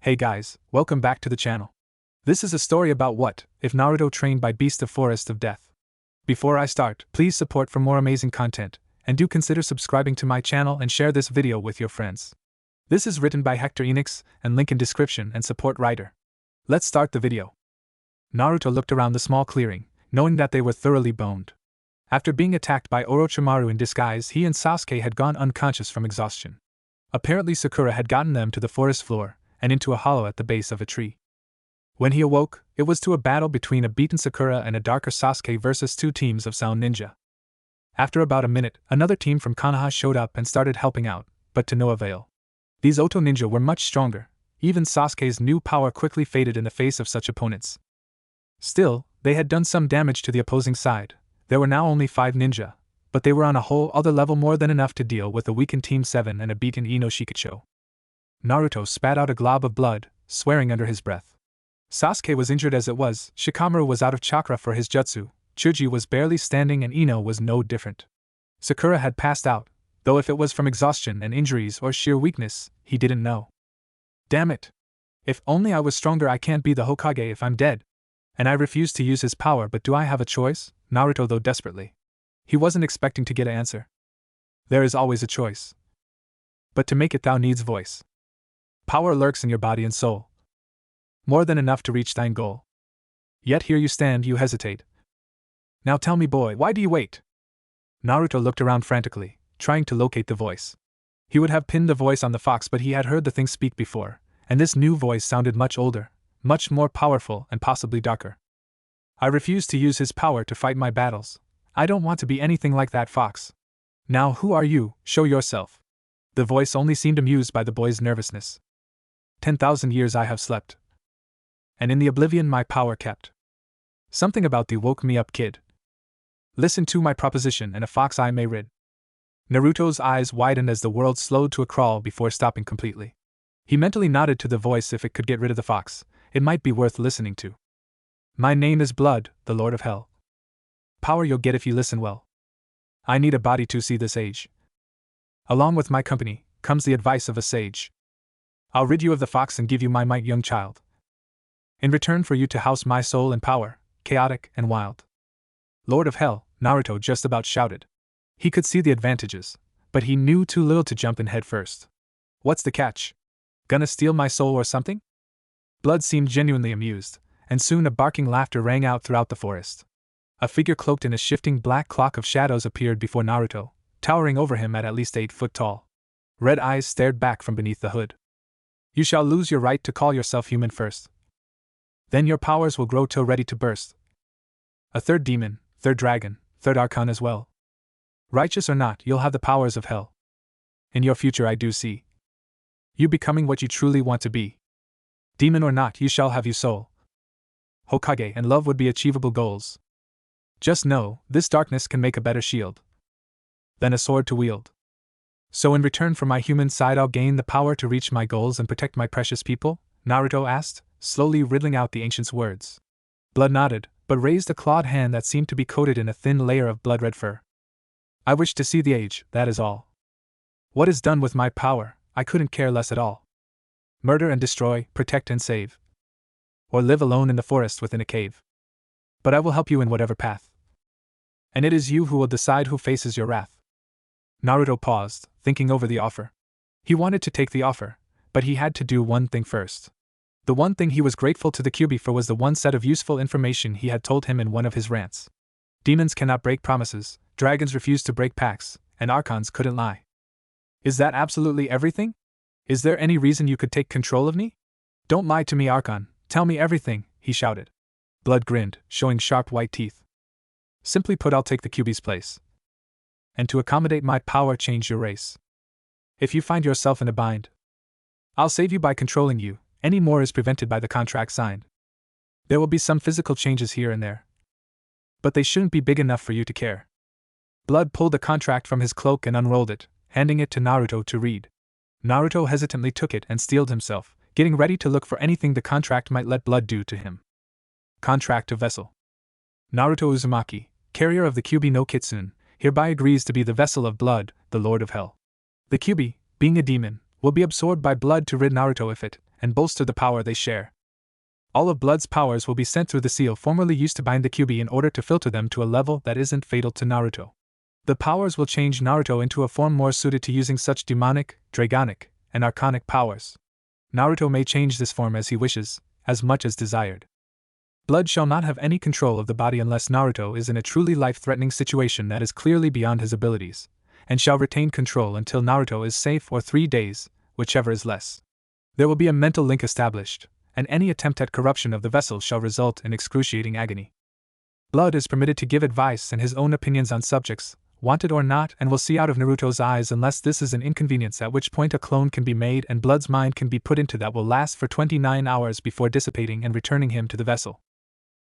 Hey guys, welcome back to the channel. This is a story about what if Naruto trained by Beast of Forest of Death. Before I start, please support for more amazing content, and do consider subscribing to my channel and share this video with your friends. This is written by Hector Enix, and link in description and support writer. Let's start the video. Naruto looked around the small clearing, knowing that they were thoroughly boned. After being attacked by Orochimaru in disguise, he and Sasuke had gone unconscious from exhaustion. Apparently Sakura had gotten them to the forest floor, and into a hollow at the base of a tree. When he awoke, it was to a battle between a beaten Sakura and a darker Sasuke versus two teams of sound ninja. After about a minute, another team from Konoha showed up and started helping out, but to no avail. These Oto ninja were much stronger. Even Sasuke's new power quickly faded in the face of such opponents. Still, they had done some damage to the opposing side. There were now only 5 ninja, but they were on a whole other level more than enough to deal with a weakened Team 7 and a beaten Ino Shikacho. Naruto spat out a glob of blood, swearing under his breath. Sasuke was injured as it was, Shikamaru was out of chakra for his jutsu, Chuji was barely standing and Ino was no different. Sakura had passed out, though if it was from exhaustion and injuries or sheer weakness, he didn't know. Damn it! If only I was stronger. I can't be the Hokage if I'm dead. And I refuse to use his power, but do I have a choice? Naruto thought desperately. He wasn't expecting to get an answer. There is always a choice. But to make it thou needs voice. Power lurks in your body and soul. More than enough to reach thine goal. Yet here you stand, you hesitate. Now tell me, boy, why do you wait? Naruto looked around frantically, trying to locate the voice. He would have pinned the voice on the fox, but he had heard the thing speak before, and this new voice sounded much older, much more powerful and possibly darker. I refuse to use his power to fight my battles. I don't want to be anything like that fox. Now who are you? Show yourself. The voice only seemed amused by the boy's nervousness. 10,000 years I have slept. And in the oblivion my power kept. Something about thee woke me up, kid. Listen to my proposition and a fox I may rid. Naruto's eyes widened as the world slowed to a crawl before stopping completely. He mentally nodded to the voice. If it could get rid of the fox, it might be worth listening to. My name is Blood, the Lord of Hell. Power you'll get if you listen well. I need a body to see this age. Along with my company comes the advice of a sage. I'll rid you of the fox and give you my might, young child. In return for you to house my soul and power, chaotic and wild. Lord of Hell, Naruto just about shouted. He could see the advantages, but he knew too little to jump in head first. What's the catch? Gonna steal my soul or something? Blood seemed genuinely amused, and soon a barking laughter rang out throughout the forest. A figure cloaked in a shifting black cloak of shadows appeared before Naruto, towering over him at least 8 foot tall. Red eyes stared back from beneath the hood. You shall lose your right to call yourself human first. Then your powers will grow till ready to burst. A third demon, third dragon, third archon as well. Righteous or not, you'll have the powers of hell. In your future I do see you becoming what you truly want to be. Demon or not, you shall have your soul. Hokage and love would be achievable goals. Just know, this darkness can make a better shield than a sword to wield. So in return for my human side I'll gain the power to reach my goals and protect my precious people? Naruto asked, slowly riddling out the ancient's words. Blood nodded, but raised a clawed hand that seemed to be coated in a thin layer of blood-red fur. I wish to see the age, that is all. What is done with my power, I couldn't care less at all. Murder and destroy, protect and save. Or live alone in the forest within a cave. But I will help you in whatever path. And it is you who will decide who faces your wrath. Naruto paused, thinking over the offer. He wanted to take the offer, but he had to do one thing first. The one thing he was grateful to the Kyuubi for was the one set of useful information he had told him in one of his rants. Demons cannot break promises, dragons refuse to break pacts, and archons couldn't lie. Is that absolutely everything? Is there any reason you could take control of me? Don't lie to me, Archon, tell me everything, he shouted. Blood grinned, showing sharp white teeth. Simply put, I'll take the Kyuubi's place. And to accommodate my power, change your race. If you find yourself in a bind, I'll save you by controlling you. Any more is prevented by the contract signed. There will be some physical changes here and there, but they shouldn't be big enough for you to care. Blood pulled the contract from his cloak and unrolled it, handing it to Naruto to read. Naruto hesitantly took it and steeled himself, getting ready to look for anything the contract might let Blood do to him. Contract of Vessel. Naruto Uzumaki, carrier of the Kyuubi no Kitsune, hereby agrees to be the vessel of Blood, the Lord of Hell. The Kyuubi, being a demon, will be absorbed by Blood to rid Naruto if it, and bolster the power they share. All of Blood's powers will be sent through the seal formerly used to bind the Kyuubi in order to filter them to a level that isn't fatal to Naruto. The powers will change Naruto into a form more suited to using such demonic, dragonic, and archonic powers. Naruto may change this form as he wishes, as much as desired. Blood shall not have any control of the body unless Naruto is in a truly life-threatening situation that is clearly beyond his abilities, and shall retain control until Naruto is safe or 3 days, whichever is less. There will be a mental link established, and any attempt at corruption of the vessel shall result in excruciating agony. Blood is permitted to give advice and his own opinions on subjects, wanted or not, and will see out of Naruto's eyes unless this is an inconvenience, at which point a clone can be made and Blood's mind can be put into that will last for 29 hours before dissipating and returning him to the vessel.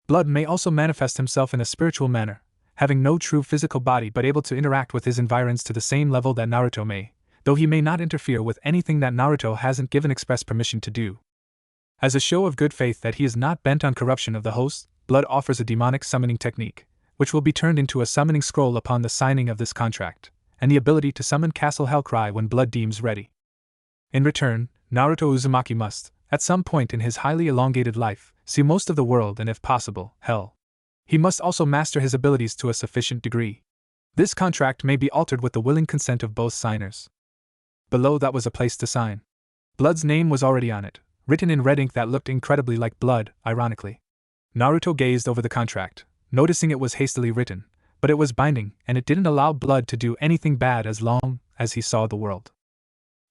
Blood may also manifest himself in a spiritual manner, having no true physical body but able to interact with his environs to the same level that Naruto may, though he may not interfere with anything that Naruto hasn't given express permission to do. As a show of good faith that he is not bent on corruption of the host, Blood offers a demonic summoning technique, which will be turned into a summoning scroll upon the signing of this contract, and the ability to summon Castle Hellcry when Blood deems ready. In return, Naruto Uzumaki must, at some point in his highly elongated life, see most of the world and if possible, hell. He must also master his abilities to a sufficient degree. This contract may be altered with the willing consent of both signers. Below that was a place to sign. Blood's name was already on it, written in red ink that looked incredibly like blood, ironically. Naruto gazed over the contract, noticing it was hastily written, but it was binding and it didn't allow Blood to do anything bad as long as he saw the world.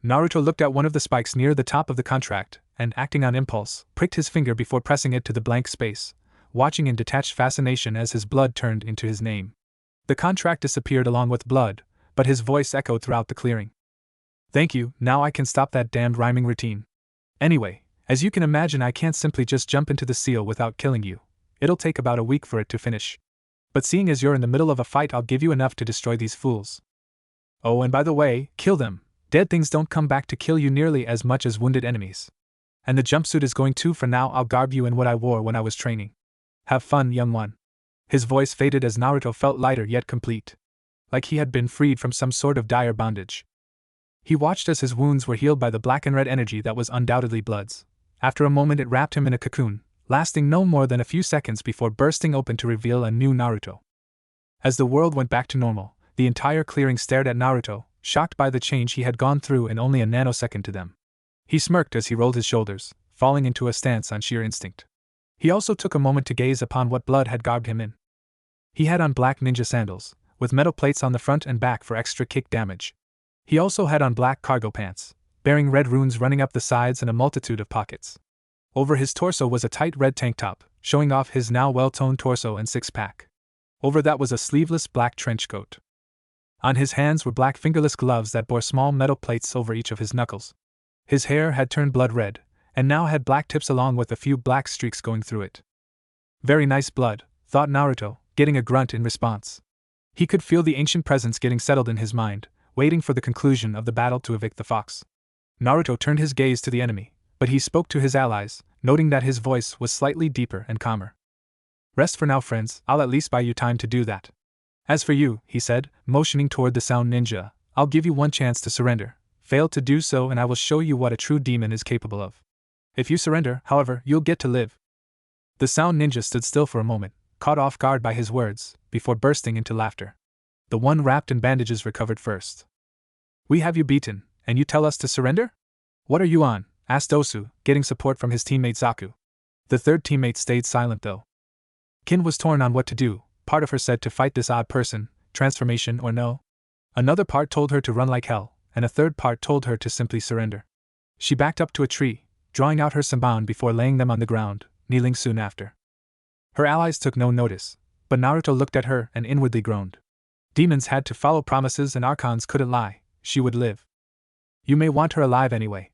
Naruto looked at one of the spikes near the top of the contract and, acting on impulse, pricked his finger before pressing it to the blank space, watching in detached fascination as his blood turned into his name. The contract disappeared along with Blood, but his voice echoed throughout the clearing. "Thank you, now I can stop that damned rhyming routine. Anyway, as you can imagine, I can't simply just jump into the seal without killing you. It'll take about a week for it to finish. But seeing as you're in the middle of a fight, I'll give you enough to destroy these fools. Oh, and by the way, kill them. Dead things don't come back to kill you nearly as much as wounded enemies. And the jumpsuit is going too. For now, I'll garb you in what I wore when I was training. Have fun, young one." His voice faded as Naruto felt lighter yet complete, like he had been freed from some sort of dire bondage. He watched as his wounds were healed by the black and red energy that was undoubtedly Blood's. After a moment, it wrapped him in a cocoon, lasting no more than a few seconds before bursting open to reveal a new Naruto. As the world went back to normal, the entire clearing stared at Naruto, shocked by the change he had gone through in only a nanosecond to them. He smirked as he rolled his shoulders, falling into a stance on sheer instinct. He also took a moment to gaze upon what Blood had garbed him in. He had on black ninja sandals, with metal plates on the front and back for extra kick damage. He also had on black cargo pants, bearing red runes running up the sides and a multitude of pockets. Over his torso was a tight red tank top, showing off his now well-toned torso and six-pack. Over that was a sleeveless black trench coat. On his hands were black fingerless gloves that bore small metal plates over each of his knuckles. His hair had turned blood red, and now had black tips along with a few black streaks going through it. Very nice blood, thought Naruto, getting a grunt in response. He could feel the ancient presence getting settled in his mind, waiting for the conclusion of the battle to evict the fox. Naruto turned his gaze to the enemy, but he spoke to his allies, noting that his voice was slightly deeper and calmer. "Rest for now, friends, I'll at least buy you time to do that. As for you," he said, motioning toward the sound ninja, "I'll give you one chance to surrender. Fail to do so and I will show you what a true demon is capable of. If you surrender, however, you'll get to live." The sound ninja stood still for a moment, caught off guard by his words, before bursting into laughter. The one wrapped in bandages recovered first. "We have you beaten, and you tell us to surrender? What are you on?" asked Osu, getting support from his teammate Zaku. The third teammate stayed silent though. Kin was torn on what to do. Part of her said to fight this odd person, transformation or no. Another part told her to run like hell, and a third part told her to simply surrender. She backed up to a tree, drawing out her samban before laying them on the ground, kneeling soon after. Her allies took no notice, but Naruto looked at her and inwardly groaned. Demons had to follow promises and archons couldn't lie. She would live. You may want her alive anyway.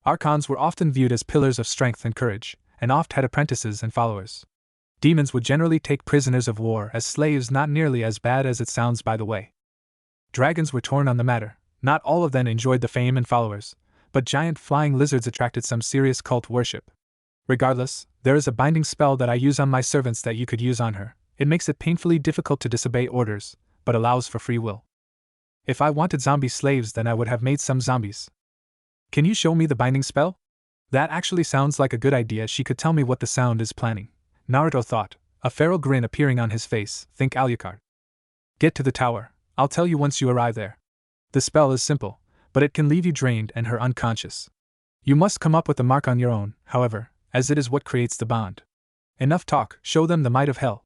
Archons were often viewed as pillars of strength and courage, and oft had apprentices and followers. Demons would generally take prisoners of war as slaves, not nearly as bad as it sounds by the way. Dragons were torn on the matter. Not all of them enjoyed the fame and followers, but giant flying lizards attracted some serious cult worship. Regardless, there is a binding spell that I use on my servants that you could use on her. It makes it painfully difficult to disobey orders, but allows for free will. If I wanted zombie slaves, then I would have made some zombies. Can you show me the binding spell? That actually sounds like a good idea. She could tell me what the sound is planning, Naruto thought, a feral grin appearing on his face. Think Alucard. Get to the tower. I'll tell you once you arrive there. The spell is simple, but it can leave you drained and her unconscious. You must come up with the mark on your own, however, as it is what creates the bond. Enough talk, show them the might of hell.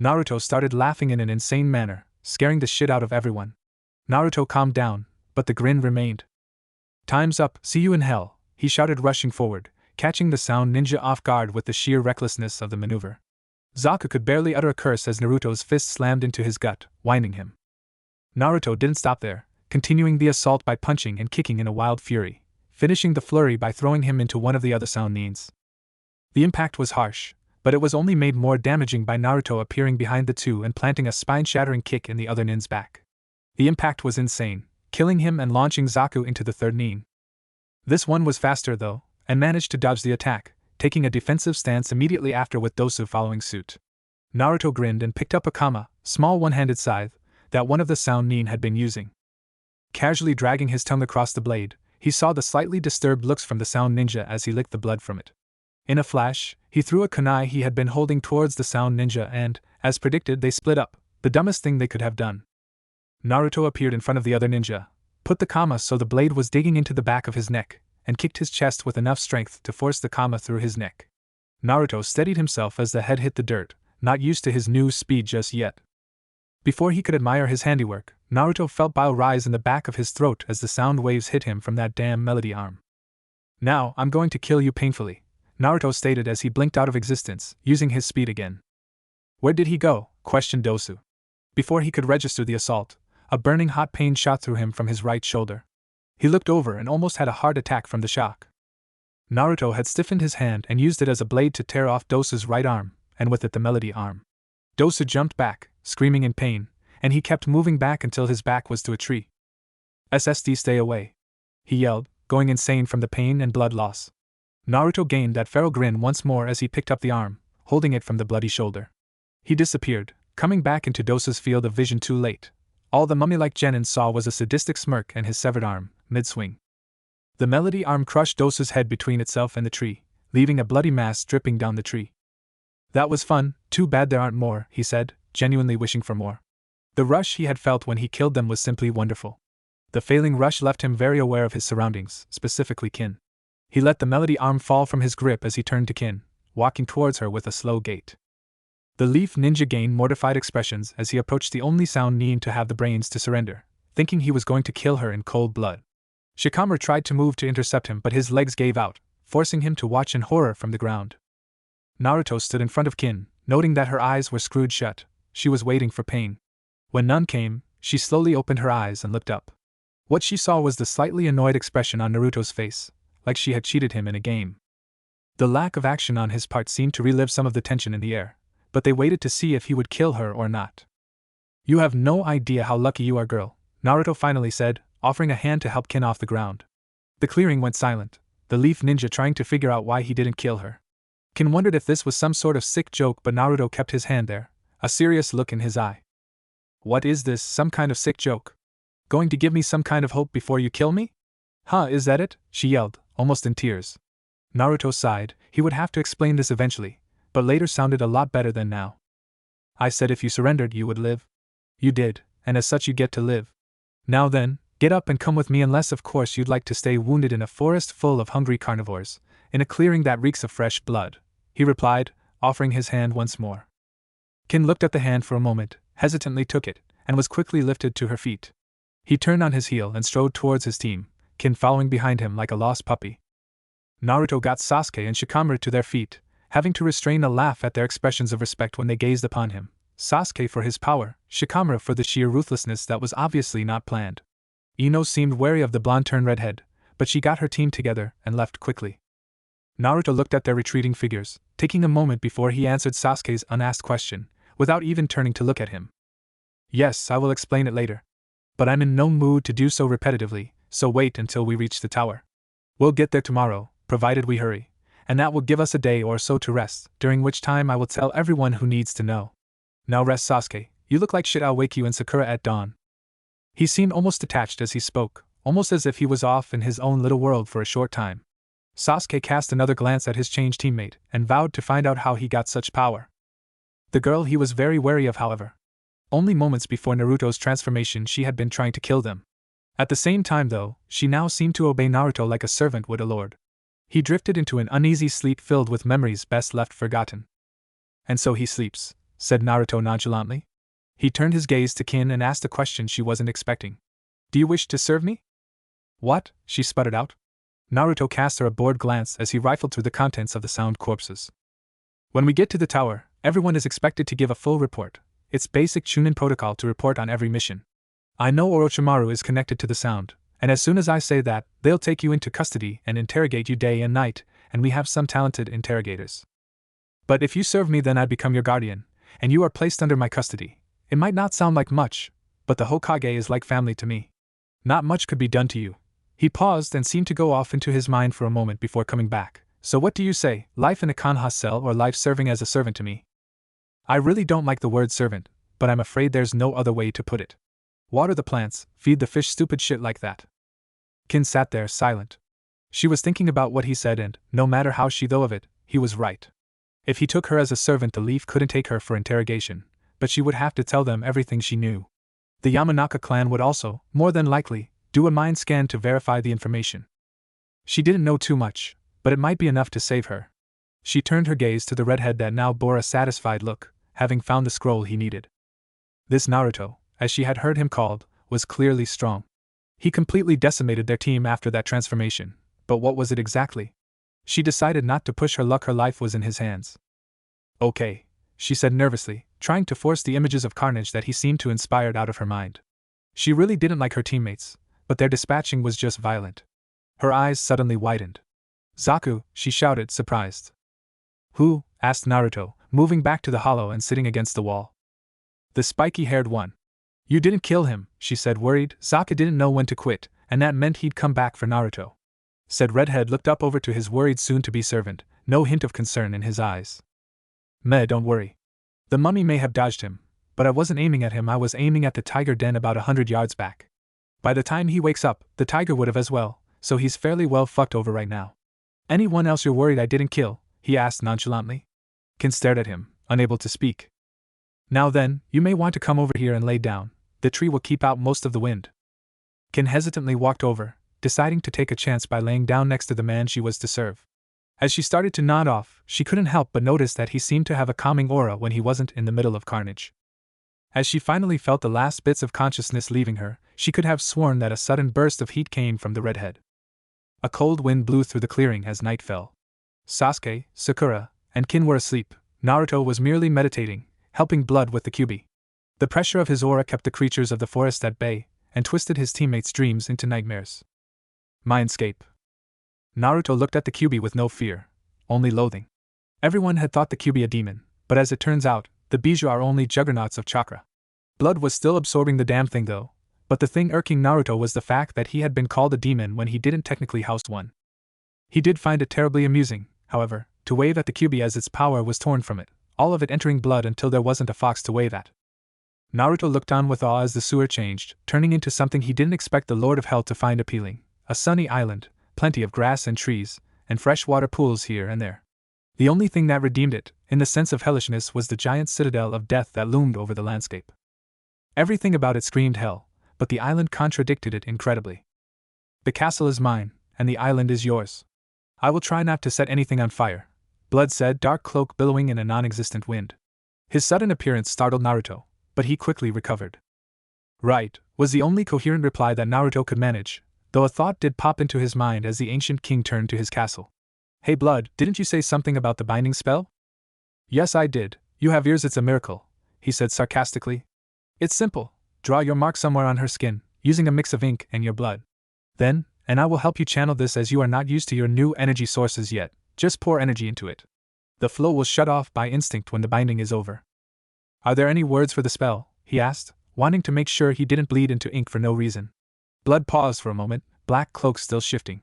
Naruto started laughing in an insane manner, scaring the shit out of everyone. Naruto calmed down, but the grin remained. Time's up, see you in hell, he shouted, rushing forward, catching the sound ninja off guard with the sheer recklessness of the maneuver. Zaku could barely utter a curse as Naruto's fist slammed into his gut, winding him. Naruto didn't stop there, continuing the assault by punching and kicking in a wild fury, finishing the flurry by throwing him into one of the other sound nins. The impact was harsh, but it was only made more damaging by Naruto appearing behind the two and planting a spine-shattering kick in the other nin's back. The impact was insane, killing him and launching Zaku into the third nin. This one was faster though, and managed to dodge the attack, taking a defensive stance immediately after with Dosu following suit. Naruto grinned and picked up a kama, small one-handed scythe, that one of the sound nin had been using. Casually dragging his tongue across the blade, he saw the slightly disturbed looks from the sound ninja as he licked the blood from it. In a flash, he threw a kunai he had been holding towards the sound ninja and, as predicted, they split up, the dumbest thing they could have done. Naruto appeared in front of the other ninja, put the kama so the blade was digging into the back of his neck, and kicked his chest with enough strength to force the kama through his neck. Naruto steadied himself as the head hit the dirt, not used to his new speed just yet. Before he could admire his handiwork, Naruto felt bile rise in the back of his throat as the sound waves hit him from that damn melody arm. Now, I'm going to kill you painfully, Naruto stated as he blinked out of existence, using his speed again. Where did he go? Questioned Dosu. Before he could register the assault, a burning hot pain shot through him from his right shoulder. He looked over and almost had a heart attack from the shock. Naruto had stiffened his hand and used it as a blade to tear off Dosu's right arm, and with it the melody arm. Dosu jumped back, screaming in pain, and he kept moving back until his back was to a tree. SSD, stay away, he yelled, going insane from the pain and blood loss. Naruto gained that feral grin once more as he picked up the arm, holding it from the bloody shoulder. He disappeared, coming back into Dosu's field of vision too late. All the mummy-like genin saw was a sadistic smirk and his severed arm, mid-swing. The melody arm crushed Dosu's head between itself and the tree, leaving a bloody mass dripping down the tree. That was fun, too bad there aren't more, he said, genuinely wishing for more. The rush he had felt when he killed them was simply wonderful. The failing rush left him very aware of his surroundings, specifically Kin. He let the melody arm fall from his grip as he turned to Kin, walking towards her with a slow gait. The leaf ninja gained mortified expressions as he approached the only sound nin to have the brains to surrender, thinking he was going to kill her in cold blood. Shikamaru tried to move to intercept him, but his legs gave out, forcing him to watch in horror from the ground. Naruto stood in front of Kin, noting that her eyes were screwed shut. She was waiting for pain. When none came, she slowly opened her eyes and looked up. What she saw was the slightly annoyed expression on Naruto's face, like she had cheated him in a game. The lack of action on his part seemed to relieve some of the tension in the air, but they waited to see if he would kill her or not. You have no idea how lucky you are, girl, Naruto finally said, offering a hand to help Kin off the ground. The clearing went silent, the leaf ninja trying to figure out why he didn't kill her. Kin wondered if this was some sort of sick joke, but Naruto kept his hand there, a serious look in his eye. What is this, some kind of sick joke? Going to give me some kind of hope before you kill me? Huh, is that it? She yelled, almost in tears. Naruto sighed. He would have to explain this eventually, but later sounded a lot better than now. I said if you surrendered you would live. You did, and as such you get to live. Now then, get up and come with me, unless of course you'd like to stay wounded in a forest full of hungry carnivores, in a clearing that reeks of fresh blood, he replied, offering his hand once more. Kin looked at the hand for a moment, hesitantly took it, and was quickly lifted to her feet. He turned on his heel and strode towards his team, Kin following behind him like a lost puppy. Naruto got Sasuke and Shikamaru to their feet, having to restrain a laugh at their expressions of respect when they gazed upon him, Sasuke for his power, Shikamaru for the sheer ruthlessness that was obviously not planned. Ino seemed wary of the blonde-turned redhead, but she got her team together and left quickly. Naruto looked at their retreating figures, taking a moment before he answered Sasuke's unasked question, without even turning to look at him. Yes, I will explain it later. But I'm in no mood to do so repetitively, so wait until we reach the tower. We'll get there tomorrow, provided we hurry, and that will give us a day or so to rest, during which time I will tell everyone who needs to know. Now rest, Sasuke, you look like shit. I'll wake you in Sakura at dawn. He seemed almost detached as he spoke, almost as if he was off in his own little world for a short time. Sasuke cast another glance at his changed teammate and vowed to find out how he got such power. The girl he was very wary of, however. Only moments before Naruto's transformation she had been trying to kill them. At the same time though, she now seemed to obey Naruto like a servant would a lord. He drifted into an uneasy sleep filled with memories best left forgotten. And so he sleeps, said Naruto nonchalantly. He turned his gaze to Kin and asked a question she wasn't expecting. Do you wish to serve me? What? She sputtered out. Naruto cast her a bored glance as he rifled through the contents of the sound corpses. When we get to the tower, everyone is expected to give a full report. It's basic Chunin protocol to report on every mission. I know Orochimaru is connected to the sound, and as soon as I say that, they'll take you into custody and interrogate you day and night, and we have some talented interrogators. But if you serve me, then I become your guardian, and you are placed under my custody. It might not sound like much, but the Hokage is like family to me. Not much could be done to you. He paused and seemed to go off into his mind for a moment before coming back. So what do you say, life in a Kanha cell or life serving as a servant to me? I really don't like the word servant, but I'm afraid there's no other way to put it. Water the plants, feed the fish, stupid shit like that. Kin sat there silent. She was thinking about what he said and, no matter how she thought of it, he was right. If he took her as a servant, the Leaf couldn't take her for interrogation, but she would have to tell them everything she knew. The Yamanaka clan would also, more than likely, do a mind scan to verify the information. She didn't know too much, but it might be enough to save her. She turned her gaze to the redhead that now bore a satisfied look, having found the scroll he needed. This Naruto, as she had heard him called, was clearly strong. He completely decimated their team after that transformation, but what was it exactly? She decided not to push her luck, her life was in his hands. Okay, she said nervously, trying to force the images of carnage that he seemed to inspired out of her mind. She really didn't like her teammates, but their dispatching was just violent. Her eyes suddenly widened. Zaku, she shouted, surprised. Who? Asked Naruto, moving back to the hollow and sitting against the wall. The spiky-haired one. You didn't kill him, she said, worried. Zaku didn't know when to quit, and that meant he'd come back for Naruto. Said Redhead looked up over to his worried soon-to-be servant, no hint of concern in his eyes. Meh, don't worry. The mummy may have dodged him, but I wasn't aiming at him, I was aiming at the tiger den about 100 yards back. By the time he wakes up, the tiger would have as well, so he's fairly well fucked over right now. Anyone else you're worried I didn't kill? He asked nonchalantly. Kin stared at him, unable to speak. Now then, you may want to come over here and lay down. The tree will keep out most of the wind. Kin hesitantly walked over, deciding to take a chance by laying down next to the man she was to serve. As she started to nod off, she couldn't help but notice that he seemed to have a calming aura when he wasn't in the middle of carnage. As she finally felt the last bits of consciousness leaving her, she could have sworn that a sudden burst of heat came from the redhead. A cold wind blew through the clearing as night fell. Sasuke, Sakura, and Kin were asleep. Naruto was merely meditating, helping Blood with the Kyuubi. The pressure of his aura kept the creatures of the forest at bay, and twisted his teammates' dreams into nightmares. Mindscape. Naruto looked at the Kyuubi with no fear, only loathing. Everyone had thought the Kyuubi a demon, but as it turns out, the Bijou are only juggernauts of chakra. Blood was still absorbing the damn thing though, but the thing irking Naruto was the fact that he had been called a demon when he didn't technically house one. He did find it terribly amusing, however, to wave at the Kyuubi as its power was torn from it, all of it entering Blood until there wasn't a fox to wave at. Naruto looked on with awe as the sewer changed, turning into something he didn't expect the Lord of Hell to find appealing, a sunny island, plenty of grass and trees, and freshwater pools here and there. The only thing that redeemed it, in the sense of hellishness, was the giant citadel of death that loomed over the landscape. Everything about it screamed hell, but the island contradicted it incredibly. The castle is mine, and the island is yours. I will try not to set anything on fire, Blood said, dark cloak billowing in a non-existent wind. His sudden appearance startled Naruto, but he quickly recovered. Right, was the only coherent reply that Naruto could manage, though a thought did pop into his mind as the ancient king turned to his castle. Hey Blood, didn't you say something about the binding spell? Yes, I did. You have ears, it's a miracle, he said sarcastically. It's simple. Draw your mark somewhere on her skin, using a mix of ink and your blood. Then, and I will help you channel this as you are not used to your new energy sources yet, just pour energy into it. The flow will shut off by instinct when the binding is over. Are there any words for the spell? He asked, wanting to make sure he didn't bleed into ink for no reason. Blood paused for a moment, black cloak still shifting.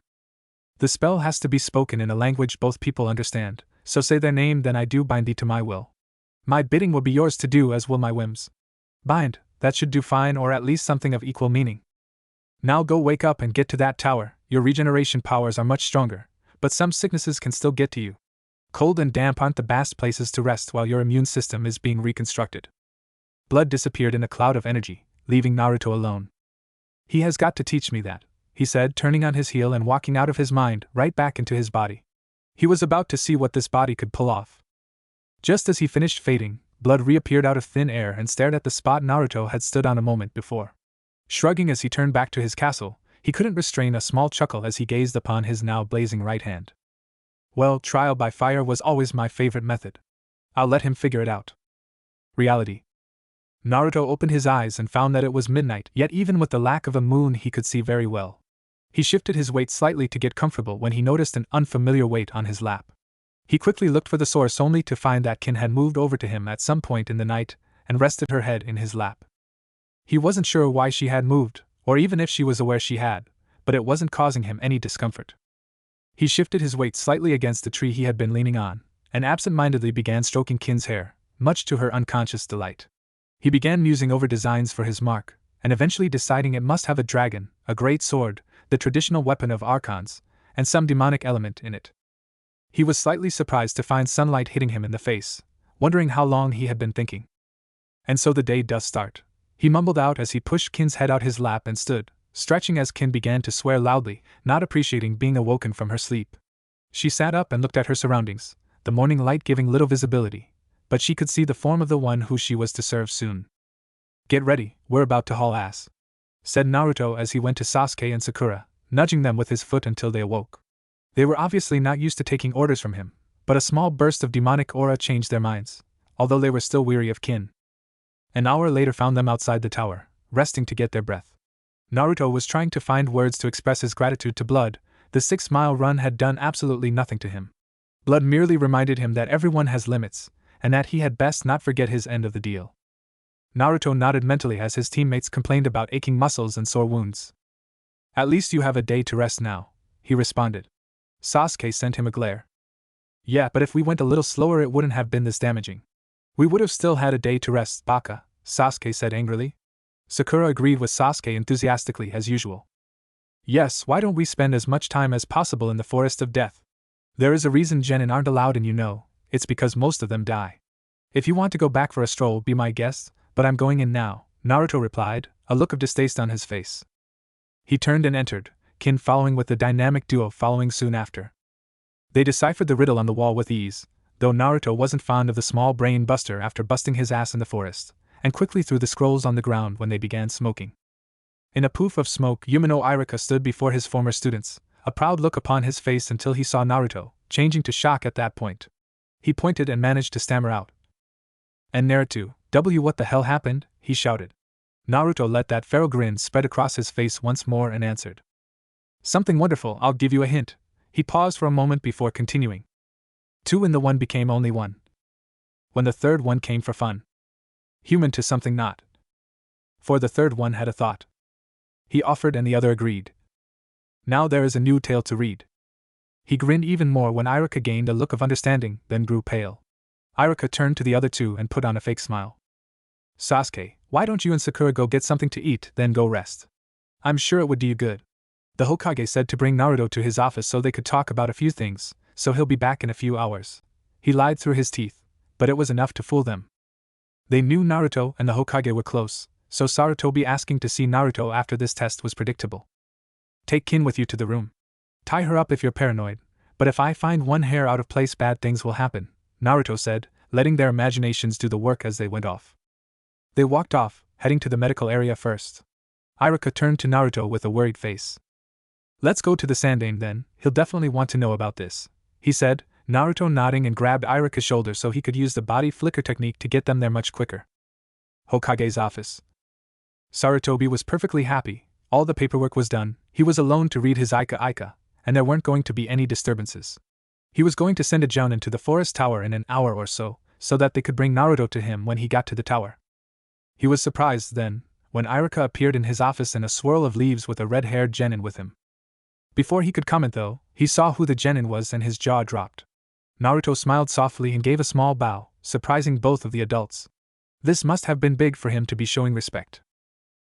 The spell has to be spoken in a language both people understand, so say their name, then I do bind thee to my will. My bidding will be yours to do as will my whims. Bind, that should do fine, or at least something of equal meaning. Now go wake up and get to that tower, your regeneration powers are much stronger, but some sicknesses can still get to you. Cold and damp aren't the best places to rest while your immune system is being reconstructed. Blood disappeared in a cloud of energy, leaving Naruto alone. He has got to teach me that, he said, turning on his heel and walking out of his mind right back into his body. He was about to see what this body could pull off. Just as he finished fading, Blood reappeared out of thin air and stared at the spot Naruto had stood on a moment before. Shrugging as he turned back to his castle, he couldn't restrain a small chuckle as he gazed upon his now blazing right hand. Well, trial by fire was always my favorite method. I'll let him figure it out. Reality. Naruto opened his eyes and found that it was midnight, yet even with the lack of a moon he could see very well. He shifted his weight slightly to get comfortable when he noticed an unfamiliar weight on his lap. He quickly looked for the source only to find that Kin had moved over to him at some point in the night and rested her head in his lap. He wasn't sure why she had moved, or even if she was aware she had, but it wasn't causing him any discomfort. He shifted his weight slightly against the tree he had been leaning on, and absent-mindedly began stroking Kin's hair, much to her unconscious delight. He began musing over designs for his mark, and eventually deciding it must have a dragon, a great sword, the traditional weapon of Archons, and some demonic element in it. He was slightly surprised to find sunlight hitting him in the face, wondering how long he had been thinking. And so the day does start, he mumbled out as he pushed Kin's head out his lap and stood, stretching as Kin began to swear loudly, not appreciating being awoken from her sleep. She sat up and looked at her surroundings, the morning light giving little visibility, but she could see the form of the one who she was to serve soon. Get ready, we're about to haul ass, said Naruto as he went to Sasuke and Sakura, nudging them with his foot until they awoke. They were obviously not used to taking orders from him, but a small burst of demonic aura changed their minds, although they were still weary of Kin. An hour later found them outside the tower, resting to get their breath. Naruto was trying to find words to express his gratitude to Blood. The 6-mile run had done absolutely nothing to him. Blood merely reminded him that everyone has limits, and that he had best not forget his end of the deal. Naruto nodded mentally as his teammates complained about aching muscles and sore wounds. At least you have a day to rest now, he responded. Sasuke sent him a glare. Yeah, but if we went a little slower it wouldn't have been this damaging. We would have still had a day to rest, Baka, Sasuke said angrily. Sakura agreed with Sasuke enthusiastically as usual. Yes, why don't we spend as much time as possible in the Forest of Death? There is a reason genin aren't allowed and you know, it's because most of them die. If you want to go back for a stroll, be my guest, but I'm going in now, Naruto replied, a look of distaste on his face. He turned and entered, Kin following with the dynamic duo following soon after. They deciphered the riddle on the wall with ease, though Naruto wasn't fond of the small brain buster after busting his ass in the forest, and quickly threw the scrolls on the ground when they began smoking. In a poof of smoke, Yumino Irika stood before his former students, a proud look upon his face until he saw Naruto, changing to shock at that point. He pointed and managed to stammer out. And Naruto, what the hell happened? He shouted. Naruto let that feral grin spread across his face once more and answered. Something wonderful, I'll give you a hint. He paused for a moment before continuing. 2 in the 1 became only 1. When the third one came for fun. Human to something not. For the third one had a thought. He offered and the other agreed. Now there is a new tale to read. He grinned even more when Irika gained a look of understanding, then grew pale. Irika turned to the other two and put on a fake smile. Sasuke, why don't you and Sakura go get something to eat, then go rest? I'm sure it would do you good. The Hokage said to bring Naruto to his office so they could talk about a few things, so he'll be back in a few hours. He lied through his teeth, but it was enough to fool them. They knew Naruto and the Hokage were close, so Sarutobi asking to see Naruto after this test was predictable. Take Kin with you to the room. Tie her up if you're paranoid, but if I find one hair out of place bad things will happen, Naruto said, letting their imaginations do the work as they went off. They walked off, heading to the medical area first. Irika turned to Naruto with a worried face. Let's go to the Sandaime then, he'll definitely want to know about this, he said, Naruto nodding and grabbed Irika's shoulder so he could use the body flicker technique to get them there much quicker. Hokage's office. Sarutobi was perfectly happy, all the paperwork was done, he was alone to read his Ika, and there weren't going to be any disturbances. He was going to send a Jounin to the forest tower in an hour or so that they could bring Naruto to him when he got to the tower. He was surprised then, when Irika appeared in his office in a swirl of leaves with a red-haired genin with him. Before he could comment though, he saw who the genin was and his jaw dropped. Naruto smiled softly and gave a small bow, surprising both of the adults. This must have been big for him to be showing respect.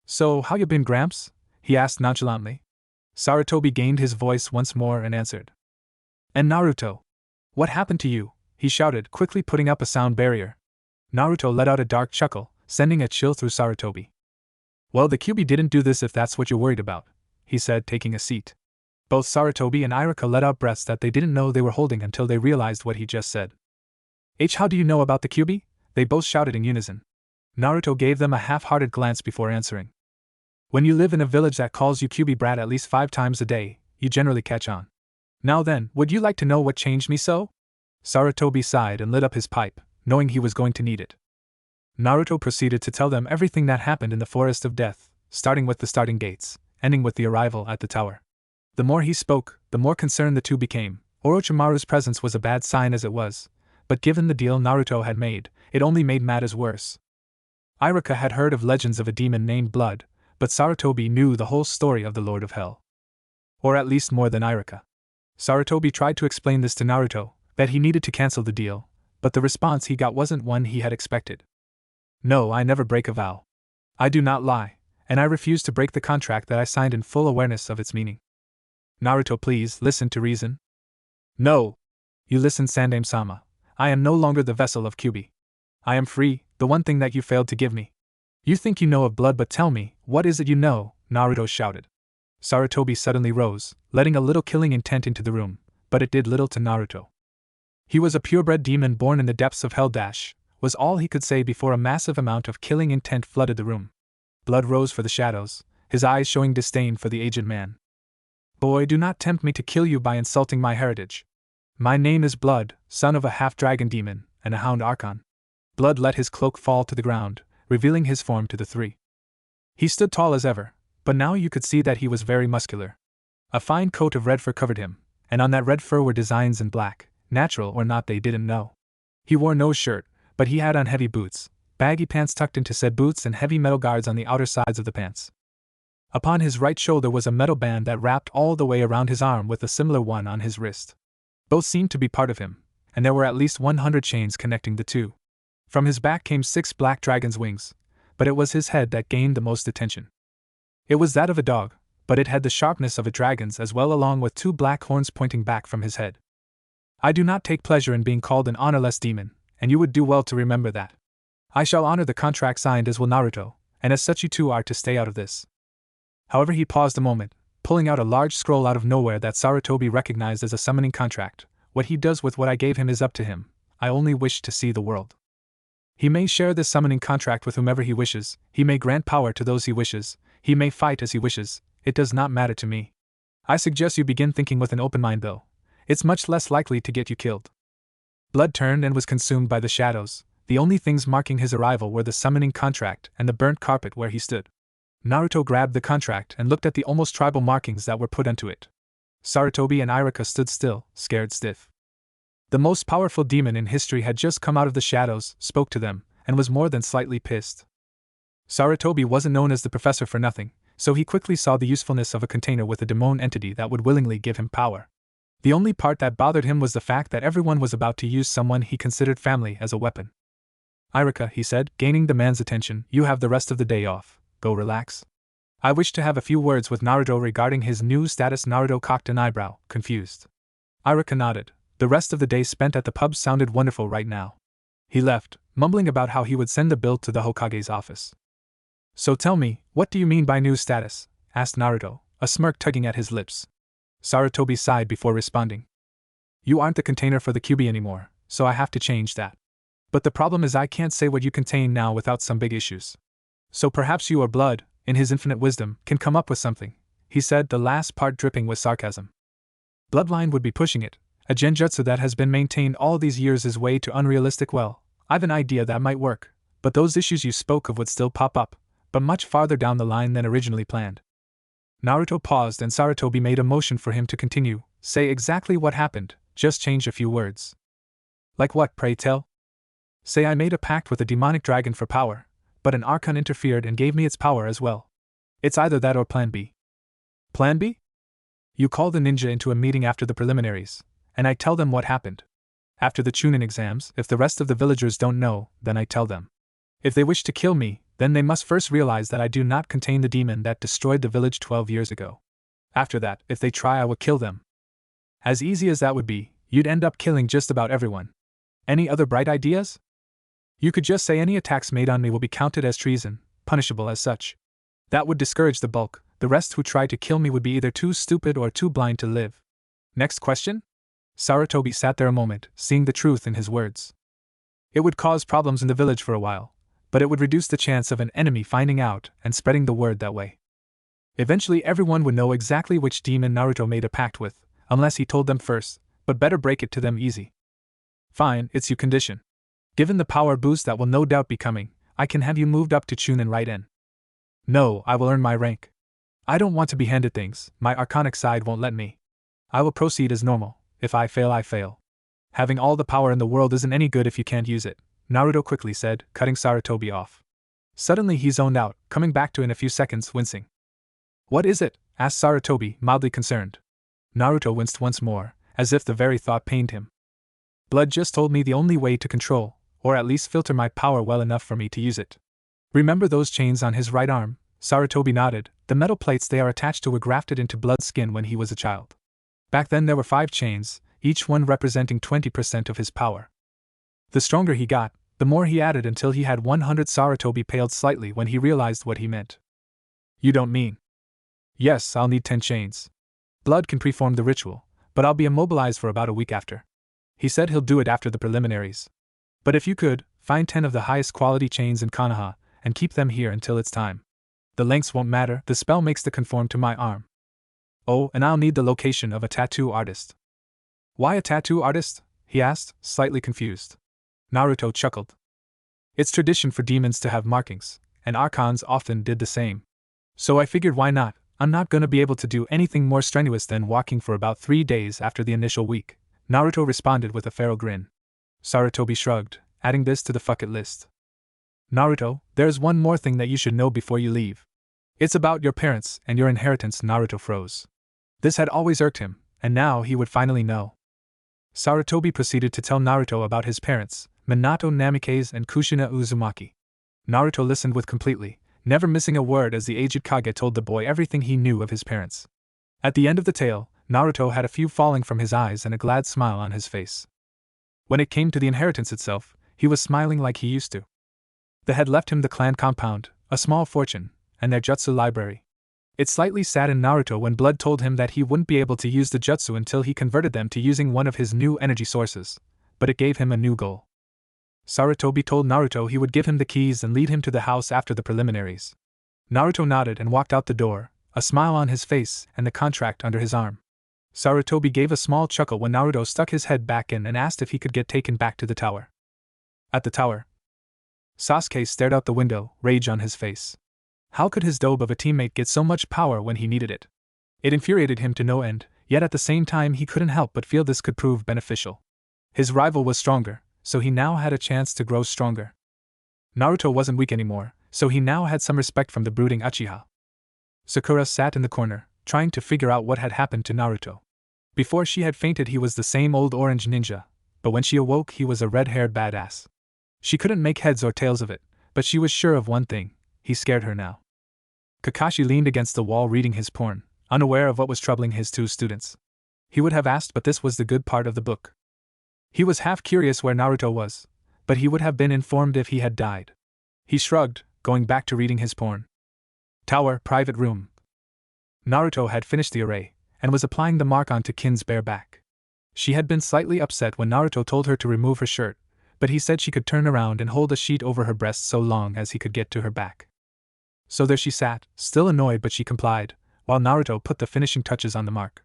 So, how you been, Gramps? He asked nonchalantly. Sarutobi gained his voice once more and answered. And Naruto? What happened to you? He shouted, quickly putting up a sound barrier. Naruto let out a dark chuckle, sending a chill through Sarutobi. Well, the QB didn't do this if that's what you're worried about, he said, taking a seat. Both Sarutobi and Iruka let out breaths that they didn't know they were holding until they realized what he just said. How do you know about the QB? They both shouted in unison. Naruto gave them a half-hearted glance before answering. When you live in a village that calls you QB brat at least 5 times a day, you generally catch on. Now then, would you like to know what changed me so? Sarutobi sighed and lit up his pipe, knowing he was going to need it. Naruto proceeded to tell them everything that happened in the Forest of Death, starting with the starting gates, ending with the arrival at the tower. The more he spoke, the more concerned the two became. Orochimaru's presence was a bad sign as it was, but given the deal Naruto had made, it only made matters worse. Iruka had heard of legends of a demon named Blood, but Sarutobi knew the whole story of the Lord of Hell. Or at least more than Iruka. Sarutobi tried to explain this to Naruto, that he needed to cancel the deal, but the response he got wasn't one he had expected. No, I never break a vow. I do not lie, and I refuse to break the contract that I signed in full awareness of its meaning. Naruto, please, listen to reason. No. You listen, Sandaime-sama. I am no longer the vessel of QB. I am free, the one thing that you failed to give me. You think you know of blood, but tell me, what is it you know? Naruto shouted. Sarutobi suddenly rose, letting a little killing intent into the room, but it did little to Naruto. He was a purebred demon born in the depths of Hell was all he could say before a massive amount of killing intent flooded the room. Blood rose for the shadows, his eyes showing disdain for the aged man. Boy, do not tempt me to kill you by insulting my heritage. My name is Blood, son of a half-dragon demon, and a hound archon. Blood let his cloak fall to the ground, revealing his form to the three. He stood tall as ever, but now you could see that he was very muscular. A fine coat of red fur covered him, and on that red fur were designs in black, natural or not they didn't know. He wore no shirt, but he had on heavy boots, baggy pants tucked into said boots and heavy metal guards on the outer sides of the pants. Upon his right shoulder was a metal band that wrapped all the way around his arm with a similar one on his wrist. Both seemed to be part of him, and there were at least 100 chains connecting the two. From his back came 6 black dragon's wings, but it was his head that gained the most attention. It was that of a dog, but it had the sharpness of a dragon's as well, along with 2 black horns pointing back from his head. I do not take pleasure in being called an honorless demon, and you would do well to remember that. I shall honor the contract signed, as will Naruto, and as such you two are to stay out of this. However, he paused a moment, pulling out a large scroll out of nowhere that Sarutobi recognized as a summoning contract. What he does with what I gave him is up to him. I only wish to see the world. He may share this summoning contract with whomever he wishes, he may grant power to those he wishes, he may fight as he wishes, it does not matter to me. I suggest you begin thinking with an open mind though. It's much less likely to get you killed. Blood turned and was consumed by the shadows. The only things marking his arrival were the summoning contract and the burnt carpet where he stood. Naruto grabbed the contract and looked at the almost tribal markings that were put onto it. Sarutobi and Iruka stood still, scared stiff. The most powerful demon in history had just come out of the shadows, spoke to them, and was more than slightly pissed. Sarutobi wasn't known as the professor for nothing, so he quickly saw the usefulness of a container with a demon entity that would willingly give him power. The only part that bothered him was the fact that everyone was about to use someone he considered family as a weapon. Iruka, he said, gaining the man's attention, you have the rest of the day off. Go relax. I wish to have a few words with Naruto regarding his new status. Naruto cocked an eyebrow, confused. Iruka nodded. The rest of the day spent at the pub sounded wonderful right now. He left, mumbling about how he would send the bill to the Hokage's office. So tell me, what do you mean by new status? Asked Naruto, a smirk tugging at his lips. Sarutobi sighed before responding. You aren't the container for the QB anymore, so I have to change that. But the problem is I can't say what you contain now without some big issues. So perhaps you or Blood, in his infinite wisdom, can come up with something, he said, the last part dripping with sarcasm. Bloodline would be pushing it. A genjutsu that has been maintained all these years is way too unrealistic. Well, I've an idea that might work, but those issues you spoke of would still pop up, but much farther down the line than originally planned. Naruto paused and Sarutobi made a motion for him to continue. Say exactly what happened, just change a few words. Like what, pray tell? Say I made a pact with a demonic dragon for power, but an archon interfered and gave me its power as well. It's either that or Plan B. Plan B? You call the ninja into a meeting after the preliminaries, and I tell them what happened. After the Chunin exams, if the rest of the villagers don't know, then I tell them. If they wish to kill me, then they must first realize that I do not contain the demon that destroyed the village 12 years ago. After that, if they try, I will kill them. As easy as that would be, you'd end up killing just about everyone. Any other bright ideas? You could just say any attacks made on me will be counted as treason, punishable as such. That would discourage the bulk. The rest who tried to kill me would be either too stupid or too blind to live. Next question? Sarutobi sat there a moment, seeing the truth in his words. It would cause problems in the village for a while, but it would reduce the chance of an enemy finding out and spreading the word that way. Eventually everyone would know exactly which demon Naruto made a pact with, unless he told them first, but better break it to them easy. Fine, it's your condition. Given the power boost that will no doubt be coming, I can have you moved up to Chunin right in. No, I will earn my rank. I don't want to be handed things, my archonic side won't let me. I will proceed as normal. If I fail, I fail. Having all the power in the world isn't any good if you can't use it, Naruto quickly said, cutting Sarutobi off. Suddenly he zoned out, coming back to in a few seconds, wincing. What is it? Asked Sarutobi, mildly concerned. Naruto winced once more, as if the very thought pained him. Blood just told me the only way to control, or at least filter my power well enough for me to use it. Remember those chains on his right arm? Sarutobi nodded. The metal plates they are attached to were grafted into Blood's skin when he was a child. Back then there were 5 chains, each one representing 20% of his power. The stronger he got, the more he added until he had 100. Sarutobi paled slightly when he realized what he meant. You don't mean? Yes, I'll need 10 chains. Blood can preform the ritual, but I'll be immobilized for about a week after. He said he'll do it after the preliminaries. But if you could, find 10 of the highest quality chains in Konoha, and keep them here until it's time. The lengths won't matter, the spell makes the conform to my arm. Oh, and I'll need the location of a tattoo artist. Why a tattoo artist? He asked, slightly confused. Naruto chuckled. It's tradition for demons to have markings, and archons often did the same. So I figured why not? I'm not gonna be able to do anything more strenuous than walking for about 3 days after the initial week, Naruto responded with a feral grin. Sarutobi shrugged, adding this to the fuck it list. Naruto, there's one more thing that you should know before you leave. It's about your parents and your inheritance. Naruto froze. This had always irked him, and now he would finally know. Sarutobi proceeded to tell Naruto about his parents, Minato Namikaze and Kushina Uzumaki. Naruto listened with completely, never missing a word as the aged Kage told the boy everything he knew of his parents. At the end of the tale, Naruto had a few falling from his eyes and a glad smile on his face. When it came to the inheritance itself, he was smiling like he used to. They had left him the clan compound, a small fortune, and their jutsu library. It slightly saddened Naruto when Blood told him that he wouldn't be able to use the jutsu until he converted them to using one of his new energy sources, but it gave him a new goal. Sarutobi told Naruto he would give him the keys and lead him to the house after the preliminaries. Naruto nodded and walked out the door, a smile on his face and the contract under his arm. Sarutobi gave a small chuckle when Naruto stuck his head back in and asked if he could get taken back to the tower. At the tower, Sasuke stared out the window, rage on his face. How could his dope of a teammate get so much power when he needed it? It infuriated him to no end, yet at the same time he couldn't help but feel this could prove beneficial. His rival was stronger, so he now had a chance to grow stronger. Naruto wasn't weak anymore, so he now had some respect from the brooding Uchiha. Sakura sat in the corner, trying to figure out what had happened to Naruto. Before she had fainted he was the same old orange ninja, but when she awoke he was a red-haired badass. She couldn't make heads or tails of it, but she was sure of one thing, he scared her now. Kakashi leaned against the wall reading his porn, unaware of what was troubling his 2 students. He would have asked, but this was the good part of the book. He was half curious where Naruto was, but he would have been informed if he had died. He shrugged, going back to reading his porn. Tower, private room. Naruto had finished the array, and was applying the mark onto Kin's bare back. She had been slightly upset when Naruto told her to remove her shirt, but he said she could turn around and hold a sheet over her breast so long as he could get to her back. So there she sat, still annoyed, but she complied, while Naruto put the finishing touches on the mark.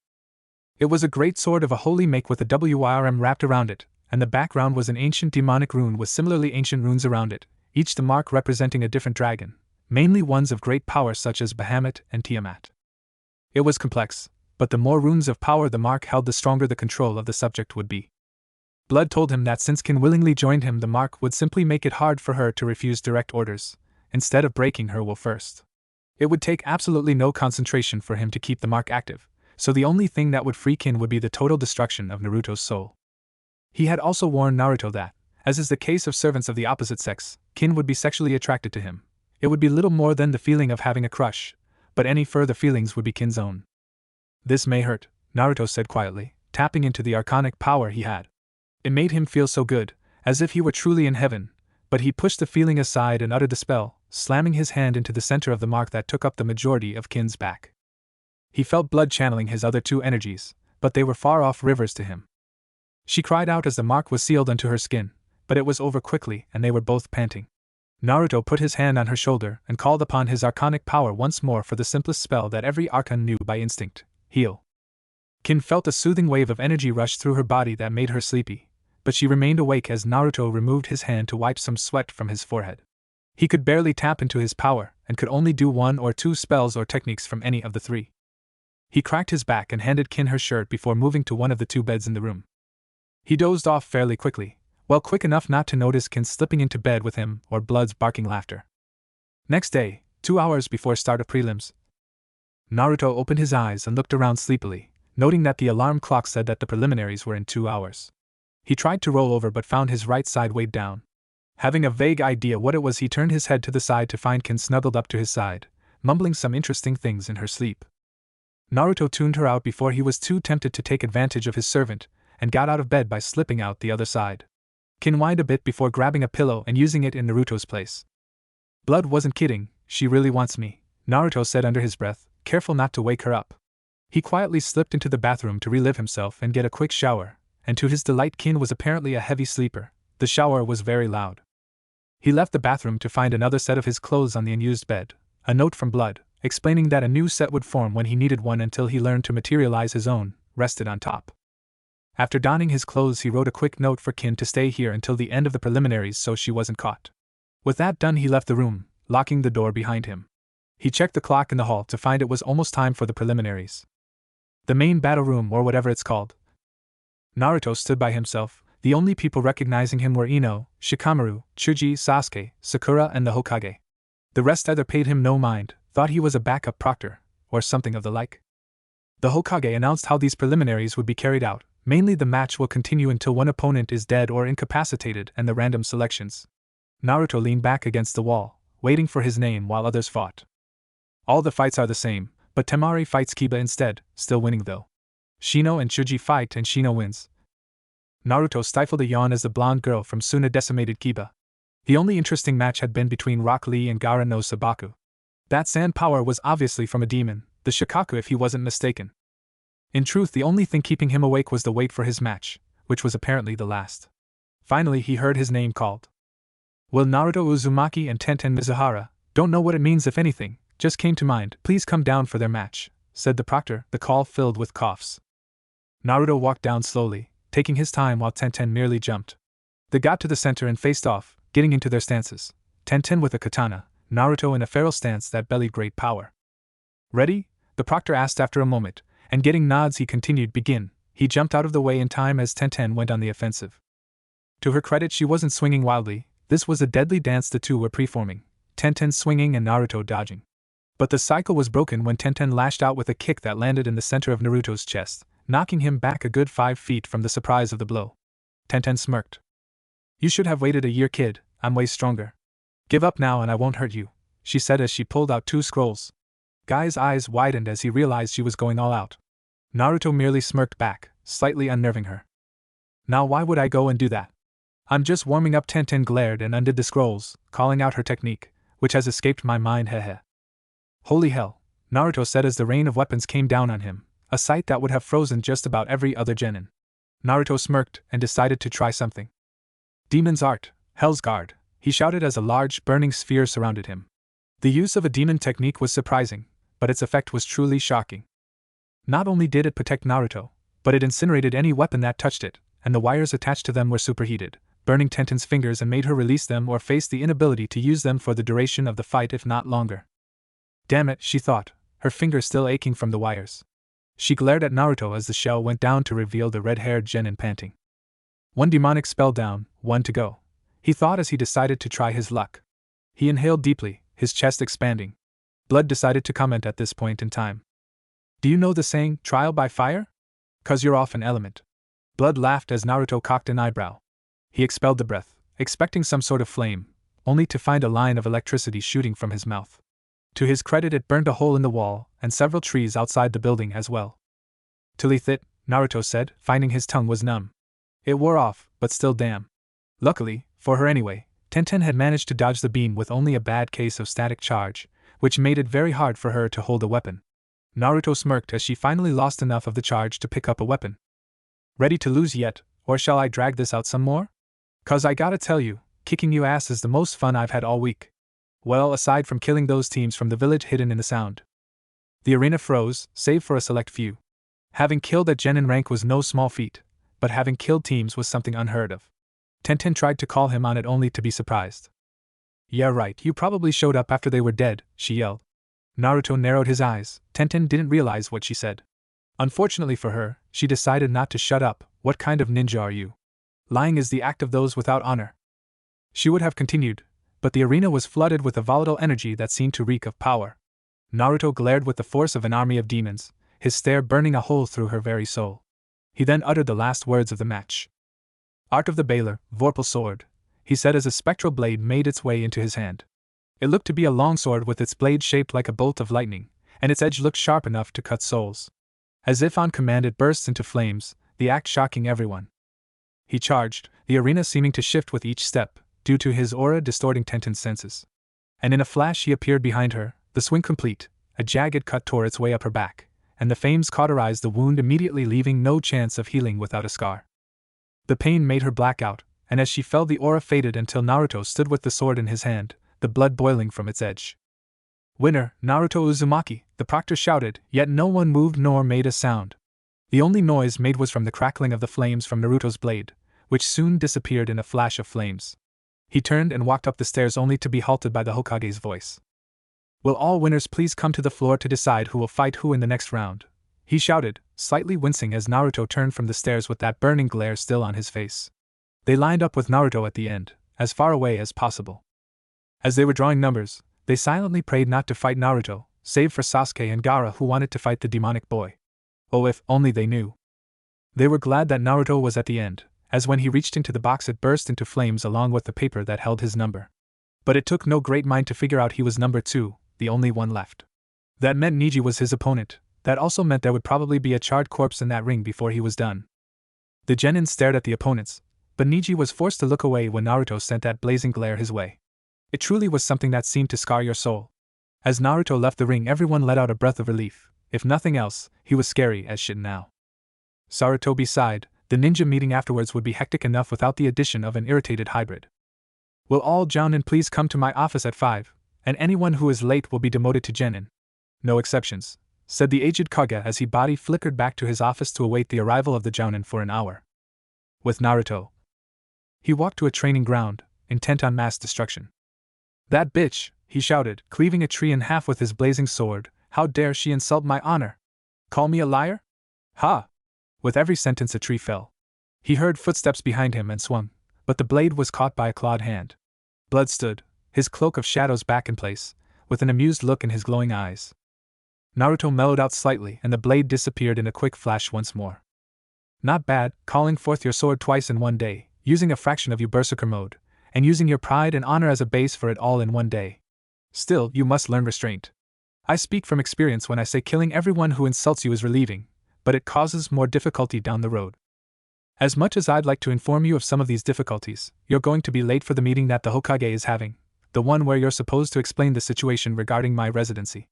It was a great sword of a holy make with a WYRM wrapped around it, and the background was an ancient demonic rune with similarly ancient runes around it, each the mark representing a different dragon, mainly ones of great power such as Bahamut and Tiamat. It was complex, but the more runes of power the mark held, the stronger the control of the subject would be. Blood told him that since Kin willingly joined him, the mark would simply make it hard for her to refuse direct orders, instead of breaking her will first. It would take absolutely no concentration for him to keep the mark active, so the only thing that would free Kin would be the total destruction of Naruto's soul. He had also warned Naruto that, as is the case of servants of the opposite sex, Kin would be sexually attracted to him. It would be little more than the feeling of having a crush, but any further feelings would be Kin's own. This may hurt, Naruto said quietly, tapping into the archonic power he had. It made him feel so good, as if he were truly in heaven, but he pushed the feeling aside and uttered the spell, slamming his hand into the center of the mark that took up the majority of Kin's back. He felt blood channeling his other two energies, but they were far-off rivers to him. She cried out as the mark was sealed onto her skin, but it was over quickly and they were both panting. Naruto put his hand on her shoulder and called upon his archonic power once more for the simplest spell that every archon knew by instinct: heal. Kin felt a soothing wave of energy rush through her body that made her sleepy, but she remained awake as Naruto removed his hand to wipe some sweat from his forehead. He could barely tap into his power and could only do 1 or 2 spells or techniques from any of the 3. He cracked his back and handed Kin her shirt before moving to one of the 2 beds in the room. He dozed off fairly quickly, well, quick enough not to notice Kin slipping into bed with him or Blood's barking laughter. Next day, 2 hours before start of prelims, Naruto opened his eyes and looked around sleepily, noting that the alarm clock said that the preliminaries were in 2 hours. He tried to roll over but found his right side weighed down. Having a vague idea what it was, he turned his head to the side to find Kin snuggled up to his side, mumbling some interesting things in her sleep. Naruto tuned her out before he was too tempted to take advantage of his servant, and got out of bed by slipping out the other side. Kin whined a bit before grabbing a pillow and using it in Naruto's place. Blood wasn't kidding, she really wants me, Naruto said under his breath, careful not to wake her up. He quietly slipped into the bathroom to relieve himself and get a quick shower, and to his delight Kin was apparently a heavy sleeper. The shower was very loud. He left the bathroom to find another set of his clothes on the unused bed, a note from Blood, explaining that a new set would form when he needed one until he learned to materialize his own, rested on top. After donning his clothes, he wrote a quick note for Kin to stay here until the end of the preliminaries so she wasn't caught. With that done, he left the room, locking the door behind him. He checked the clock in the hall to find it was almost time for the preliminaries. The main battle room, or whatever it's called. Naruto stood by himself. The only people recognizing him were Ino, Shikamaru, Chuji, Sasuke, Sakura, and the Hokage. The rest either paid him no mind, thought he was a backup proctor, or something of the like. The Hokage announced how these preliminaries would be carried out. Mainly, the match will continue until one opponent is dead or incapacitated, and the random selections. Naruto leaned back against the wall, waiting for his name while others fought. All the fights are the same, but Temari fights Kiba instead, still winning though. Shino and Chuji fight and Shino wins. Naruto stifled a yawn as the blonde girl from Suna decimated Kiba. The only interesting match had been between Rock Lee and Gaara no Sabaku. That sand power was obviously from a demon, the Shukaku if he wasn't mistaken. In truth, the only thing keeping him awake was the wait for his match, which was apparently the last. Finally, he heard his name called. Will Naruto Uzumaki and Tenten Mizuhara, don't know what it means if anything, just came to mind, please come down for their match, said the proctor, the call filled with coughs. Naruto walked down slowly, taking his time while Tenten merely jumped. They got to the center and faced off, getting into their stances, Tenten with a katana, Naruto in a feral stance that bellied great power. Ready? The proctor asked after a moment, and getting nods he continued, begin. He jumped out of the way in time as Tenten went on the offensive. To her credit, she wasn't swinging wildly. This was a deadly dance the two were preforming, Tenten swinging and Naruto dodging. But the cycle was broken when Tenten lashed out with a kick that landed in the center of Naruto's chest, knocking him back a good 5 feet from the surprise of the blow. Tenten smirked. You should have waited a year, kid, I'm way stronger. Give up now and I won't hurt you, she said as she pulled out 2 scrolls. Guy's eyes widened as he realized she was going all out. Naruto merely smirked back, slightly unnerving her. Now why would I go and do that? I'm just warming up. Tenten glared and undid the scrolls, calling out her technique, which has escaped my mind, hehe. Holy hell, Naruto said as the rain of weapons came down on him, a sight that would have frozen just about every other genin. Naruto smirked and decided to try something. Demon's art, Hell's Guard, he shouted as a large burning sphere surrounded him. The use of a demon technique was surprising, but its effect was truly shocking. Not only did it protect Naruto, but it incinerated any weapon that touched it, and the wires attached to them were superheated, burning Tenten's fingers and made her release them or face the inability to use them for the duration of the fight if not longer. Damn it, she thought, her fingers still aching from the wires. She glared at Naruto as the shell went down to reveal the red-haired genin panting. 1 demonic spell down, 1 to go, he thought as he decided to try his luck. He inhaled deeply, his chest expanding. Blood decided to comment at this point in time. Do you know the saying, trial by fire? 'Cause you're off an element. Blood laughed as Naruto cocked an eyebrow. He expelled the breath, expecting some sort of flame, only to find a line of electricity shooting from his mouth. To his credit, it burned a hole in the wall, and several trees outside the building as well. To Lethit, Naruto said, finding his tongue was numb. It wore off, but still damn. Luckily, for her anyway, Tenten had managed to dodge the beam with only a bad case of static charge, which made it very hard for her to hold a weapon. Naruto smirked as she finally lost enough of the charge to pick up a weapon. Ready to lose yet, or shall I drag this out some more? 'Cause I gotta tell you, kicking you ass is the most fun I've had all week. Well, aside from killing those teams from the village hidden in the sound. The arena froze, save for a select few. Having killed at genin rank was no small feat, but having killed teams was something unheard of. Tenten tried to call him on it only to be surprised. Yeah right, you probably showed up after they were dead, she yelled. Naruto narrowed his eyes. Tenten didn't realize what she said. Unfortunately for her, she decided not to shut up. What kind of ninja are you? Lying is the act of those without honor. She would have continued, but the arena was flooded with a volatile energy that seemed to reek of power. Naruto glared with the force of an army of demons, his stare burning a hole through her very soul. He then uttered the last words of the match. Arc of the Baler, Vorpal Sword, he said as a spectral blade made its way into his hand. It looked to be a long sword with its blade shaped like a bolt of lightning, and its edge looked sharp enough to cut souls. As if on command it bursts into flames, the act shocking everyone. He charged, the arena seeming to shift with each step, due to his aura distorting Tenten's senses. And in a flash he appeared behind her, the swing complete, a jagged cut tore its way up her back, and the flames cauterized the wound immediately leaving no chance of healing without a scar. The pain made her black out, and as she fell the aura faded until Naruto stood with the sword in his hand, the blood boiling from its edge. Winner, Naruto Uzumaki, the proctor shouted, yet no one moved nor made a sound. The only noise made was from the crackling of the flames from Naruto's blade, which soon disappeared in a flash of flames. He turned and walked up the stairs only to be halted by the Hokage's voice. Will all winners please come to the floor to decide who will fight who in the next round? He shouted, slightly wincing as Naruto turned from the stairs with that burning glare still on his face. They lined up with Naruto at the end, as far away as possible. As they were drawing numbers, they silently prayed not to fight Naruto, save for Sasuke and Gaara who wanted to fight the demonic boy. Oh, if only they knew. They were glad that Naruto was at the end, as when he reached into the box it burst into flames along with the paper that held his number. But it took no great mind to figure out he was number 2, the only one left. That meant Neji was his opponent. That also meant there would probably be a charred corpse in that ring before he was done. The genin stared at the opponents, but Neji was forced to look away when Naruto sent that blazing glare his way. It truly was something that seemed to scar your soul. As Naruto left the ring everyone let out a breath of relief. If nothing else, he was scary as shit now. Sarutobi sighed. The ninja meeting afterwards would be hectic enough without the addition of an irritated hybrid. Will all jounin please come to my office at 5, and anyone who is late will be demoted to genin. No exceptions, said the aged Kaga as he body flickered back to his office to await the arrival of the jounin for an hour. With Naruto, he walked to a training ground, intent on mass destruction. That bitch, he shouted, cleaving a tree in half with his blazing sword, how dare she insult my honor? Call me a liar? Ha! With every sentence a tree fell. He heard footsteps behind him and swung, but the blade was caught by a clawed hand. Blood stood, his cloak of shadows back in place, with an amused look in his glowing eyes. Naruto mellowed out slightly and the blade disappeared in a quick flash once more. Not bad, calling forth your sword twice in one day, using a fraction of your berserker mode, and using your pride and honor as a base for it all in one day. Still, you must learn restraint. I speak from experience when I say killing everyone who insults you is relieving, but it causes more difficulty down the road. As much as I'd like to inform you of some of these difficulties, you're going to be late for the meeting that the Hokage is having, the one where you're supposed to explain the situation regarding my residency.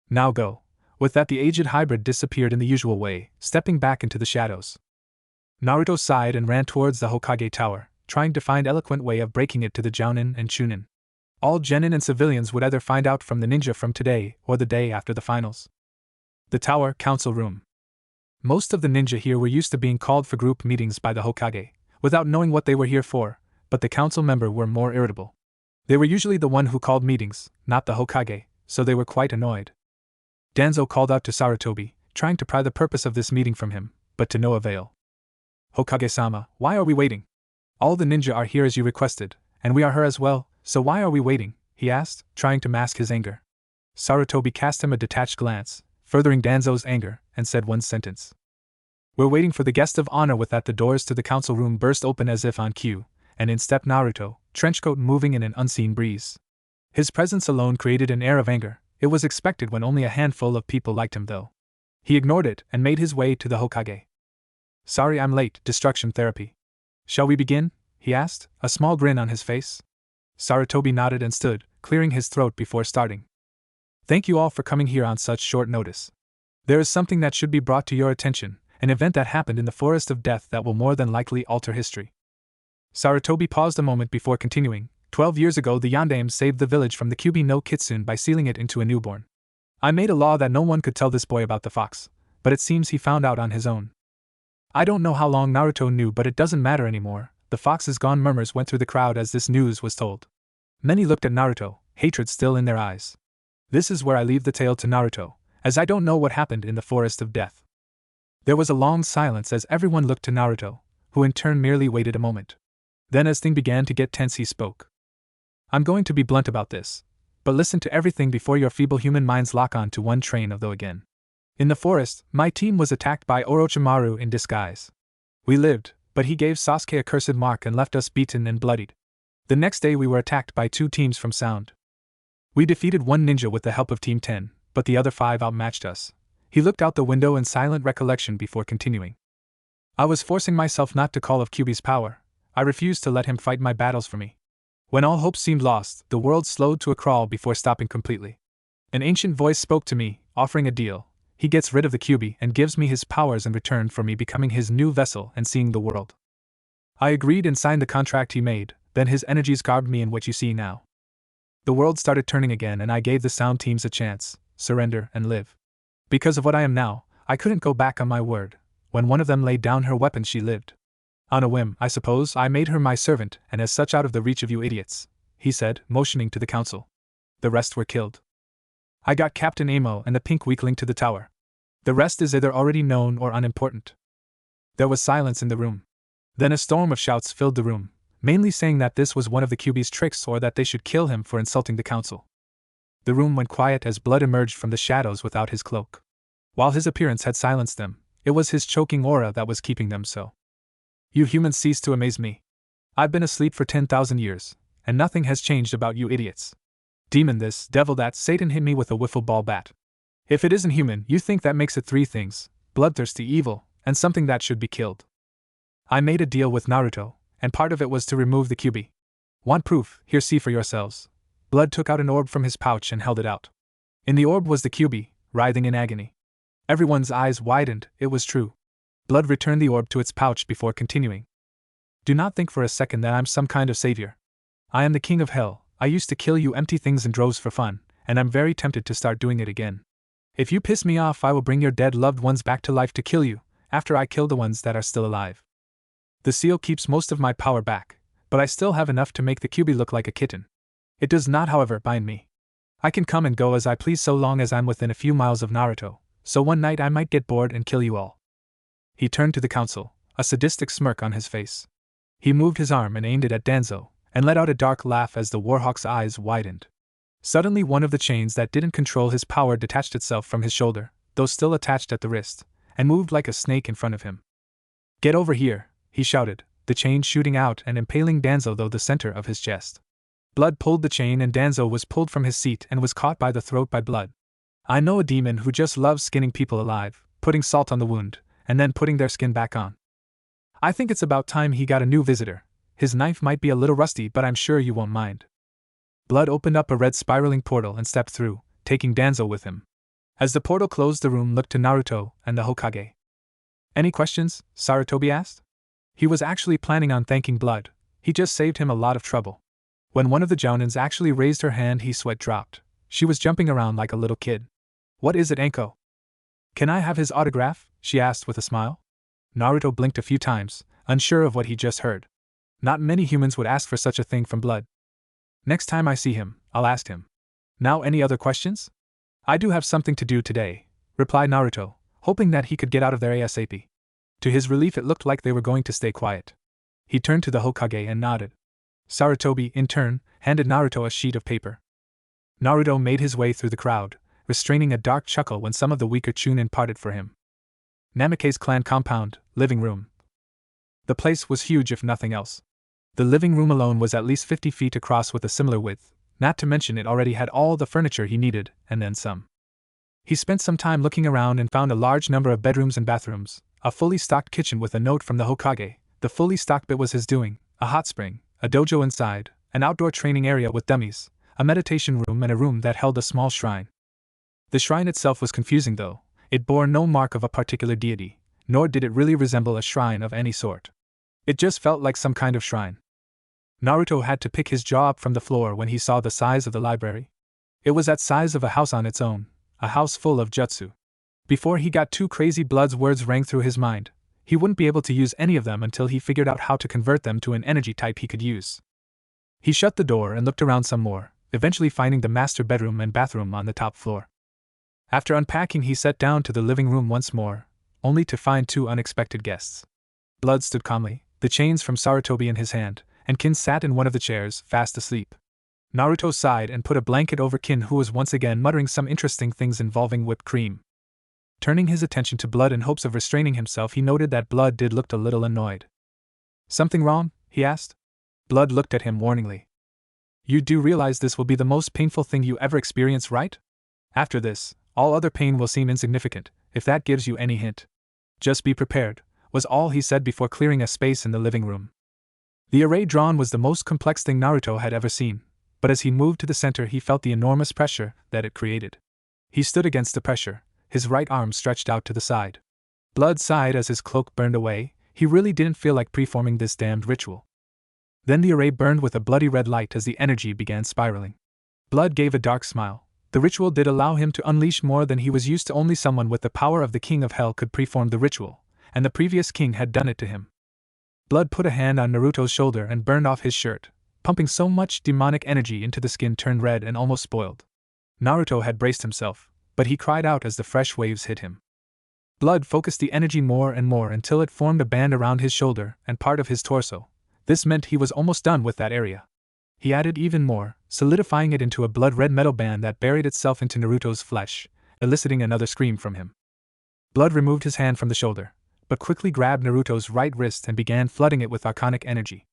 Now go. With that the aged hybrid disappeared in the usual way, stepping back into the shadows. Naruto sighed and ran towards the Hokage tower, trying to find eloquent way of breaking it to the jounin and chunin. All genin and civilians would either find out from the ninja from today or the day after the finals. The tower council room. Most of the ninja here were used to being called for group meetings by the Hokage, without knowing what they were here for, but the council member were more irritable. They were usually the one who called meetings, not the Hokage, so they were quite annoyed. Danzo called out to Sarutobi, trying to pry the purpose of this meeting from him, but to no avail. Hokage-sama, why are we waiting? All the ninja are here as you requested, and we are here as well, so why are we waiting? He asked, trying to mask his anger. Sarutobi cast him a detached glance, furthering Danzo's anger, and said one sentence. We're waiting for the guest of honor. With that the doors to the council room burst open as if on cue, and in stepped Naruto, trenchcoat moving in an unseen breeze. His presence alone created an air of anger. It was expected when only a handful of people liked him though. He ignored it and made his way to the Hokage. Sorry I'm late, destruction therapy. Shall we begin? He asked, a small grin on his face. Sarutobi nodded and stood, clearing his throat before starting. Thank you all for coming here on such short notice. There is something that should be brought to your attention, an event that happened in the Forest of Death that will more than likely alter history. Sarutobi paused a moment before continuing. 12 years ago the Yondaime saved the village from the Kyuubi no Kitsune by sealing it into a newborn. I made a law that no one could tell this boy about the fox, but it seems he found out on his own. I don't know how long Naruto knew, but it doesn't matter anymore. The fox is gone. Murmurs went through the crowd as this news was told. Many looked at Naruto, hatred still in their eyes. This is where I leave the tale to Naruto, as I don't know what happened in the Forest of Death. There was a long silence as everyone looked to Naruto, who in turn merely waited a moment. Then as things began to get tense he spoke. I'm going to be blunt about this, but listen to everything before your feeble human minds lock on to one train of thought again. In the forest, my team was attacked by Orochimaru in disguise. We lived, but he gave Sasuke a cursed mark and left us beaten and bloodied. The next day we were attacked by 2 teams from Sound. We defeated 1 ninja with the help of Team 10, but the other 5 outmatched us. He looked out the window in silent recollection before continuing. I was forcing myself not to call of Kyuubi's power. I refused to let him fight my battles for me. When all hope seemed lost, the world slowed to a crawl before stopping completely. An ancient voice spoke to me, offering a deal. He gets rid of the Kyuubi and gives me his powers in return for me becoming his new vessel and seeing the world. I agreed and signed the contract he made, then his energies garbed me in what you see now. The world started turning again and I gave the Sound teams a chance, surrender and live. Because of what I am now, I couldn't go back on my word. When one of them laid down her weapon she lived. On a whim, I suppose, I made her my servant and as such out of the reach of you idiots, he said, motioning to the council. The rest were killed. I got Captain Amo and the pink weakling to the tower. The rest is either already known or unimportant. There was silence in the room. Then a storm of shouts filled the room, mainly saying that this was one of the Kyuubi's tricks or that they should kill him for insulting the council. The room went quiet as Blood emerged from the shadows without his cloak. While his appearance had silenced them, it was his choking aura that was keeping them so. You humans cease to amaze me. I've been asleep for 10,000 years, and nothing has changed about you idiots. Demon this, devil that, Satan hit me with a wiffle ball bat. If it isn't human, you think that makes it 3 things, bloodthirsty evil, and something that should be killed. I made a deal with Naruto, and part of it was to remove the Kyuubi. Want proof? Here, see for yourselves. Blood took out an orb from his pouch and held it out. In the orb was the Kyuubi, writhing in agony. Everyone's eyes widened, it was true. Blood returned the orb to its pouch before continuing. Do not think for a second that I'm some kind of savior. I am the king of hell. I used to kill you empty things in droves for fun, and I'm very tempted to start doing it again. If you piss me off, I will bring your dead loved ones back to life to kill you, after I kill the ones that are still alive. The seal keeps most of my power back, but I still have enough to make the Kyuubi look like a kitten. It does not, however, bind me. I can come and go as I please so long as I'm within a few miles of Naruto, so one night I might get bored and kill you all. He turned to the council, a sadistic smirk on his face. He moved his arm and aimed it at Danzo, and let out a dark laugh as the Warhawk's eyes widened. Suddenly one of the chains that didn't control his power detached itself from his shoulder, though still attached at the wrist, and moved like a snake in front of him. Get over here, he shouted, the chain shooting out and impaling Danzo through the center of his chest. Blood pulled the chain and Danzo was pulled from his seat and was caught by the throat by Blood. I know a demon who just loves skinning people alive, putting salt on the wound, and then putting their skin back on. I think it's about time he got a new visitor. His knife might be a little rusty, but I'm sure you won't mind. Blood opened up a red spiraling portal and stepped through, taking Danzo with him. As the portal closed, the room looked to Naruto and the Hokage. Any questions? Sarutobi asked. He was actually planning on thanking Blood. He just saved him a lot of trouble. When one of the Jounins actually raised her hand, his sweat dropped. She was jumping around like a little kid. What is it, Anko? Can I have his autograph? She asked with a smile. Naruto blinked a few times, unsure of what he just heard. Not many humans would ask for such a thing from Blood. Next time I see him, I'll ask him. Now, any other questions? I do have something to do today, replied Naruto, hoping that he could get out of there ASAP. To his relief, it looked like they were going to stay quiet. He turned to the Hokage and nodded. Sarutobi, in turn, handed Naruto a sheet of paper. Naruto made his way through the crowd, restraining a dark chuckle when some of the weaker Chunin parted for him. Namake's clan compound, living room. The place was huge if nothing else. The living room alone was at least 50 feet across with a similar width, not to mention it already had all the furniture he needed, and then some. He spent some time looking around and found a large number of bedrooms and bathrooms, a fully stocked kitchen with a note from the Hokage. The fully stocked bit was his doing, a hot spring, a dojo inside, an outdoor training area with dummies, a meditation room and a room that held a small shrine. The shrine itself was confusing though. It bore no mark of a particular deity, nor did it really resemble a shrine of any sort. It just felt like some kind of shrine. Naruto had to pick his jaw up from the floor when he saw the size of the library. It was that size of a house on its own, a house full of jutsu. Before he got too crazy, Blood's words rang through his mind. He wouldn't be able to use any of them until he figured out how to convert them to an energy type he could use. He shut the door and looked around some more, eventually finding the master bedroom and bathroom on the top floor. After unpacking, he sat down to the living room once more, only to find two unexpected guests. Blood stood calmly, the chains from Sarutobi in his hand, and Kin sat in one of the chairs, fast asleep. Naruto sighed and put a blanket over Kin, who was once again muttering some interesting things involving whipped cream. Turning his attention to Blood in hopes of restraining himself, he noted that Blood did look a little annoyed. "Something wrong?" he asked. Blood looked at him warningly. "You do realize this will be the most painful thing you ever experience, right? After this, all other pain will seem insignificant, if that gives you any hint. Just be prepared," was all he said before clearing a space in the living room. The array drawn was the most complex thing Naruto had ever seen, but as he moved to the center he felt the enormous pressure that it created. He stood against the pressure, his right arm stretched out to the side. Blood sighed as his cloak burned away. He really didn't feel like performing this damned ritual. Then the array burned with a bloody red light as the energy began spiraling. Blood gave a dark smile. The ritual did allow him to unleash more than he was used to. Only someone with the power of the King of Hell could perform the ritual, and the previous king had done it to him. Blood put a hand on Naruto's shoulder and burned off his shirt, pumping so much demonic energy into the skin turned red and almost spoiled. Naruto had braced himself, but he cried out as the fresh waves hit him. Blood focused the energy more and more until it formed a band around his shoulder and part of his torso. This meant he was almost done with that area. He added even more, solidifying it into a blood-red metal band that buried itself into Naruto's flesh, eliciting another scream from him. Blood removed his hand from the shoulder, but quickly grabbed Naruto's right wrist and began flooding it with archonic energy.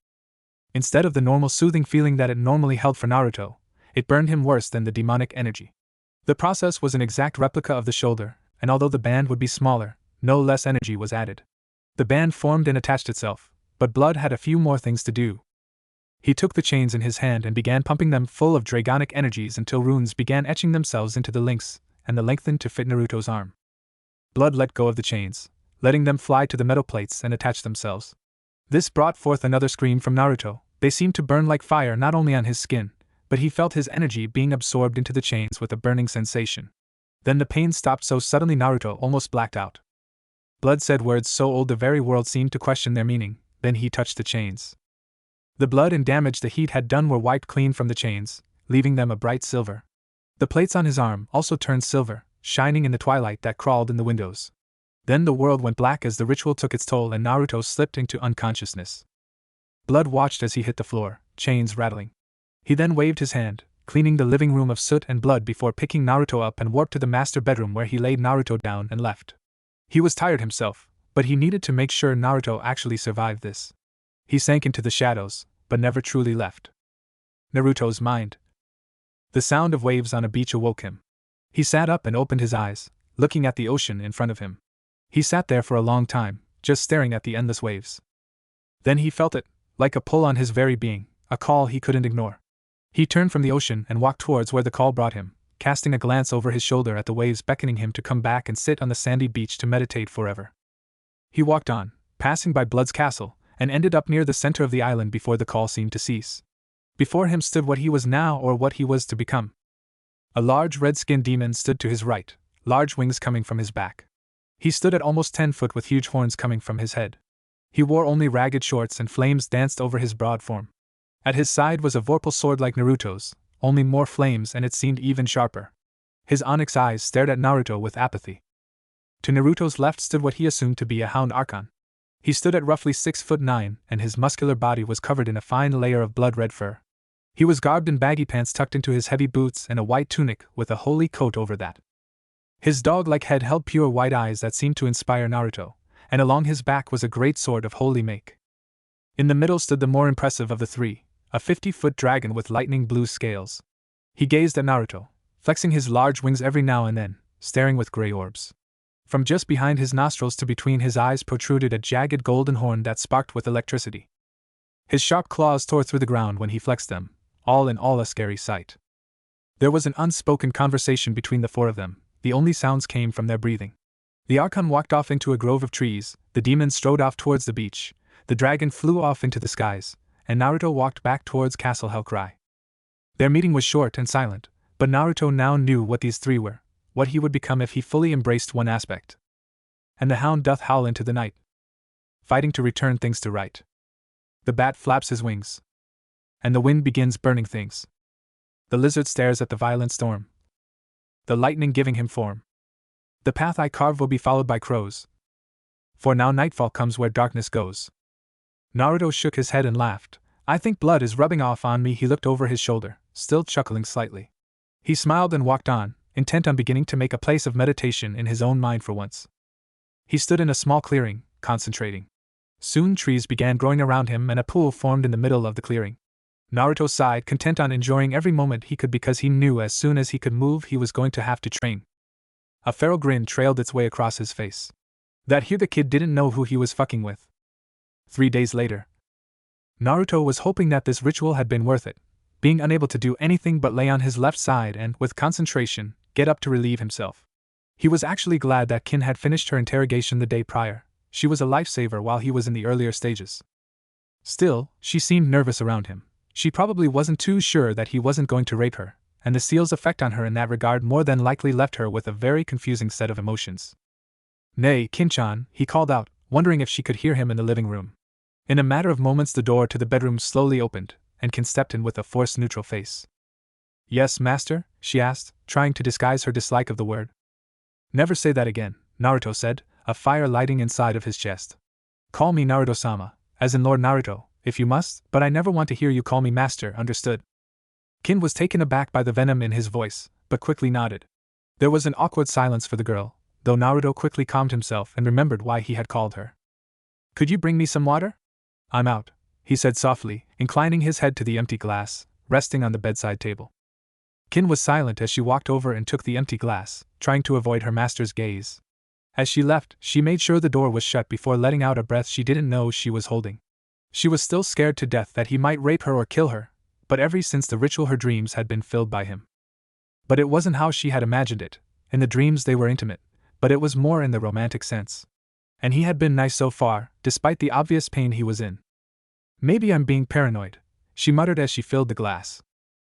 Instead of the normal soothing feeling that it normally held for Naruto, it burned him worse than the demonic energy. The process was an exact replica of the shoulder, and although the band would be smaller, no less energy was added. The band formed and attached itself, but Blood had a few more things to do. He took the chains in his hand and began pumping them full of dragonic energies until runes began etching themselves into the links, and the lengthened to fit Naruto's arm. Blood let go of the chains, letting them fly to the metal plates and attach themselves. This brought forth another scream from Naruto. They seemed to burn like fire not only on his skin, but he felt his energy being absorbed into the chains with a burning sensation. Then the pain stopped so suddenly Naruto almost blacked out. Blood said words so old the very world seemed to question their meaning. Then he touched the chains. The blood and damage the heat had done were wiped clean from the chains, leaving them a bright silver. The plates on his arm also turned silver, shining in the twilight that crawled in the windows. Then the world went black as the ritual took its toll and Naruto slipped into unconsciousness. Blood watched as he hit the floor, chains rattling. He then waved his hand, cleaning the living room of soot and blood before picking Naruto up and warped to the master bedroom where he laid Naruto down and left. He was tired himself, but he needed to make sure Naruto actually survived this. He sank into the shadows, but never truly left Naruto's mind. The sound of waves on a beach awoke him. He sat up and opened his eyes, looking at the ocean in front of him. He sat there for a long time, just staring at the endless waves. Then he felt it, like a pull on his very being, a call he couldn't ignore. He turned from the ocean and walked towards where the call brought him, casting a glance over his shoulder at the waves beckoning him to come back and sit on the sandy beach to meditate forever. He walked on, passing by Blood's castle, and ended up near the center of the island before the call seemed to cease. Before him stood what he was now or what he was to become. A large red-skinned demon stood to his right, large wings coming from his back. He stood at almost 10 foot with huge horns coming from his head. He wore only ragged shorts and flames danced over his broad form. At his side was a vorpal sword like Naruto's, only more flames and it seemed even sharper. His onyx eyes stared at Naruto with apathy. To Naruto's left stood what he assumed to be a hound archon. He stood at roughly 6'9", and his muscular body was covered in a fine layer of blood-red fur. He was garbed in baggy pants tucked into his heavy boots and a white tunic with a holy coat over that. His dog-like head held pure white eyes that seemed to inspire Naruto, and along his back was a great sword of holy make. In the middle stood the more impressive of the three, a 50-foot dragon with lightning blue scales. He gazed at Naruto, flexing his large wings every now and then, staring with gray orbs. From just behind his nostrils to between his eyes protruded a jagged golden horn that sparked with electricity. His sharp claws tore through the ground when he flexed them, all in all a scary sight. There was an unspoken conversation between the four of them, the only sounds came from their breathing. The Archon walked off into a grove of trees, the demon strode off towards the beach, the dragon flew off into the skies, and Naruto walked back towards Castle Hellcry. Their meeting was short and silent, but Naruto now knew what these three were, what he would become if he fully embraced one aspect. And the hound doth howl into the night, fighting to return things to right. The bat flaps his wings, and the wind begins burning things. The lizard stares at the violent storm, the lightning giving him form. The path I carve will be followed by crows, for now nightfall comes where darkness goes. Naruto shook his head and laughed. I think blood is rubbing off on me. He looked over his shoulder, still chuckling slightly. He smiled and walked on, intent on beginning to make a place of meditation in his own mind for once. He stood in a small clearing, concentrating. Soon trees began growing around him and a pool formed in the middle of the clearing. Naruto sighed, content on enjoying every moment he could because he knew as soon as he could move he was going to have to train. A feral grin trailed its way across his face. That here the kid didn't know who he was fucking with. 3 days later. Naruto was hoping that this ritual had been worth it, being unable to do anything but lay on his left side and, with concentration, get up to relieve himself. He was actually glad that Kin had finished her interrogation the day prior. She was a lifesaver while he was in the earlier stages. Still, she seemed nervous around him. She probably wasn't too sure that he wasn't going to rape her, and the seal's effect on her in that regard more than likely left her with a very confusing set of emotions. Nay, Kin-chan, he called out, wondering if she could hear him in the living room. In a matter of moments the door to the bedroom slowly opened, and Kin stepped in with a forced neutral face. Yes, master? She asked, trying to disguise her dislike of the word. Never say that again, Naruto said, a fire lighting inside of his chest. Call me Naruto-sama, as in Lord Naruto, if you must, but I never want to hear you call me master, understood? Kin was taken aback by the venom in his voice, but quickly nodded. There was an awkward silence for the girl, though Naruto quickly calmed himself and remembered why he had called her. Could you bring me some water? I'm out, he said softly, inclining his head to the empty glass, resting on the bedside table. Kin was silent as she walked over and took the empty glass, trying to avoid her master's gaze. As she left, she made sure the door was shut before letting out a breath she didn't know she was holding. She was still scared to death that he might rape her or kill her, but ever since the ritual her dreams had been filled by him. But it wasn't how she had imagined it. In the dreams they were intimate, but it was more in the romantic sense. And he had been nice so far, despite the obvious pain he was in. Maybe I'm being paranoid, she muttered as she filled the glass.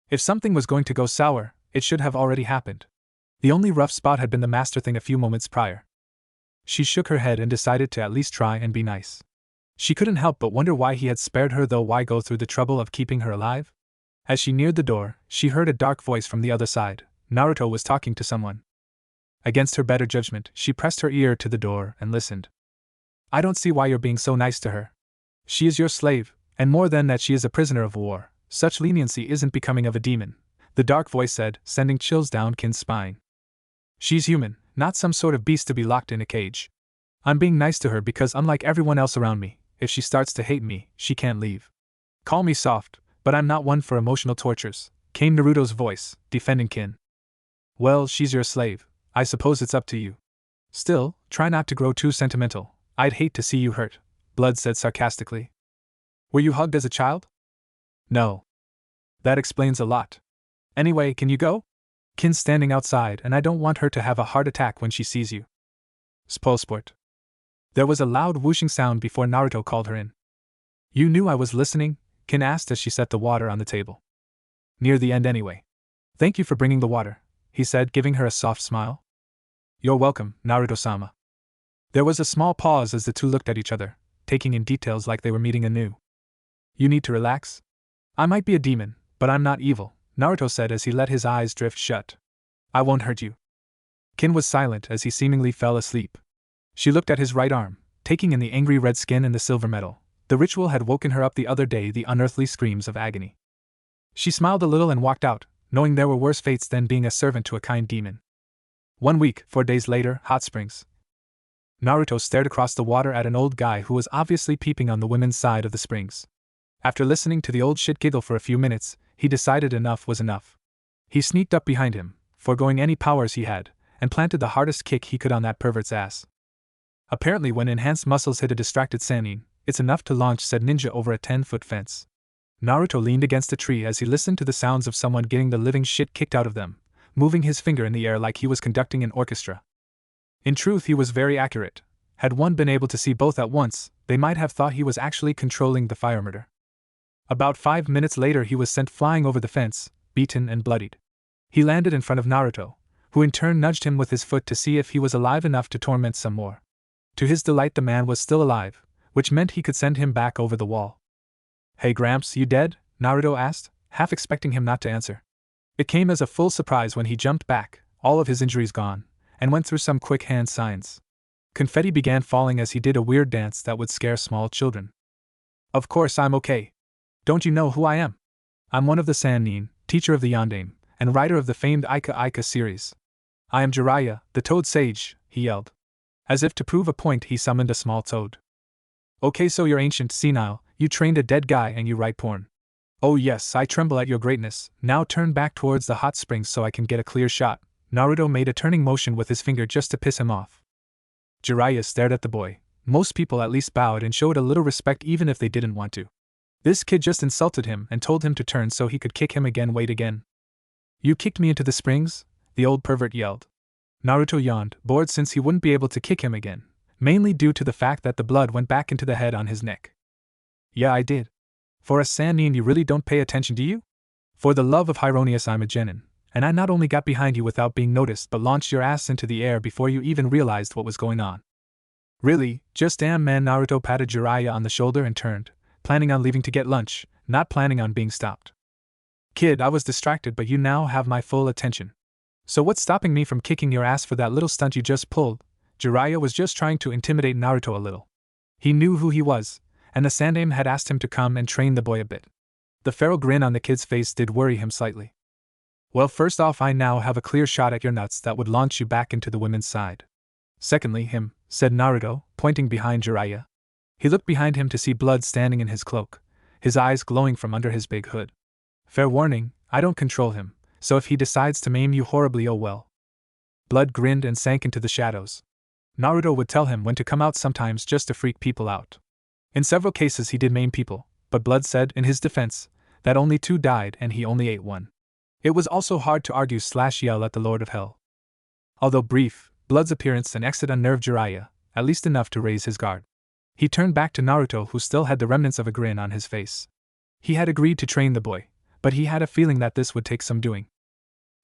If something was going to go sour, it should have already happened. The only rough spot had been the master thing a few moments prior. She shook her head and decided to at least try and be nice. She couldn't help but wonder why he had spared her, though. Why go through the trouble of keeping her alive? As she neared the door, she heard a dark voice from the other side. Naruto was talking to someone. Against her better judgment, she pressed her ear to the door and listened. I don't see why you're being so nice to her. She is your slave, and more than that, she is a prisoner of war. Such leniency isn't becoming of a demon, the dark voice said, sending chills down Kin's spine. She's human, not some sort of beast to be locked in a cage. I'm being nice to her because, unlike everyone else around me, if she starts to hate me, she can't leave. Call me soft, but I'm not one for emotional tortures, came Naruto's voice, defending Kin. Well, she's your slave. I suppose it's up to you. Still, try not to grow too sentimental. I'd hate to see you hurt, Blood said sarcastically. Were you hugged as a child? No. That explains a lot. Anyway, can you go? Kin's standing outside and I don't want her to have a heart attack when she sees you. Spolsport. There was a loud whooshing sound before Naruto called her in. You knew I was listening? Kin asked as she set the water on the table. Near the end anyway. Thank you for bringing the water, he said, giving her a soft smile. You're welcome, Naruto-sama. There was a small pause as the two looked at each other, taking in details like they were meeting anew. You need to relax? I might be a demon, but I'm not evil, Naruto said as he let his eyes drift shut. I won't hurt you. Kin was silent as he seemingly fell asleep. She looked at his right arm, taking in the angry red skin and the silver metal. The ritual had woken her up the other day, the unearthly screams of agony. She smiled a little and walked out, knowing there were worse fates than being a servant to a kind demon. 1 week, 4 days later, Hot Springs. Naruto stared across the water at an old guy who was obviously peeping on the women's side of the springs. After listening to the old shit giggle for a few minutes, he decided enough was enough. He sneaked up behind him, foregoing any powers he had, and planted the hardest kick he could on that pervert's ass. Apparently when enhanced muscles hit a distracted Sannin, it's enough to launch said ninja over a 10-foot fence. Naruto leaned against a tree as he listened to the sounds of someone getting the living shit kicked out of them, moving his finger in the air like he was conducting an orchestra. In truth, he was very accurate. Had one been able to see both at once, they might have thought he was actually controlling the fire murder. About 5 minutes later he was sent flying over the fence, beaten and bloodied. He landed in front of Naruto, who in turn nudged him with his foot to see if he was alive enough to torment some more. To his delight the man was still alive, which meant he could send him back over the wall. "Hey Gramps, you dead?" Naruto asked, half expecting him not to answer. It came as a full surprise when he jumped back, all of his injuries gone, and went through some quick hand signs. Confetti began falling as he did a weird dance that would scare small children. "Of course I'm okay. Don't you know who I am? I'm one of the Sannin, teacher of the Yondaime, and writer of the famed Ika Ika series. I am Jiraiya, the Toad Sage," he yelled. As if to prove a point, he summoned a small toad. "Okay, so you're ancient, senile, you trained a dead guy and you write porn. Oh yes, I tremble at your greatness, now turn back towards the hot springs so I can get a clear shot." Naruto made a turning motion with his finger just to piss him off. Jiraiya stared at the boy. Most people at least bowed and showed a little respect even if they didn't want to. This kid just insulted him and told him to turn so he could kick him again. "Wait again. You kicked me into the springs?" the old pervert yelled. Naruto yawned, bored since he wouldn't be able to kick him again, mainly due to the fact that the blood went back into the head on his neck. "Yeah, I did. For a Sannin you really don't pay attention, do you? For the love of Hieronius, I'm a genin, and I not only got behind you without being noticed but launched your ass into the air before you even realized what was going on." "Really, just damn man." Naruto patted Jiraiya on the shoulder and turned, planning on leaving to get lunch, not planning on being stopped. "Kid, I was distracted but you now have my full attention. So what's stopping me from kicking your ass for that little stunt you just pulled?" Jiraiya was just trying to intimidate Naruto a little. He knew who he was, and the Sandaime had asked him to come and train the boy a bit. The feral grin on the kid's face did worry him slightly. "Well, first off, I now have a clear shot at your nuts that would launch you back into the women's side. Secondly, him," said Naruto, pointing behind Jiraiya. He looked behind him to see Blood standing in his cloak, his eyes glowing from under his big hood. "Fair warning, I don't control him, so if he decides to maim you horribly, oh well." Blood grinned and sank into the shadows. Naruto would tell him when to come out sometimes just to freak people out. In several cases he did maim people, but Blood said, in his defense, that only 2 died and he only ate 1. It was also hard to argue/yell at the Lord of Hell. Although brief, Blood's appearance and exit unnerved Jiraiya, at least enough to raise his guard. He turned back to Naruto, who still had the remnants of a grin on his face. He had agreed to train the boy, but he had a feeling that this would take some doing.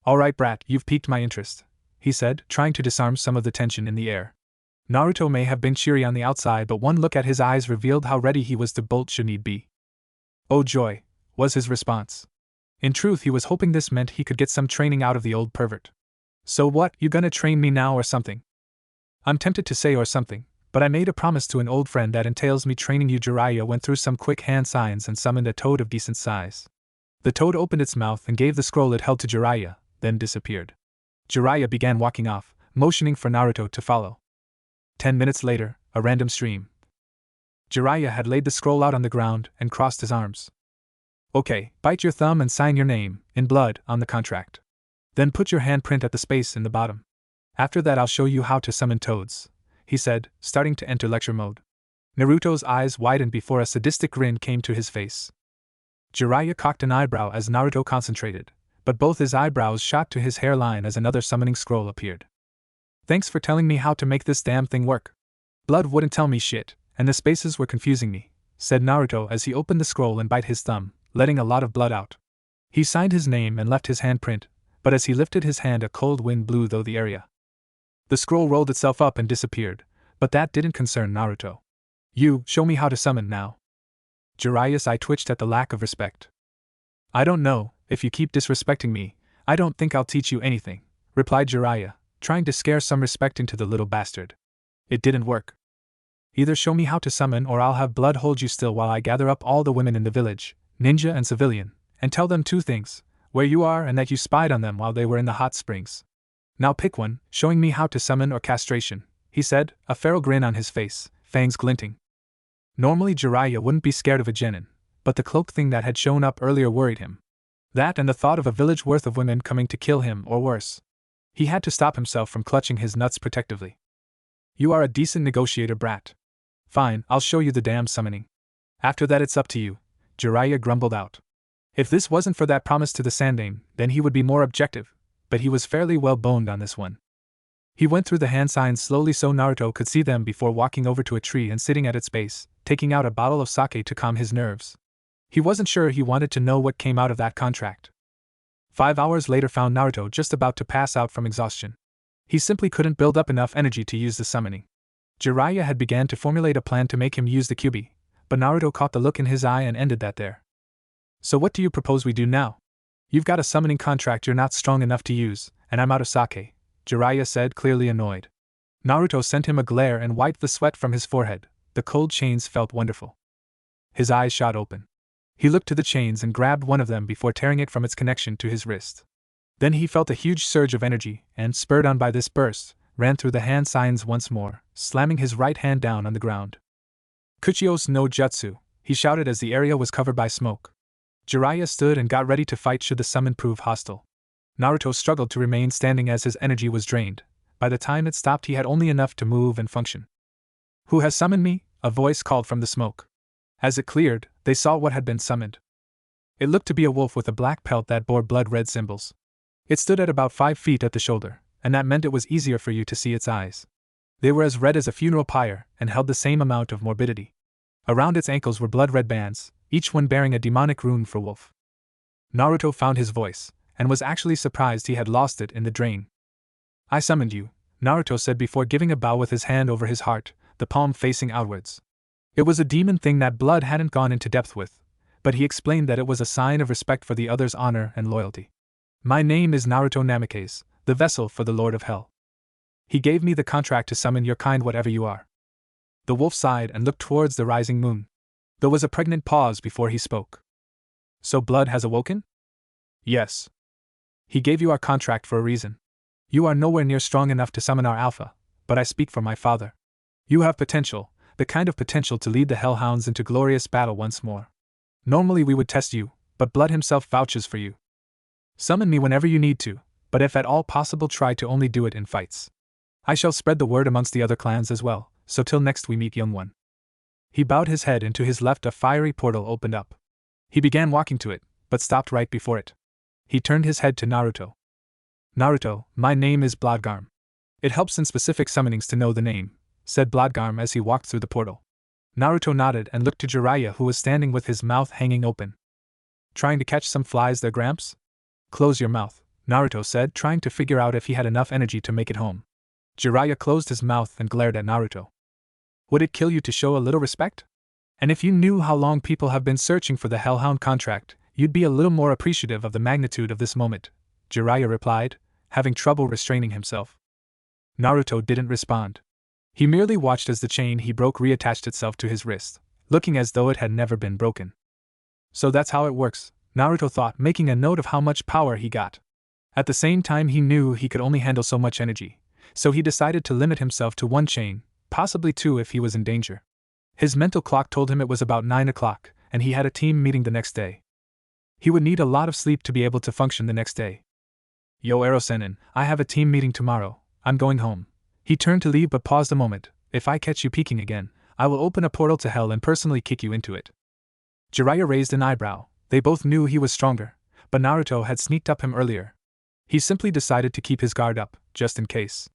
"Alright brat, you've piqued my interest," he said, trying to disarm some of the tension in the air. Naruto may have been cheery on the outside, but one look at his eyes revealed how ready he was to bolt should need be. "Oh joy," was his response. In truth, he was hoping this meant he could get some training out of the old pervert. "So what, you gonna train me now or something?" "I'm tempted to say or something, but I made a promise to an old friend that entails me training you." Jiraiya went through some quick hand signs and summoned a toad of decent size. The toad opened its mouth and gave the scroll it held to Jiraiya, then disappeared. Jiraiya began walking off, motioning for Naruto to follow. 10 minutes later, a random stream. Jiraiya had laid the scroll out on the ground and crossed his arms. "Okay, bite your thumb and sign your name, in blood, on the contract. Then put your handprint at the space in the bottom. After that I'll show you how to summon toads," he said, starting to enter lecture mode. Naruto's eyes widened before a sadistic grin came to his face. Jiraiya cocked an eyebrow as Naruto concentrated, but both his eyebrows shot to his hairline as another summoning scroll appeared. "Thanks for telling me how to make this damn thing work. Blood wouldn't tell me shit, and the spaces were confusing me," said Naruto as he opened the scroll and bite his thumb, letting a lot of blood out. He signed his name and left his handprint, but as he lifted his hand a cold wind blew through the area. The scroll rolled itself up and disappeared, but that didn't concern Naruto. "You, show me how to summon now." Jiraiya's eye twitched at the lack of respect. "I don't know, if you keep disrespecting me, I don't think I'll teach you anything," replied Jiraiya, trying to scare some respect into the little bastard. It didn't work. "Either show me how to summon or I'll have Blood hold you still while I gather up all the women in the village, ninja and civilian, and tell them 2 things, where you are and that you spied on them while they were in the hot springs. Now pick one, showing me how to summon or castration," he said, a feral grin on his face, fangs glinting. Normally Jiraiya wouldn't be scared of a genin, but the cloak thing that had shown up earlier worried him. That and the thought of a village worth of women coming to kill him or worse. He had to stop himself from clutching his nuts protectively. You are a decent negotiator, brat. Fine, I'll show you the damn summoning. After that it's up to you, Jiraiya grumbled out. If this wasn't for that promise to the Sandaime, then he would be more objective, but he was fairly well boned on this one. He went through the hand signs slowly so Naruto could see them before walking over to a tree and sitting at its base, taking out a bottle of sake to calm his nerves. He wasn't sure he wanted to know what came out of that contract. 5 hours later found Naruto just about to pass out from exhaustion. He simply couldn't build up enough energy to use the summoning. Jiraiya had begun to formulate a plan to make him use the Kyuubi, but Naruto caught the look in his eye and ended that there. So what do you propose we do now? You've got a summoning contract you're not strong enough to use, and I'm out of sake, Jiraiya said, clearly annoyed. Naruto sent him a glare and wiped the sweat from his forehead. The cold chains felt wonderful. His eyes shot open. He looked to the chains and grabbed one of them before tearing it from its connection to his wrist. Then he felt a huge surge of energy, and, spurred on by this burst, ran through the hand signs once more, slamming his right hand down on the ground. Kuchios no Jutsu, he shouted as the area was covered by smoke. Jiraiya stood and got ready to fight should the summon prove hostile. Naruto struggled to remain standing as his energy was drained. By the time it stopped he had only enough to move and function. Who has summoned me? A voice called from the smoke. As it cleared, they saw what had been summoned. It looked to be a wolf with a black pelt that bore blood-red symbols. It stood at about 5 feet at the shoulder, and that meant it was easier for you to see its eyes. They were as red as a funeral pyre, and held the same amount of morbidity. Around its ankles were blood-red bands, each one bearing a demonic rune for wolf. Naruto found his voice, and was actually surprised he had lost it in the drain. I summoned you, Naruto said before giving a bow with his hand over his heart, the palm facing outwards. It was a demon thing that blood hadn't gone into depth with, but he explained that it was a sign of respect for the other's honor and loyalty. My name is Naruto Namikaze, the vessel for the Lord of Hell. He gave me the contract to summon your kind whatever you are. The wolf sighed and looked towards the rising moon. There was a pregnant pause before he spoke. So blood has awoken? Yes. He gave you our contract for a reason. You are nowhere near strong enough to summon our alpha, but I speak for my father. You have potential, the kind of potential to lead the Hellhounds into glorious battle once more. Normally we would test you, but Blood himself vouches for you. Summon me whenever you need to, but if at all possible try to only do it in fights. I shall spread the word amongst the other clans as well, so till next we meet, young one. He bowed his head, and to his left a fiery portal opened up. He began walking to it, but stopped right before it. He turned his head to Naruto. Naruto, my name is Bloodgarm. It helps in specific summonings to know the name, said Bloodgarm as he walked through the portal. Naruto nodded and looked to Jiraiya, who was standing with his mouth hanging open. Trying to catch some flies there, Gramps? Close your mouth, Naruto said, trying to figure out if he had enough energy to make it home. Jiraiya closed his mouth and glared at Naruto. Would it kill you to show a little respect? And if you knew how long people have been searching for the Hellhound contract, you'd be a little more appreciative of the magnitude of this moment, Jiraiya replied, having trouble restraining himself. Naruto didn't respond. He merely watched as the chain he broke reattached itself to his wrist, looking as though it had never been broken. So that's how it works, Naruto thought, making a note of how much power he got. At the same time he knew he could only handle so much energy, so he decided to limit himself to 1 chain, possibly 2 if he was in danger. His mental clock told him it was about 9 o'clock, and he had a team meeting the next day. He would need a lot of sleep to be able to function the next day. Yo Ero-senin, I have a team meeting tomorrow, I'm going home. He turned to leave but paused a moment. If I catch you peeking again, I will open a portal to hell and personally kick you into it. Jiraiya raised an eyebrow. They both knew he was stronger, but Naruto had sneaked up him earlier. He simply decided to keep his guard up, just in case.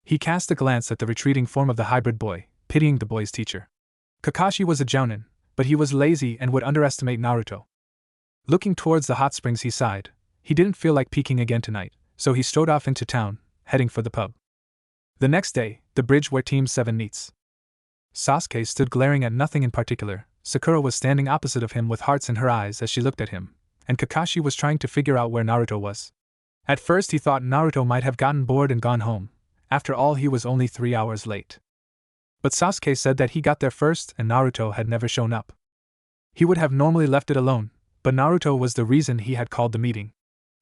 He cast a glance at the retreating form of the hybrid boy, pitying the boy's teacher. Kakashi was a jounin, but he was lazy and would underestimate Naruto. Looking towards the hot springs he sighed. He didn't feel like peeking again tonight, so he strode off into town, heading for the pub. The next day, the bridge where Team 7 meets. Sasuke stood glaring at nothing in particular. Sakura was standing opposite of him with hearts in her eyes as she looked at him, and Kakashi was trying to figure out where Naruto was. At first he thought Naruto might have gotten bored and gone home. After all, he was only 3 hours late. But Sasuke said that he got there first and Naruto had never shown up. He would have normally left it alone, but Naruto was the reason he had called the meeting.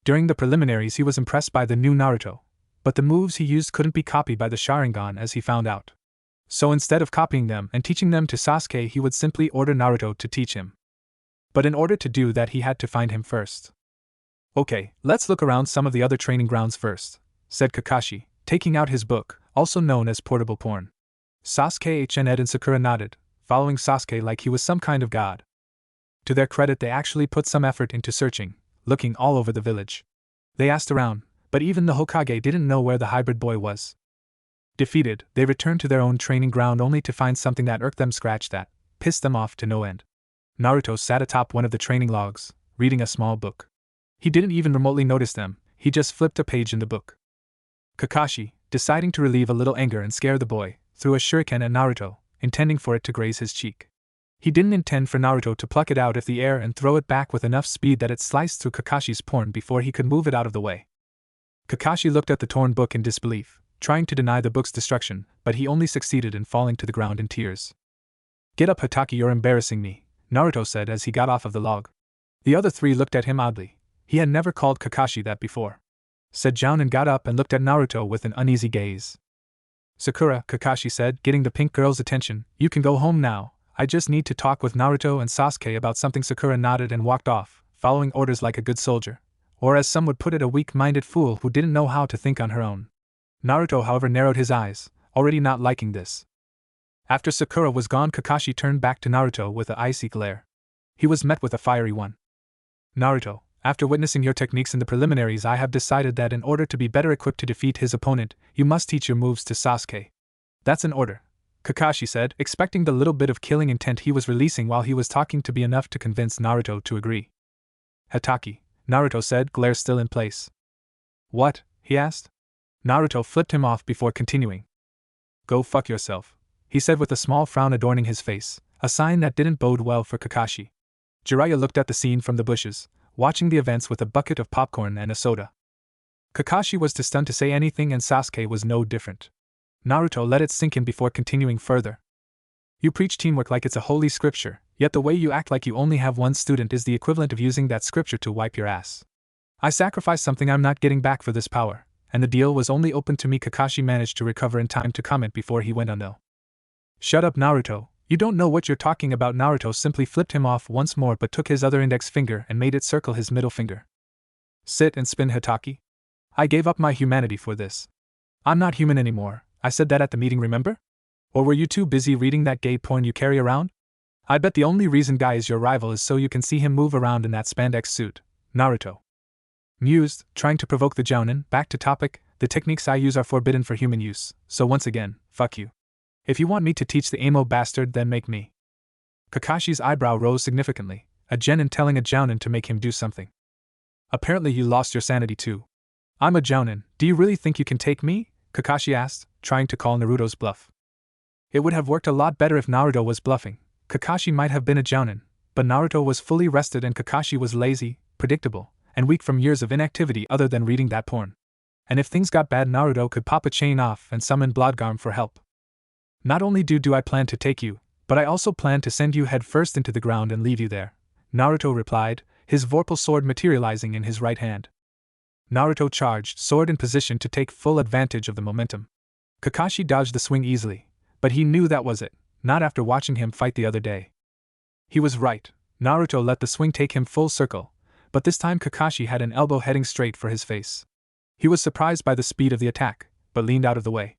During the preliminaries he was impressed by the new Naruto, but the moves he used couldn't be copied by the Sharingan as he found out. So instead of copying them and teaching them to Sasuke, he would simply order Naruto to teach him. But in order to do that he had to find him first. Okay, let's look around some of the other training grounds first, said Kakashi, taking out his book, also known as portable porn. Sasuke, Ed and Sakura nodded, following Sasuke like he was some kind of god. To their credit, they actually put some effort into searching, looking all over the village. They asked around, but even the Hokage didn't know where the hybrid boy was. Defeated, they returned to their own training ground only to find something that irked them, that pissed them off to no end. Naruto sat atop one of the training logs, reading a small book. He didn't even remotely notice them, he just flipped a page in the book. Kakashi, deciding to relieve a little anger and scare the boy, threw a shuriken at Naruto, intending for it to graze his cheek. He didn't intend for Naruto to pluck it out of the air and throw it back with enough speed that it sliced through Kakashi's porn before he could move it out of the way. Kakashi looked at the torn book in disbelief, trying to deny the book's destruction, but he only succeeded in falling to the ground in tears. "Get up, Hatake, you're embarrassing me," Naruto said as he got off of the log. The other three looked at him oddly. He had never called Kakashi that before. Said Jounin got up and looked at Naruto with an uneasy gaze. "Sakura," Kakashi said, getting the pink girl's attention, "you can go home now. I just need to talk with Naruto and Sasuke about something." Sakura nodded and walked off, following orders like a good soldier. Or as some would put it, a weak-minded fool who didn't know how to think on her own. Naruto, however, narrowed his eyes, already not liking this. After Sakura was gone, Kakashi turned back to Naruto with an icy glare. He was met with a fiery one. "Naruto, after witnessing your techniques in the preliminaries, I have decided that in order to be better equipped to defeat his opponent, you must teach your moves to Sasuke." "That's an order," Kakashi said, expecting the little bit of killing intent he was releasing while he was talking to be enough to convince Naruto to agree. "Hatake," Naruto said, glare still in place. "What?" he asked. Naruto flipped him off before continuing. "Go fuck yourself," he said with a small frown adorning his face, a sign that didn't bode well for Kakashi. Jiraiya looked at the scene from the bushes, watching the events with a bucket of popcorn and a soda. Kakashi was too stunned to say anything, and Sasuke was no different. Naruto let it sink in before continuing further. "You preach teamwork like it's a holy scripture, yet the way you act like you only have one student is the equivalent of using that scripture to wipe your ass. I sacrificed something I'm not getting back for this power, and the deal was only open to me." Kakashi managed to recover in time to comment before he went on though. "Shut up, Naruto, you don't know what you're talking about." Naruto simply flipped him off once more but took his other index finger and made it circle his middle finger. "Sit and spin, Hatake. I gave up my humanity for this. I'm not human anymore. I said that at the meeting, remember? Or were you too busy reading that gay porn you carry around? I bet the only reason Guy is your rival is so you can see him move around in that spandex suit." Naruto mused, trying to provoke the Jounin. "Back to topic, the techniques I use are forbidden for human use, so once again, fuck you. If you want me to teach the emo bastard, then make me." Kakashi's eyebrow rose significantly, a genin telling a Jounin to make him do something. "Apparently you lost your sanity too. I'm a Jounin, do you really think you can take me?" Kakashi asked, trying to call Naruto's bluff. It would have worked a lot better if Naruto was bluffing. Kakashi might have been a Jounin, but Naruto was fully rested and Kakashi was lazy, predictable, and weak from years of inactivity other than reading that porn. And if things got bad, Naruto could pop a chain off and summon Bloodgarm for help. "Not only do I plan to take you, but I also plan to send you head first into the ground and leave you there," Naruto replied, his vorpal sword materializing in his right hand. Naruto charged, sword in position to take full advantage of the momentum. Kakashi dodged the swing easily, but he knew that was it, not after watching him fight the other day. He was right, Naruto let the swing take him full circle, but this time Kakashi had an elbow heading straight for his face. He was surprised by the speed of the attack, but leaned out of the way.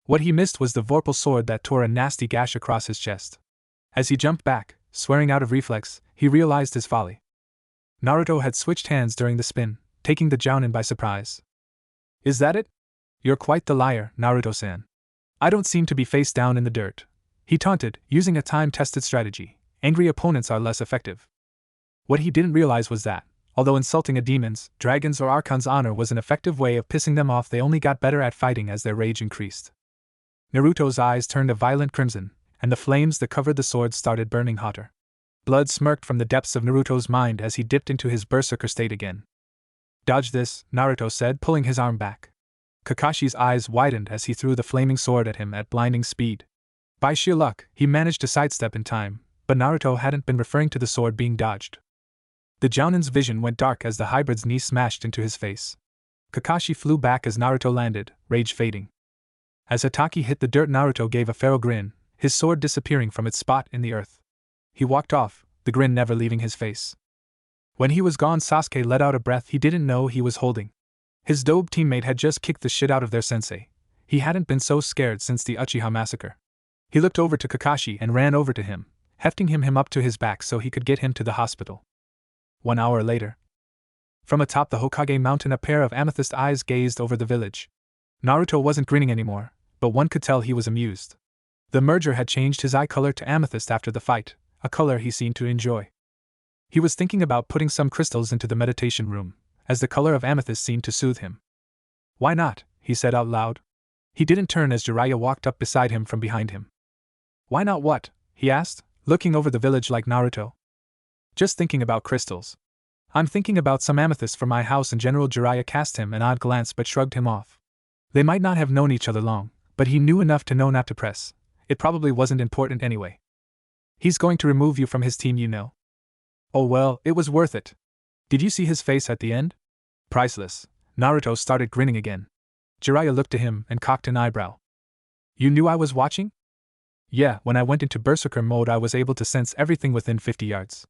What he missed was the vorpal sword that tore a nasty gash across his chest. As he jumped back, swearing out of reflex, he realized his folly. Naruto had switched hands during the spin, taking the Jounin by surprise. "Is that it? You're quite the liar, Naruto-san. I don't seem to be face down in the dirt," he taunted, using a time-tested strategy. Angry opponents are less effective. What he didn't realize was that, although insulting a demon's, dragon's or archon's honor was an effective way of pissing them off, they only got better at fighting as their rage increased. Naruto's eyes turned a violent crimson, and the flames that covered the sword started burning hotter. Blood smirked from the depths of Naruto's mind as he dipped into his berserker state again. "Dodge this," Naruto said, pulling his arm back. Kakashi's eyes widened as he threw the flaming sword at him at blinding speed. By sheer luck, he managed to sidestep in time, but Naruto hadn't been referring to the sword being dodged. The Jounin's vision went dark as the hybrid's knee smashed into his face. Kakashi flew back as Naruto landed, rage fading. As Hatake hit the dirt, Naruto gave a feral grin, his sword disappearing from its spot in the earth. He walked off, the grin never leaving his face. When he was gone, Sasuke let out a breath he didn't know he was holding. His dope teammate had just kicked the shit out of their sensei. He hadn't been so scared since the Uchiha massacre. He looked over to Kakashi and ran over to him, hefting him up to his back so he could get him to the hospital. 1 hour later. From atop the Hokage mountain, a pair of amethyst eyes gazed over the village. Naruto wasn't grinning anymore, but one could tell he was amused. The merger had changed his eye color to amethyst after the fight, a color he seemed to enjoy. He was thinking about putting some crystals into the meditation room, as the color of amethyst seemed to soothe him. Why not? He said out loud. He didn't turn as Jiraiya walked up beside him from behind him. Why not what? He asked, looking over the village like Naruto. Just thinking about crystals. I'm thinking about some amethyst for my house in general. Jiraiya cast him an odd glance but shrugged him off. They might not have known each other long, but he knew enough to know not to press. It probably wasn't important anyway. He's going to remove you from his team, you know. Oh well, it was worth it. Did you see his face at the end? Priceless. Naruto started grinning again. Jiraiya looked to him and cocked an eyebrow. You knew I was watching? Yeah, when I went into berserker mode I was able to sense everything within 50 yards.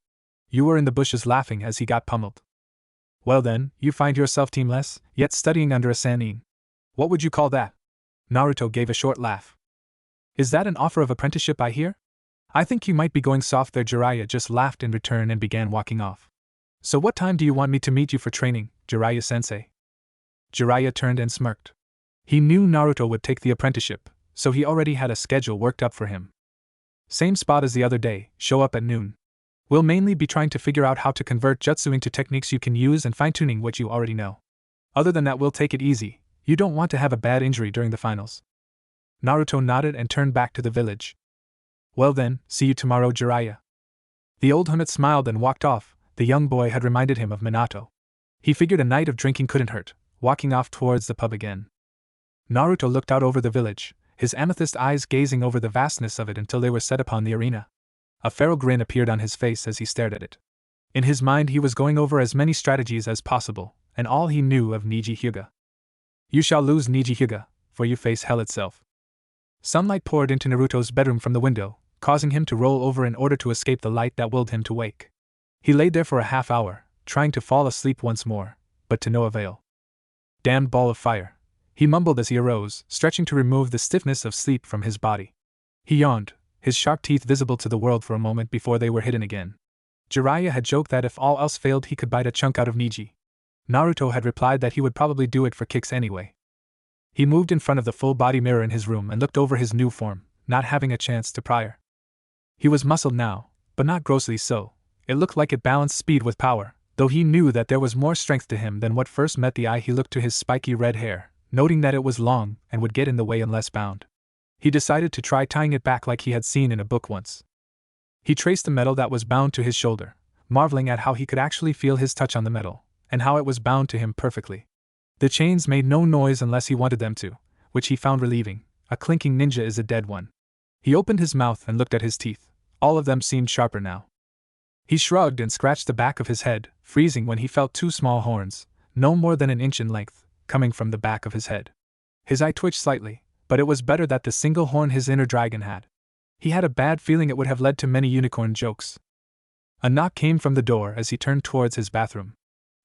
You were in the bushes laughing as he got pummeled. Well then, you find yourself teamless, yet studying under a Sannin. What would you call that? Naruto gave a short laugh. Is that an offer of apprenticeship I hear? I think you might be going soft there. Jiraiya just laughed in return and began walking off. So what time do you want me to meet you for training, Jiraiya-sensei? Jiraiya turned and smirked. He knew Naruto would take the apprenticeship, so he already had a schedule worked up for him. Same spot as the other day, show up at noon. We'll mainly be trying to figure out how to convert jutsu into techniques you can use and fine-tuning what you already know. Other than that, we'll take it easy. You don't want to have a bad injury during the finals. Naruto nodded and turned back to the village. Well then, see you tomorrow, Jiraiya. The old hermit smiled and walked off. The young boy had reminded him of Minato. He figured a night of drinking couldn't hurt, walking off towards the pub again. Naruto looked out over the village, his amethyst eyes gazing over the vastness of it until they were set upon the arena. A feral grin appeared on his face as he stared at it. In his mind he was going over as many strategies as possible, and all he knew of Neji Hyuga. You shall lose, Neji Hyuga, for you face hell itself. Sunlight poured into Naruto's bedroom from the window, causing him to roll over in order to escape the light that willed him to wake. He lay there for a half hour, trying to fall asleep once more, but to no avail. Damned ball of fire, he mumbled as he arose, stretching to remove the stiffness of sleep from his body. He yawned, his sharp teeth visible to the world for a moment before they were hidden again. Jiraiya had joked that if all else failed he could bite a chunk out of Neji. Naruto had replied that he would probably do it for kicks anyway. He moved in front of the full-body mirror in his room and looked over his new form, not having a chance to prior. He was muscled now, but not grossly so. It looked like it balanced speed with power, though he knew that there was more strength to him than what first met the eye. He looked to his spiky red hair, noting that it was long and would get in the way unless bound. He decided to try tying it back like he had seen in a book once. He traced the metal that was bound to his shoulder, marveling at how he could actually feel his touch on the metal, and how it was bound to him perfectly. The chains made no noise unless he wanted them to, which he found relieving. A clinking ninja is a dead one. He opened his mouth and looked at his teeth. All of them seemed sharper now. He shrugged and scratched the back of his head, freezing when he felt two small horns, no more than an inch in length, coming from the back of his head. His eye twitched slightly, but it was better that the single horn his inner dragon had. He had a bad feeling it would have led to many unicorn jokes. A knock came from the door as he turned towards his bathroom.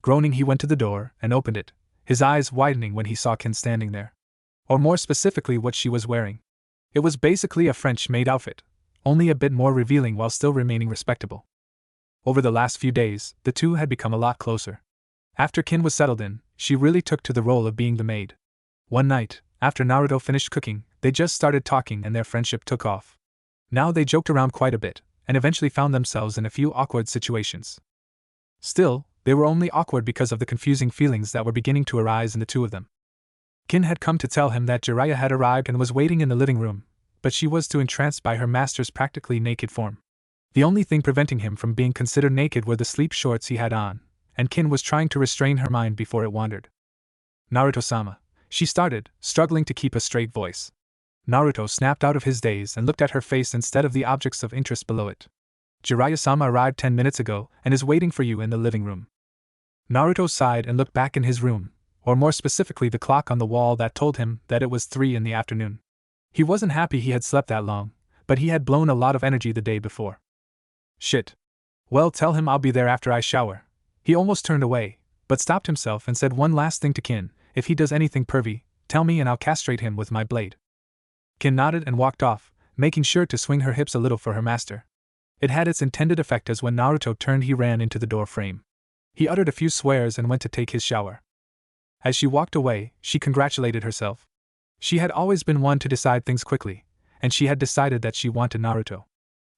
Groaning, he went to the door and opened it, his eyes widening when he saw Kin standing there. Or more specifically, what she was wearing. It was basically a French-made outfit, only a bit more revealing while still remaining respectable. Over the last few days, the two had become a lot closer. After Kin was settled in, she really took to the role of being the maid. One night, after Naruto finished cooking, they just started talking and their friendship took off. Now they joked around quite a bit, and eventually found themselves in a few awkward situations. Still, they were only awkward because of the confusing feelings that were beginning to arise in the two of them. Kin had come to tell him that Jiraiya had arrived and was waiting in the living room, but she was too entranced by her master's practically naked form. The only thing preventing him from being considered naked were the sleep shorts he had on, and Kin was trying to restrain her mind before it wandered. Naruto-sama, she started, struggling to keep a straight voice. Naruto snapped out of his daze and looked at her face instead of the objects of interest below it. Jiraiya-sama arrived 10 minutes ago and is waiting for you in the living room. Naruto sighed and looked back in his room, or more specifically the clock on the wall that told him that it was 3 in the afternoon. He wasn't happy he had slept that long, but he had blown a lot of energy the day before. Shit. Well, tell him I'll be there after I shower. He almost turned away, but stopped himself and said one last thing to Kin, if he does anything pervy, tell me and I'll castrate him with my blade. Kin nodded and walked off, making sure to swing her hips a little for her master. It had its intended effect as when Naruto turned he ran into the door frame. He uttered a few swears and went to take his shower. As she walked away, she congratulated herself. She had always been one to decide things quickly, and she had decided that she wanted Naruto.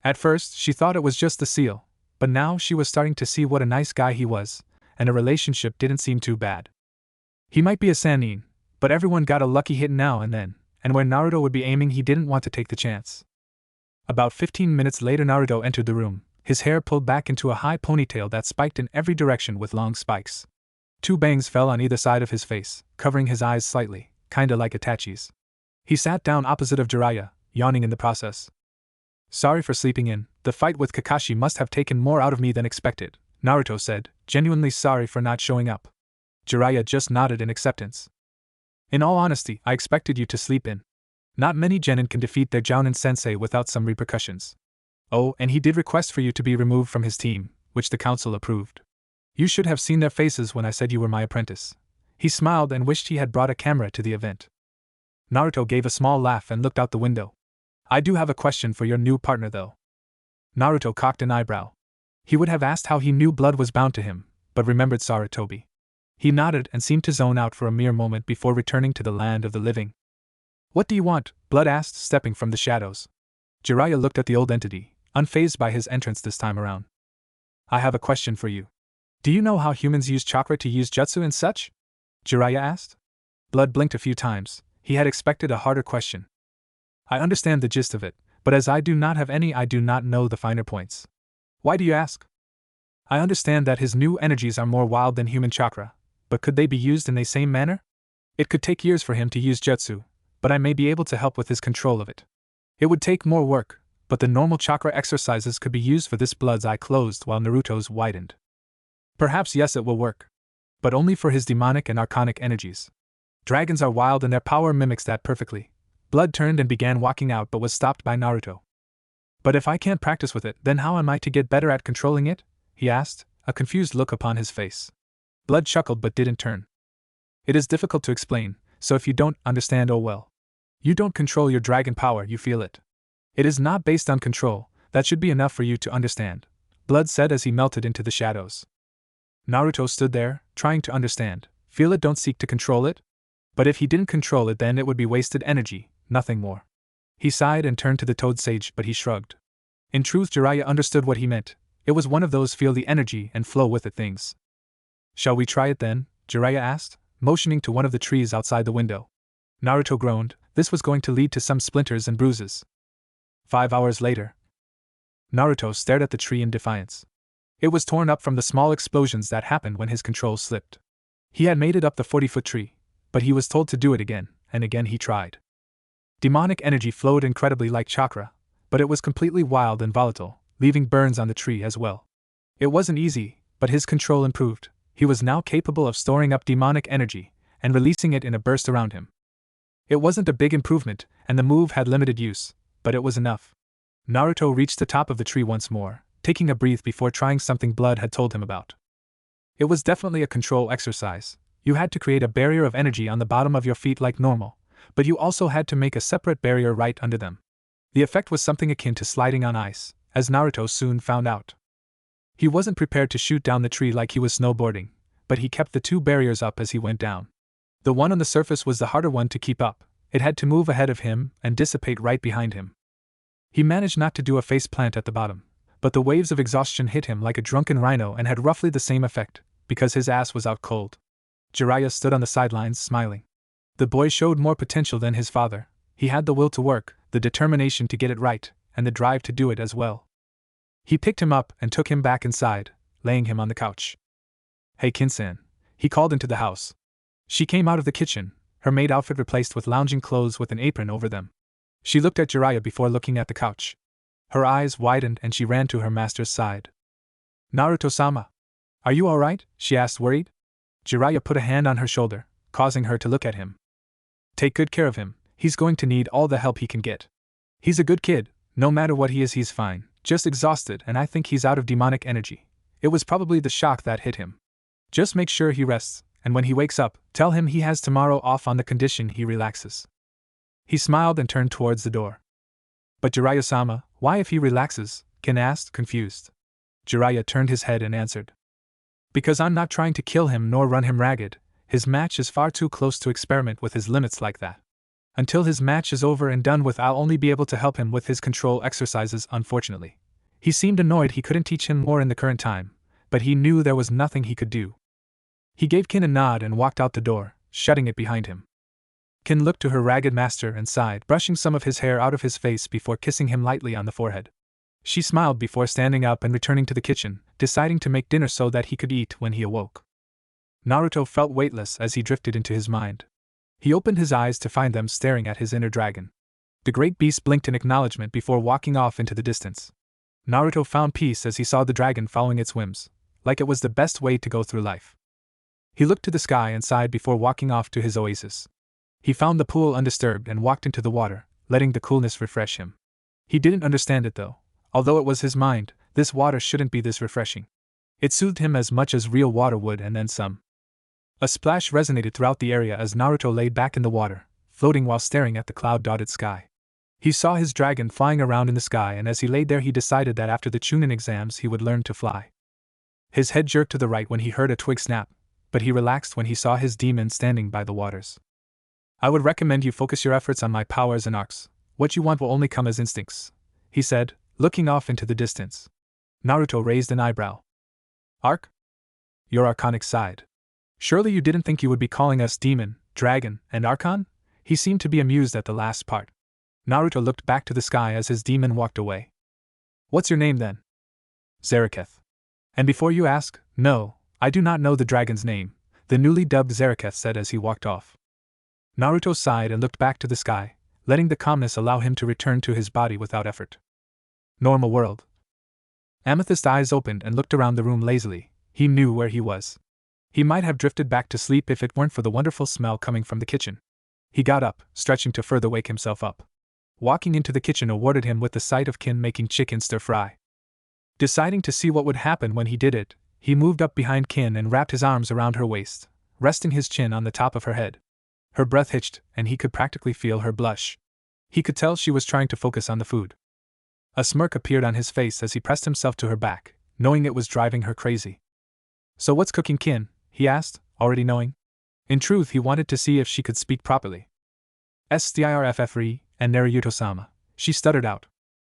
At first, she thought it was just the seal, but now she was starting to see what a nice guy he was, and a relationship didn't seem too bad. He might be a Sannin, but everyone got a lucky hit now and then, and where Naruto would be aiming he didn't want to take the chance. About 15 minutes later Naruto entered the room, his hair pulled back into a high ponytail that spiked in every direction with long spikes. 2 bangs fell on either side of his face, covering his eyes slightly, kinda like Itachi's. He sat down opposite of Jiraiya, yawning in the process. Sorry for sleeping in, the fight with Kakashi must have taken more out of me than expected, Naruto said, genuinely sorry for not showing up. Jiraiya just nodded in acceptance. In all honesty, I expected you to sleep in. Not many genin can defeat their jounin sensei without some repercussions. Oh, and he did request for you to be removed from his team, which the council approved. You should have seen their faces when I said you were my apprentice. He smiled and wished he had brought a camera to the event. Naruto gave a small laugh and looked out the window. I do have a question for your new partner though. Naruto cocked an eyebrow. He would have asked how he knew blood was bound to him, but remembered Sarutobi. He nodded and seemed to zone out for a mere moment before returning to the land of the living. What do you want? Blood asked, stepping from the shadows. Jiraiya looked at the old entity, unfazed by his entrance this time around. I have a question for you. Do you know how humans use chakra to use jutsu and such? Jiraiya asked. Blood blinked a few times. He had expected a harder question. I understand the gist of it, but as I do not have any, I do not know the finer points. Why do you ask? I understand that his new energies are more wild than human chakra, but could they be used in the same manner? It could take years for him to use jutsu, but I may be able to help with his control of it. It would take more work, but the normal chakra exercises could be used for this. Blood's eye closed while Naruto's widened. Perhaps yes, it will work. But only for his demonic and archonic energies. Dragons are wild and their power mimics that perfectly. Blood turned and began walking out but was stopped by Naruto. But if I can't practice with it, then how am I to get better at controlling it? He asked, a confused look upon his face. Blood chuckled but didn't turn. It is difficult to explain, so if you don't understand, oh well. You don't control your dragon power, you feel it. It is not based on control, that should be enough for you to understand, Blood said as he melted into the shadows. Naruto stood there, trying to understand. Feel it, don't seek to control it? But if he didn't control it, then it would be wasted energy, nothing more. He sighed and turned to the Toad Sage, but he shrugged. In truth, Jiraiya understood what he meant. It was one of those feel the energy and flow with it things. Shall we try it then? Jiraiya asked, motioning to one of the trees outside the window. Naruto groaned. This was going to lead to some splinters and bruises. 5 hours later. Naruto stared at the tree in defiance. It was torn up from the small explosions that happened when his control slipped. He had made it up the 40-foot tree, but he was told to do it again, and again he tried. Demonic energy flowed incredibly like chakra, but it was completely wild and volatile, leaving burns on the tree as well. It wasn't easy, but his control improved. He was now capable of storing up demonic energy and releasing it in a burst around him. It wasn't a big improvement, and the move had limited use, but it was enough. Naruto reached the top of the tree once more, taking a breath before trying something Blood had told him about. It was definitely a control exercise. You had to create a barrier of energy on the bottom of your feet like normal, but you also had to make a separate barrier right under them. The effect was something akin to sliding on ice, as Naruto soon found out. He wasn't prepared to shoot down the tree like he was snowboarding, but he kept the 2 barriers up as he went down. The one on the surface was the harder one to keep up. It had to move ahead of him and dissipate right behind him. He managed not to do a face plant at the bottom, but the waves of exhaustion hit him like a drunken rhino and had roughly the same effect, because his ass was out cold. Jiraiya stood on the sidelines smiling. The boy showed more potential than his father. He had the will to work, the determination to get it right, and the drive to do it as well. He picked him up and took him back inside, laying him on the couch. Hey Kinsan, he called into the house. She came out of the kitchen, her maid outfit replaced with lounging clothes with an apron over them. She looked at Jiraiya before looking at the couch. Her eyes widened and she ran to her master's side. Naruto-sama, are you all right? She asked, worried. Jiraiya put a hand on her shoulder, causing her to look at him. Take good care of him, he's going to need all the help he can get. He's a good kid, no matter what he is he's fine, just exhausted and I think he's out of demonic energy. It was probably the shock that hit him. Just make sure he rests, and when he wakes up, tell him he has tomorrow off on the condition he relaxes. He smiled and turned towards the door. But Jiraiya-sama, why if he relaxes? Kin asked, confused. Jiraiya turned his head and answered. Because I'm not trying to kill him nor run him ragged. His match is far too close to experiment with his limits like that. Until his match is over and done with, I'll only be able to help him with his control exercises, unfortunately. He seemed annoyed he couldn't teach him more in the current time, but he knew there was nothing he could do. He gave Kin a nod and walked out the door, shutting it behind him. Kin looked to her ragged master and sighed, brushing some of his hair out of his face before kissing him lightly on the forehead. She smiled before standing up and returning to the kitchen, deciding to make dinner so that he could eat when he awoke. Naruto felt weightless as he drifted into his mind. He opened his eyes to find them staring at his inner dragon. The great beast blinked in acknowledgement before walking off into the distance. Naruto found peace as he saw the dragon following its whims, like it was the best way to go through life. He looked to the sky and sighed before walking off to his oasis. He found the pool undisturbed and walked into the water, letting the coolness refresh him. He didn't understand it though. Although it was his mind, this water shouldn't be this refreshing. It soothed him as much as real water would and then some. A splash resonated throughout the area as Naruto laid back in the water, floating while staring at the cloud-dotted sky. He saw his dragon flying around in the sky, and as he laid there he decided that after the Chunin exams he would learn to fly. His head jerked to the right when he heard a twig snap, but he relaxed when he saw his demon standing by the waters. I would recommend you focus your efforts on my powers and arcs. What you want will only come as instincts, he said, looking off into the distance. Naruto raised an eyebrow. Arc? Your Archonic sighed. Surely you didn't think you would be calling us demon, dragon, and Archon? He seemed to be amused at the last part. Naruto looked back to the sky as his demon walked away. What's your name then? Zaraketh. And before you ask, no, I do not know the dragon's name, the newly dubbed Zaraketh said as he walked off. Naruto sighed and looked back to the sky, letting the calmness allow him to return to his body without effort. Normal world. Amethyst's eyes opened and looked around the room lazily. He knew where he was. He might have drifted back to sleep if it weren't for the wonderful smell coming from the kitchen. He got up, stretching to further wake himself up. Walking into the kitchen awarded him with the sight of Kin making chicken stir-fry. Deciding to see what would happen when he did it, he moved up behind Kin and wrapped his arms around her waist, resting his chin on the top of her head. Her breath hitched, and he could practically feel her blush. He could tell she was trying to focus on the food. A smirk appeared on his face as he pressed himself to her back, knowing it was driving her crazy. So what's cooking, Kin? He asked, already knowing. In truth, he wanted to see if she could speak properly. Stirffre and Naruto-sama, she stuttered out.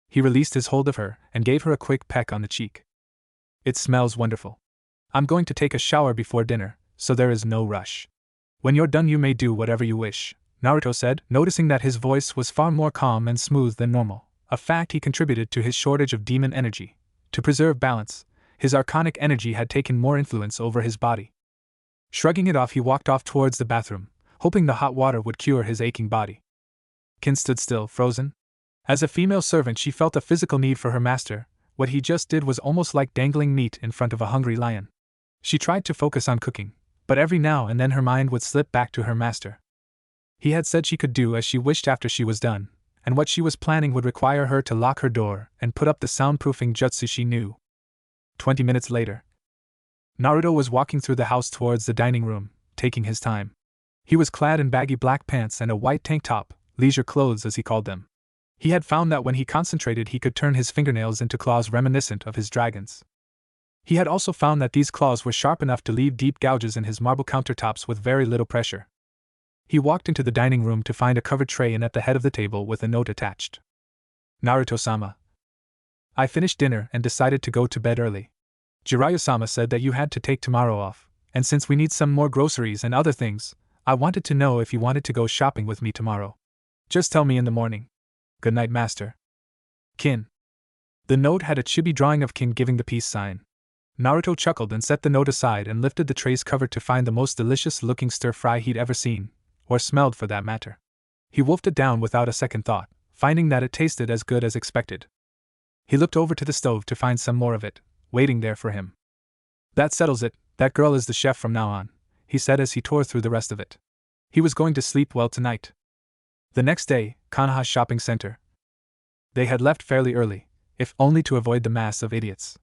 He released his hold of her and gave her a quick peck on the cheek. It smells wonderful. I'm going to take a shower before dinner, so there is no rush. When you're done you may do whatever you wish, Naruto said, noticing that his voice was far more calm and smooth than normal, a fact he contributed to his shortage of demon energy. To preserve balance, his archonic energy had taken more influence over his body. Shrugging it off, he walked off towards the bathroom, hoping the hot water would cure his aching body. Kin stood still, frozen. As a female servant, she felt a physical need for her master. What he just did was almost like dangling meat in front of a hungry lion. She tried to focus on cooking, but every now and then her mind would slip back to her master. He had said she could do as she wished after she was done, and what she was planning would require her to lock her door and put up the soundproofing jutsu she knew. 20 minutes later, Naruto was walking through the house towards the dining room, taking his time. He was clad in baggy black pants and a white tank top, leisure clothes as he called them. He had found that when he concentrated he could turn his fingernails into claws reminiscent of his dragon's. He had also found that these claws were sharp enough to leave deep gouges in his marble countertops with very little pressure. He walked into the dining room to find a covered tray and at the head of the table with a note attached. Naruto-sama, I finished dinner and decided to go to bed early. Jiraiya-sama said that you had to take tomorrow off, and since we need some more groceries and other things, I wanted to know if you wanted to go shopping with me tomorrow. Just tell me in the morning. Good night, master. Kin. The note had a chibi drawing of Kin giving the peace sign. Naruto chuckled and set the note aside and lifted the tray's cover to find the most delicious-looking stir-fry he'd ever seen, or smelled for that matter. He wolfed it down without a second thought, finding that it tasted as good as expected. He looked over to the stove to find some more of it, waiting there for him. That settles it, that girl is the chef from now on, he said as he tore through the rest of it. He was going to sleep well tonight. The next day, Konoha shopping center. They had left fairly early, if only to avoid the mass of idiots.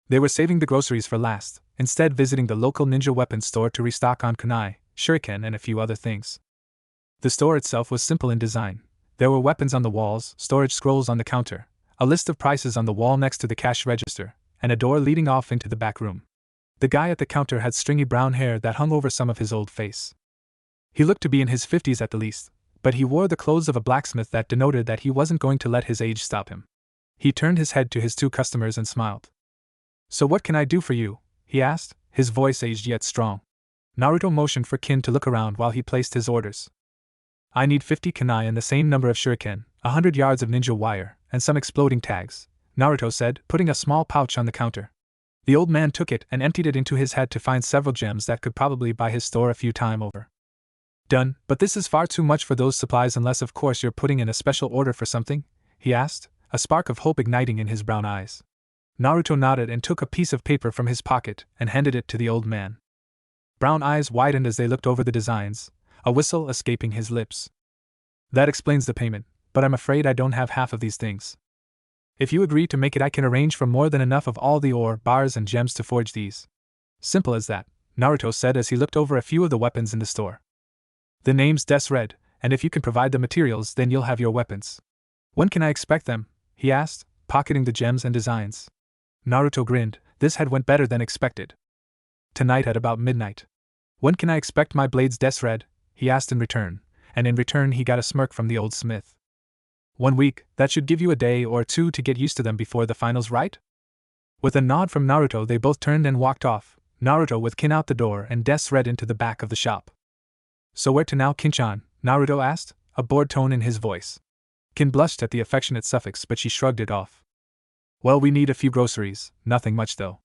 They were saving the groceries for last, instead visiting the local ninja weapons store to restock on kunai, shuriken and a few other things. The store itself was simple in design. There were weapons on the walls, storage scrolls on the counter, a list of prices on the wall next to the cash register, and a door leading off into the back room. The guy at the counter had stringy brown hair that hung over some of his old face. He looked to be in his 50s at the least, but he wore the clothes of a blacksmith that denoted that he wasn't going to let his age stop him. He turned his head to his two customers and smiled. "So what can I do for you?" he asked, his voice aged yet strong. Naruto motioned for Kin to look around while he placed his orders. "I need 50 kunai and the same number of shuriken, 100 yards of ninja wire, and some exploding tags," Naruto said, putting a small pouch on the counter. The old man took it and emptied it into his head to find several gems that could probably buy his store a few times over. "Done, but this is far too much for those supplies unless of course you're putting in a special order for something?" he asked, a spark of hope igniting in his brown eyes. Naruto nodded and took a piece of paper from his pocket and handed it to the old man. Brown eyes widened as they looked over the designs, a whistle escaping his lips. "That explains the payment, but I'm afraid I don't have half of these things. If you agree to make it, I can arrange for more than enough of all the ore, bars, and gems to forge these." "Simple as that," Naruto said as he looked over a few of the weapons in the store. "The name's Des Red, and if you can provide the materials, then you'll have your weapons." "When can I expect them?" he asked, pocketing the gems and designs. Naruto grinned. This had went better than expected. "Tonight at about midnight." "When can I expect my blades, Des Red?" he asked in return, and in return he got a smirk from the old smith. "1 week, that should give you a day or two to get used to them before the finals, right?" With a nod from Naruto, they both turned and walked off, Naruto with Kin out the door and Des Red into the back of the shop. "So where to now, Kin-chan?" Naruto asked, a bored tone in his voice. Kin blushed at the affectionate suffix, but she shrugged it off. "Well, we need a few groceries, nothing much though.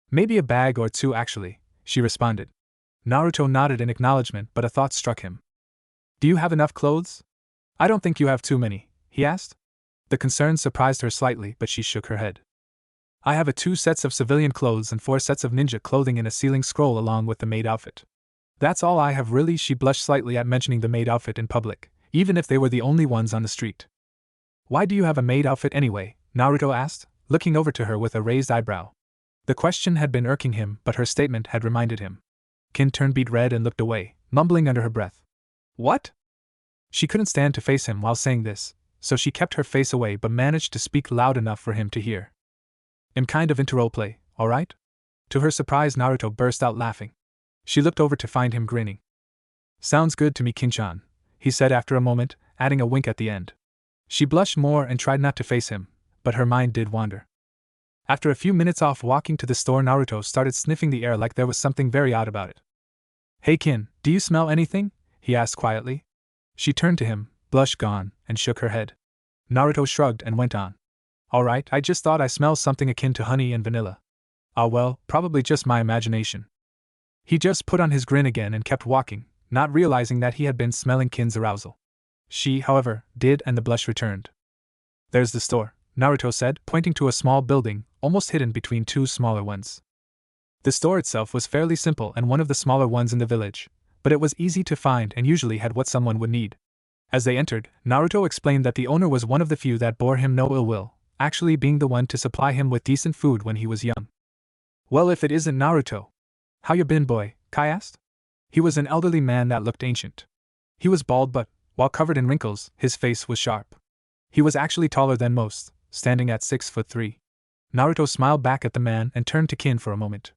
Maybe a bag or two actually," she responded. Naruto nodded in acknowledgement, but a thought struck him. "Do you have enough clothes?" "I don't think you have too many," he asked. The concern surprised her slightly, but she shook her head. "I have 2 sets of civilian clothes and 4 sets of ninja clothing in a ceiling scroll along with the maid outfit. That's all I have really." She blushed slightly at mentioning the maid outfit in public, even if they were the only ones on the street. "Why do you have a maid outfit anyway?" Naruto asked, looking over to her with a raised eyebrow. The question had been irking him, but her statement had reminded him. Kin turned beet red and looked away, mumbling under her breath. "What?" She couldn't stand to face him while saying this, so she kept her face away but managed to speak loud enough for him to hear. "I'm kind of into roleplay, alright?" To her surprise, Naruto burst out laughing. She looked over to find him grinning. "Sounds good to me, Kin-chan," he said after a moment, adding a wink at the end. She blushed more and tried not to face him, but her mind did wander. After a few minutes off walking to the store, Naruto started sniffing the air like there was something very odd about it. "Hey Kin, do you smell anything?" he asked quietly. She turned to him, blush gone, and shook her head. Naruto shrugged and went on. "Alright, I just thought I smelled something akin to honey and vanilla." "Ah well, probably just my imagination." He just put on his grin again and kept walking, not realizing that he had been smelling Kin's arousal. She, however, did, and the blush returned. "There's the store," Naruto said, pointing to a small building, almost hidden between 2 smaller ones. The store itself was fairly simple and one of the smaller ones in the village, but it was easy to find and usually had what someone would need. As they entered, Naruto explained that the owner was one of the few that bore him no ill will, actually being the one to supply him with decent food when he was young. "Well, if it isn't Naruto. How you been, boy?" Kai asked. He was an elderly man that looked ancient. He was bald but, while covered in wrinkles, his face was sharp. He was actually taller than most, standing at 6'3". Naruto smiled back at the man and turned to Kin for a moment.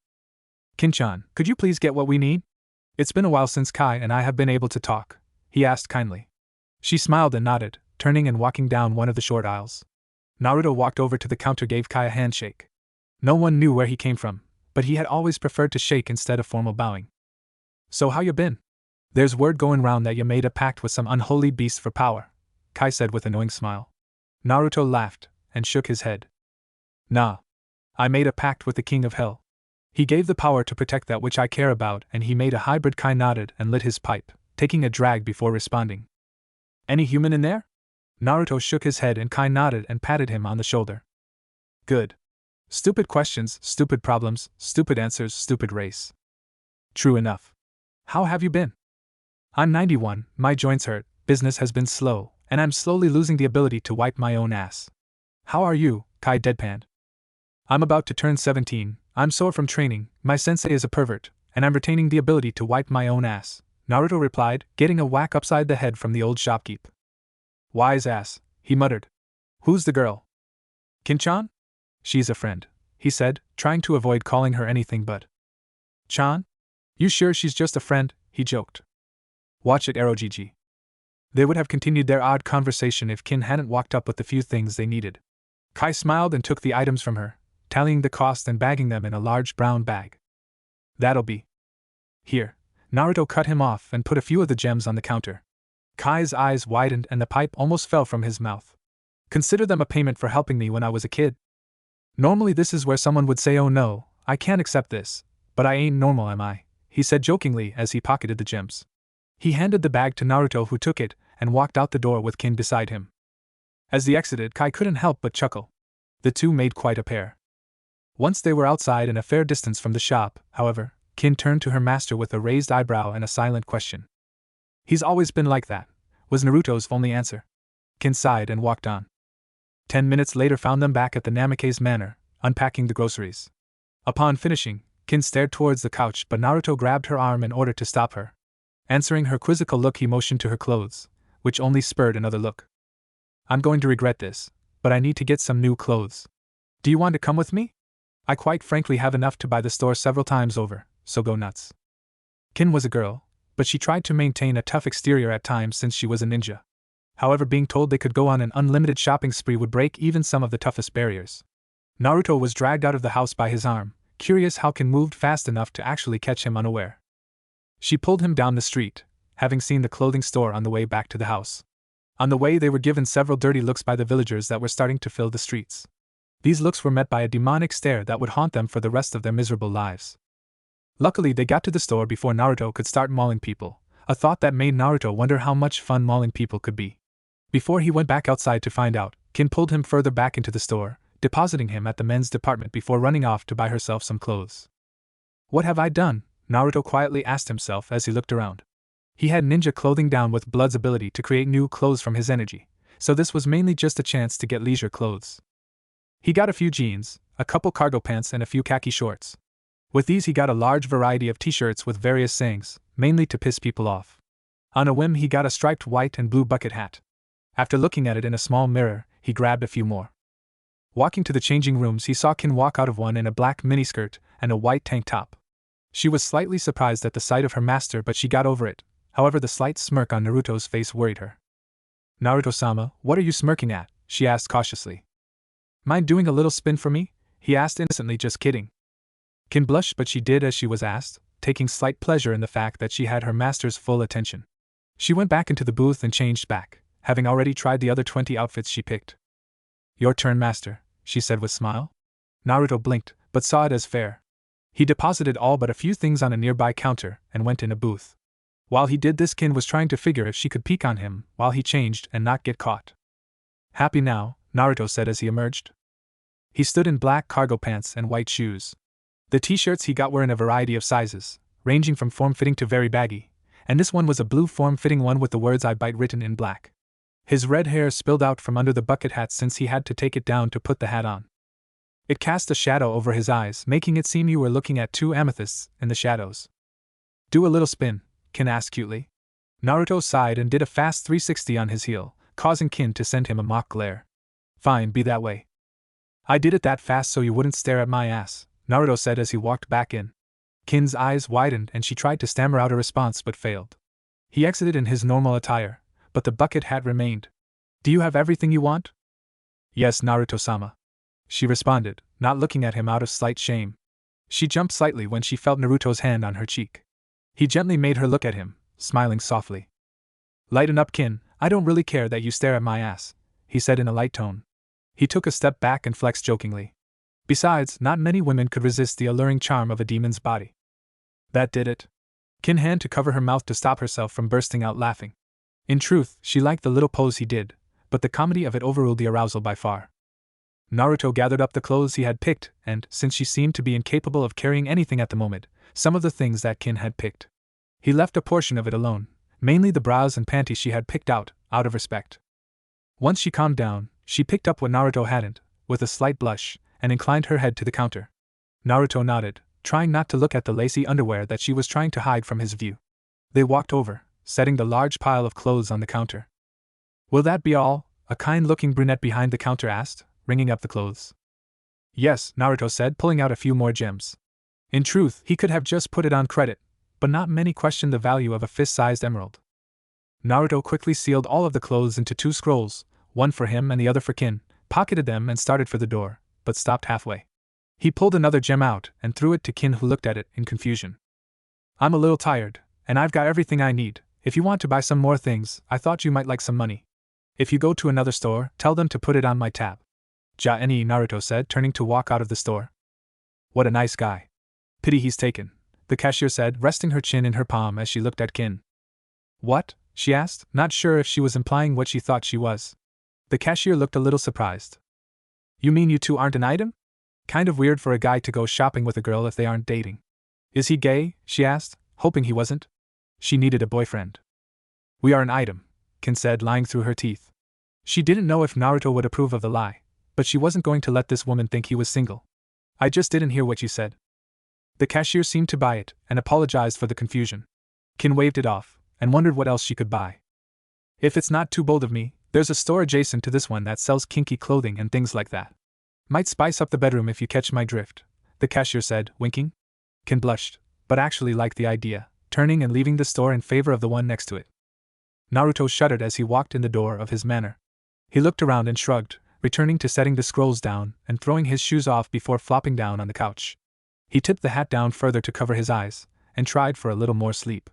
"Kin-chan, could you please get what we need? It's been a while since Kai and I have been able to talk," he asked kindly. She smiled and nodded, turning and walking down one of the short aisles. Naruto walked over to the counter, gave Kai a handshake. No one knew where he came from, but he had always preferred to shake instead of formal bowing. "So how you been? There's word going round that you made a pact with some unholy beast for power," Kai said with a knowing smile. Naruto laughed and shook his head. "Nah. I made a pact with the King of Hell. He gave the power to protect that which I care about, and he made a hybrid." Kai nodded and lit his pipe, taking a drag before responding. "Any human in there?" Naruto shook his head and Kai nodded and patted him on the shoulder. "Good. Stupid questions, stupid problems, stupid answers, stupid race." "True enough. How have you been?" "I'm 91, my joints hurt, business has been slow, and I'm slowly losing the ability to wipe my own ass." "How are you?" Kai deadpanned. I'm about to turn 17, I'm sore from training, my sensei is a pervert, and I'm retaining the ability to wipe my own ass, Naruto replied, getting a whack upside the head from the old shopkeep. Wise ass, he muttered. Who's the girl? Kin-chan? She's a friend, he said, trying to avoid calling her anything but Chan? You sure she's just a friend? He joked. Watch it, Erogigi. They would have continued their odd conversation if Kin hadn't walked up with the few things they needed. Kai smiled and took the items from her, tallying the cost and bagging them in a large brown bag. That'll be. Here. Naruto cut him off and put a few of the gems on the counter. Kai's eyes widened and the pipe almost fell from his mouth. Consider them a payment for helping me when I was a kid. Normally this is where someone would say, oh no, I can't accept this, but I ain't normal, am I? He said jokingly as he pocketed the gems. He handed the bag to Naruto, who took it and walked out the door with Kin beside him. As they exited, Kai couldn't help but chuckle. The two made quite a pair. Once they were outside and a fair distance from the shop, however, Kin turned to her master with a raised eyebrow and a silent question. He's always been like that, was Naruto's only answer. Kin sighed and walked on. 10 minutes later found them back at the Namake's manor, unpacking the groceries. Upon finishing, Kin stared towards the couch, but Naruto grabbed her arm in order to stop her. Answering her quizzical look, he motioned to her clothes, which only spurred another look. I'm going to regret this, but I need to get some new clothes. Do you want to come with me? I quite frankly have enough to buy the store several times over, so go nuts. Kin was a girl, but she tried to maintain a tough exterior at times since she was a ninja. However, being told they could go on an unlimited shopping spree would break even some of the toughest barriers. Naruto was dragged out of the house by his arm, curious how Kin moved fast enough to actually catch him unaware. She pulled him down the street, having seen the clothing store on the way back to the house. On the way they were given several dirty looks by the villagers that were starting to fill the streets. These looks were met by a demonic stare that would haunt them for the rest of their miserable lives. Luckily they got to the store before Naruto could start mauling people, a thought that made Naruto wonder how much fun mauling people could be. Before he went back outside to find out, Kin pulled him further back into the store, depositing him at the men's department before running off to buy herself some clothes. What have I done? Naruto quietly asked himself as he looked around. He had ninja clothing down with Blood's ability to create new clothes from his energy, so this was mainly just a chance to get leisure clothes. He got a few jeans, a couple cargo pants and a few khaki shorts. With these he got a large variety of t-shirts with various sayings, mainly to piss people off. On a whim he got a striped white and blue bucket hat. After looking at it in a small mirror, he grabbed a few more. Walking to the changing rooms, he saw Kin walk out of one in a black miniskirt and a white tank top. She was slightly surprised at the sight of her master, but she got over it. However, the slight smirk on Naruto's face worried her. Naruto-sama, what are you smirking at? She asked cautiously. Mind doing a little spin for me? He asked innocently. Just kidding. Kin blushed, but she did as she was asked, taking slight pleasure in the fact that she had her master's full attention. She went back into the booth and changed back, having already tried the other 20 outfits she picked. Your turn, master, she said with smile. Naruto blinked, but saw it as fair. He deposited all but a few things on a nearby counter and went in a booth. While he did this, Kin was trying to figure if she could peek on him while he changed and not get caught. Happy now, Naruto said as he emerged. He stood in black cargo pants and white shoes. The t-shirts he got were in a variety of sizes, ranging from form-fitting to very baggy, and this one was a blue form-fitting one with the words I bite written in black. His red hair spilled out from under the bucket hat since he had to take it down to put the hat on. It cast a shadow over his eyes, making it seem you were looking at two amethysts in the shadows. Do a little spin, Kin asked cutely. Naruto sighed and did a fast 360 on his heel, causing Kin to send him a mock glare. Fine, be that way. I did it that fast so you wouldn't stare at my ass, Naruto said as he walked back in. Kin's eyes widened and she tried to stammer out a response but failed. He exited in his normal attire, but the bucket hat remained. Do you have everything you want? Yes, Naruto-sama. She responded, not looking at him out of slight shame. She jumped slightly when she felt Naruto's hand on her cheek. He gently made her look at him, smiling softly. Lighten up, Kin, I don't really care that you stare at my ass, he said in a light tone. He took a step back and flexed jokingly. Besides, not many women could resist the alluring charm of a demon's body. That did it. Kin had to cover her mouth to stop herself from bursting out laughing. In truth, she liked the little pose he did, but the comedy of it overruled the arousal by far. Naruto gathered up the clothes he had picked, and, since she seemed to be incapable of carrying anything at the moment, some of the things that Kin had picked. He left a portion of it alone, mainly the bras and panties she had picked out of respect. Once she calmed down, she picked up what Naruto hadn't, with a slight blush, and inclined her head to the counter. Naruto nodded, trying not to look at the lacy underwear that she was trying to hide from his view. They walked over, setting the large pile of clothes on the counter. Will that be all? A kind-looking brunette behind the counter asked, ringing up the clothes. Yes, Naruto said, pulling out a few more gems. In truth, he could have just put it on credit, but not many questioned the value of a fist-sized emerald. Naruto quickly sealed all of the clothes into 2 scrolls, one for him and the other for Kin, pocketed them and started for the door, but stopped halfway. He pulled another gem out and threw it to Kin, who looked at it in confusion. I'm a little tired, and I've got everything I need. If you want to buy some more things, I thought you might like some money. If you go to another store, tell them to put it on my tab. Ja-ni, Naruto said, turning to walk out of the store. What a nice guy. Pity he's taken, the cashier said, resting her chin in her palm as she looked at Kin. What? She asked, not sure if she was implying what she thought she was. The cashier looked a little surprised. You mean you two aren't an item? Kind of weird for a guy to go shopping with a girl if they aren't dating. Is he gay? She asked, hoping he wasn't. She needed a boyfriend. We are an item, Kin said, lying through her teeth. She didn't know if Naruto would approve of the lie, but she wasn't going to let this woman think he was single. I just didn't hear what you said. The cashier seemed to buy it and apologized for the confusion. Kin waved it off and wondered what else she could buy. If it's not too bold of me, there's a store adjacent to this one that sells kinky clothing and things like that. Might spice up the bedroom if you catch my drift, the cashier said, winking. Kin blushed, but actually liked the idea, turning and leaving the store in favor of the one next to it. Naruto shuddered as he walked in the door of his manor. He looked around and shrugged, returning to setting the scrolls down and throwing his shoes off before flopping down on the couch. He tipped the hat down further to cover his eyes, and tried for a little more sleep.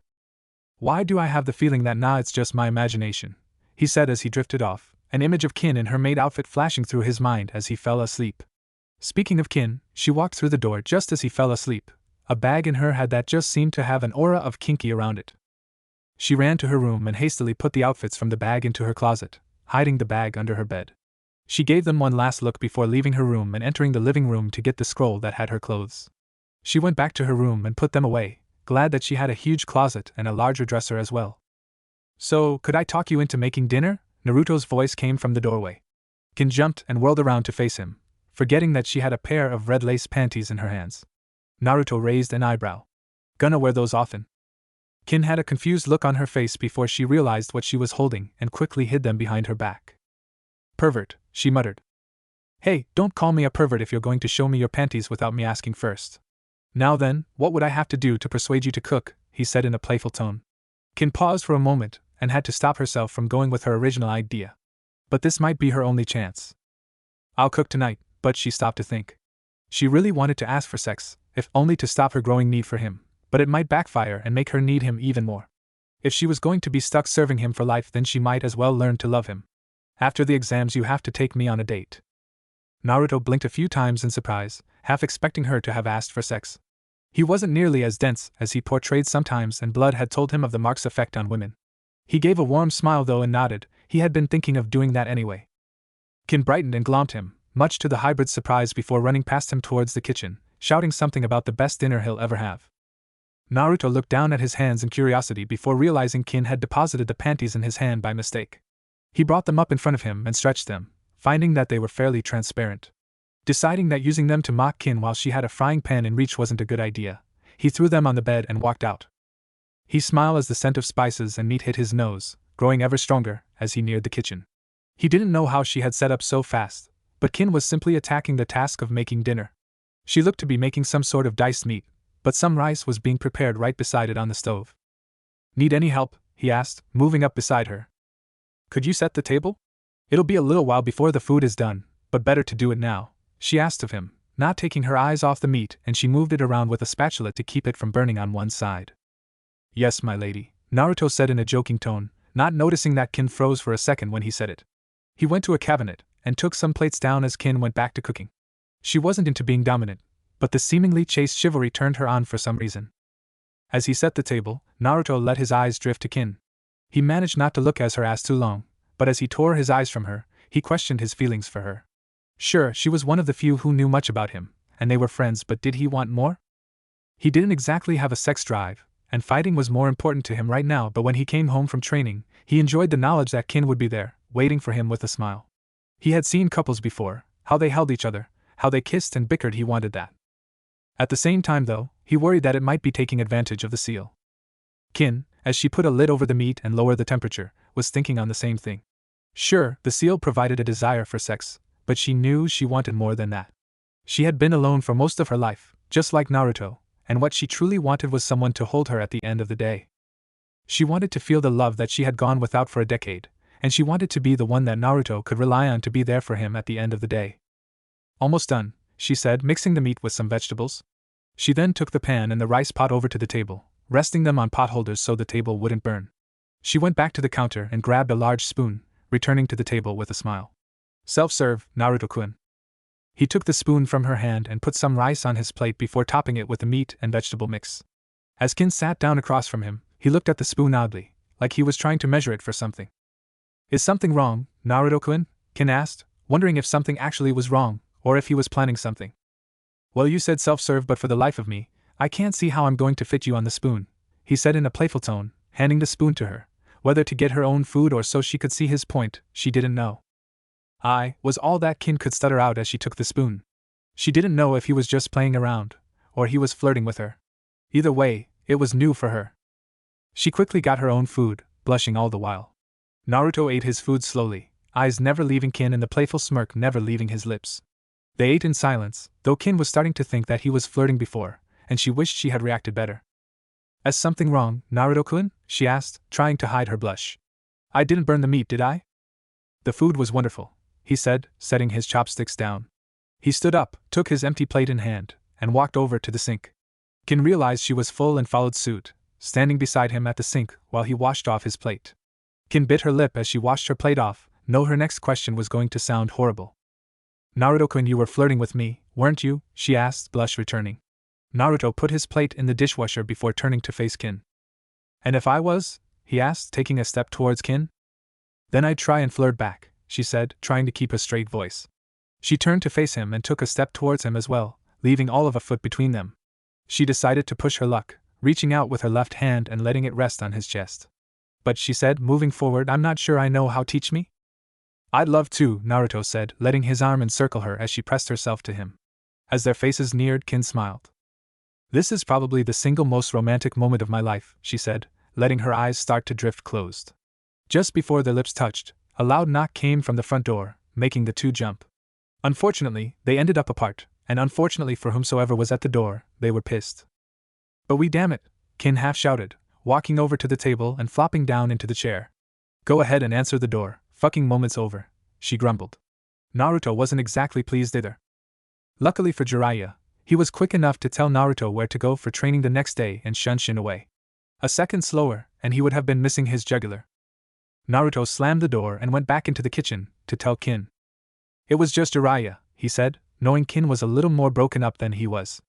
Why do I have the feeling that it's just my imagination, he said as he drifted off, an image of Kin in her maid outfit flashing through his mind as he fell asleep. Speaking of Kin, she walked through the door just as he fell asleep, a bag in her head that just seemed to have an aura of kinky around it. She ran to her room and hastily put the outfits from the bag into her closet, hiding the bag under her bed. She gave them one last look before leaving her room and entering the living room to get the scroll that had her clothes. She went back to her room and put them away, glad that she had a huge closet and a larger dresser as well. So, could I talk you into making dinner? Naruto's voice came from the doorway. Kin jumped and whirled around to face him, forgetting that she had a pair of red lace panties in her hands. Naruto raised an eyebrow. Gonna wear those often? Kin had a confused look on her face before she realized what she was holding and quickly hid them behind her back. Pervert, she muttered. Hey, don't call me a pervert if you're going to show me your panties without me asking first. Now then, what would I have to do to persuade you to cook? He said in a playful tone. Kin paused for a moment and had to stop herself from going with her original idea. But this might be her only chance. I'll cook tonight, but she stopped to think. She really wanted to ask for sex, if only to stop her growing need for him, but it might backfire and make her need him even more. If she was going to be stuck serving him for life, then she might as well learn to love him. After the exams, you have to take me on a date. Naruto blinked a few times in surprise, half expecting her to have asked for sex. He wasn't nearly as dense as he portrayed sometimes, and blood had told him of the mark's effect on women. He gave a warm smile though and nodded. He had been thinking of doing that anyway. Kin brightened and glommed him, much to the hybrid's surprise, before running past him towards the kitchen, shouting something about the best dinner he'll ever have. Naruto looked down at his hands in curiosity before realizing Kin had deposited the panties in his hand by mistake. He brought them up in front of him and stretched them, finding that they were fairly transparent. Deciding that using them to mock Kin while she had a frying pan in reach wasn't a good idea, he threw them on the bed and walked out. He smiled as the scent of spices and meat hit his nose, growing ever stronger as he neared the kitchen. He didn't know how she had set up so fast, but Kin was simply attacking the task of making dinner. She looked to be making some sort of diced meat, but some rice was being prepared right beside it on the stove. Need any help? He asked, moving up beside her. Could you set the table? It'll be a little while before the food is done, but better to do it now, she asked of him, not taking her eyes off the meat, and she moved it around with a spatula to keep it from burning on one side. Yes, my lady, Naruto said in a joking tone, not noticing that Kin froze for a second when he said it. He went to a cabinet and took some plates down as Kin went back to cooking. She wasn't into being dominant, but the seemingly chaste chivalry turned her on for some reason. As he set the table, Naruto let his eyes drift to Kin. He managed not to look at her ass too long, but as he tore his eyes from her, he questioned his feelings for her. Sure, she was one of the few who knew much about him, and they were friends, but did he want more? He didn't exactly have a sex drive, and fighting was more important to him right now, but when he came home from training, he enjoyed the knowledge that Kin would be there, waiting for him with a smile. He had seen couples before, how they held each other, how they kissed and bickered. He wanted that. At the same time, though, he worried that it might be taking advantage of the seal. Kin, as she put a lid over the meat and lowered the temperature, was thinking on the same thing. Sure, the seal provided a desire for sex, but she knew she wanted more than that. She had been alone for most of her life, just like Naruto, and what she truly wanted was someone to hold her at the end of the day. She wanted to feel the love that she had gone without for a decade, and she wanted to be the one that Naruto could rely on to be there for him at the end of the day. Almost done, she said, mixing the meat with some vegetables. She then took the pan and the rice pot over to the table, resting them on pot holders so the table wouldn't burn. She went back to the counter and grabbed a large spoon, returning to the table with a smile. "Self-serve, Naruto-kun." He took the spoon from her hand and put some rice on his plate before topping it with the meat and vegetable mix. As Kin sat down across from him, he looked at the spoon oddly, like he was trying to measure it for something. "Is something wrong, Naruto-kun?" Kin asked, wondering if something actually was wrong, or if he was planning something. "Well, you said self-serve, but for the life of me, I can't see how I'm going to fit you on the spoon," he said in a playful tone, handing the spoon to her. Whether to get her own food or so she could see his point, she didn't know. Was all that Kin could stutter out as she took the spoon. She didn't know if he was just playing around, or he was flirting with her. Either way, it was new for her. She quickly got her own food, blushing all the while. Naruto ate his food slowly, eyes never leaving Kin and the playful smirk never leaving his lips. They ate in silence, though Kin was starting to think that he was flirting before, and she wished she had reacted better. "Is something wrong, Naruto-kun?" she asked, trying to hide her blush. "I didn't burn the meat, did I?" "The food was wonderful," he said, setting his chopsticks down. He stood up, took his empty plate in hand, and walked over to the sink. Kin realized she was full and followed suit, standing beside him at the sink while he washed off his plate. Kin bit her lip as she washed her plate off, knowing her next question was going to sound horrible. "Naruto-kun, you were flirting with me, weren't you?" she asked, blush returning. Naruto put his plate in the dishwasher before turning to face Kin. "And if I was?" he asked, taking a step towards Kin. "Then I'd try and flirt back," she said, trying to keep a straight voice. She turned to face him and took a step towards him as well, leaving all of a foot between them. She decided to push her luck, reaching out with her left hand and letting it rest on his chest. "But," she said, moving forward, "I'm not sure I know how. Teach me?" "I'd love to," Naruto said, letting his arm encircle her as she pressed herself to him. As their faces neared, Kin smiled. "This is probably the single most romantic moment of my life," she said, letting her eyes start to drift closed. Just before their lips touched, a loud knock came from the front door, making the two jump. Unfortunately, they ended up apart, and unfortunately for whomsoever was at the door, they were pissed. "But we damn it," Kin half shouted, walking over to the table and flopping down into the chair. "Go ahead and answer the door, fucking moment's over," she grumbled. Naruto wasn't exactly pleased either. Luckily for Jiraiya, he was quick enough to tell Naruto where to go for training the next day and shun Shin away. A second slower, and he would have been missing his jugular. Naruto slammed the door and went back into the kitchen to tell Kin. "It was just Jiraiya," he said, knowing Kin was a little more broken up than he was.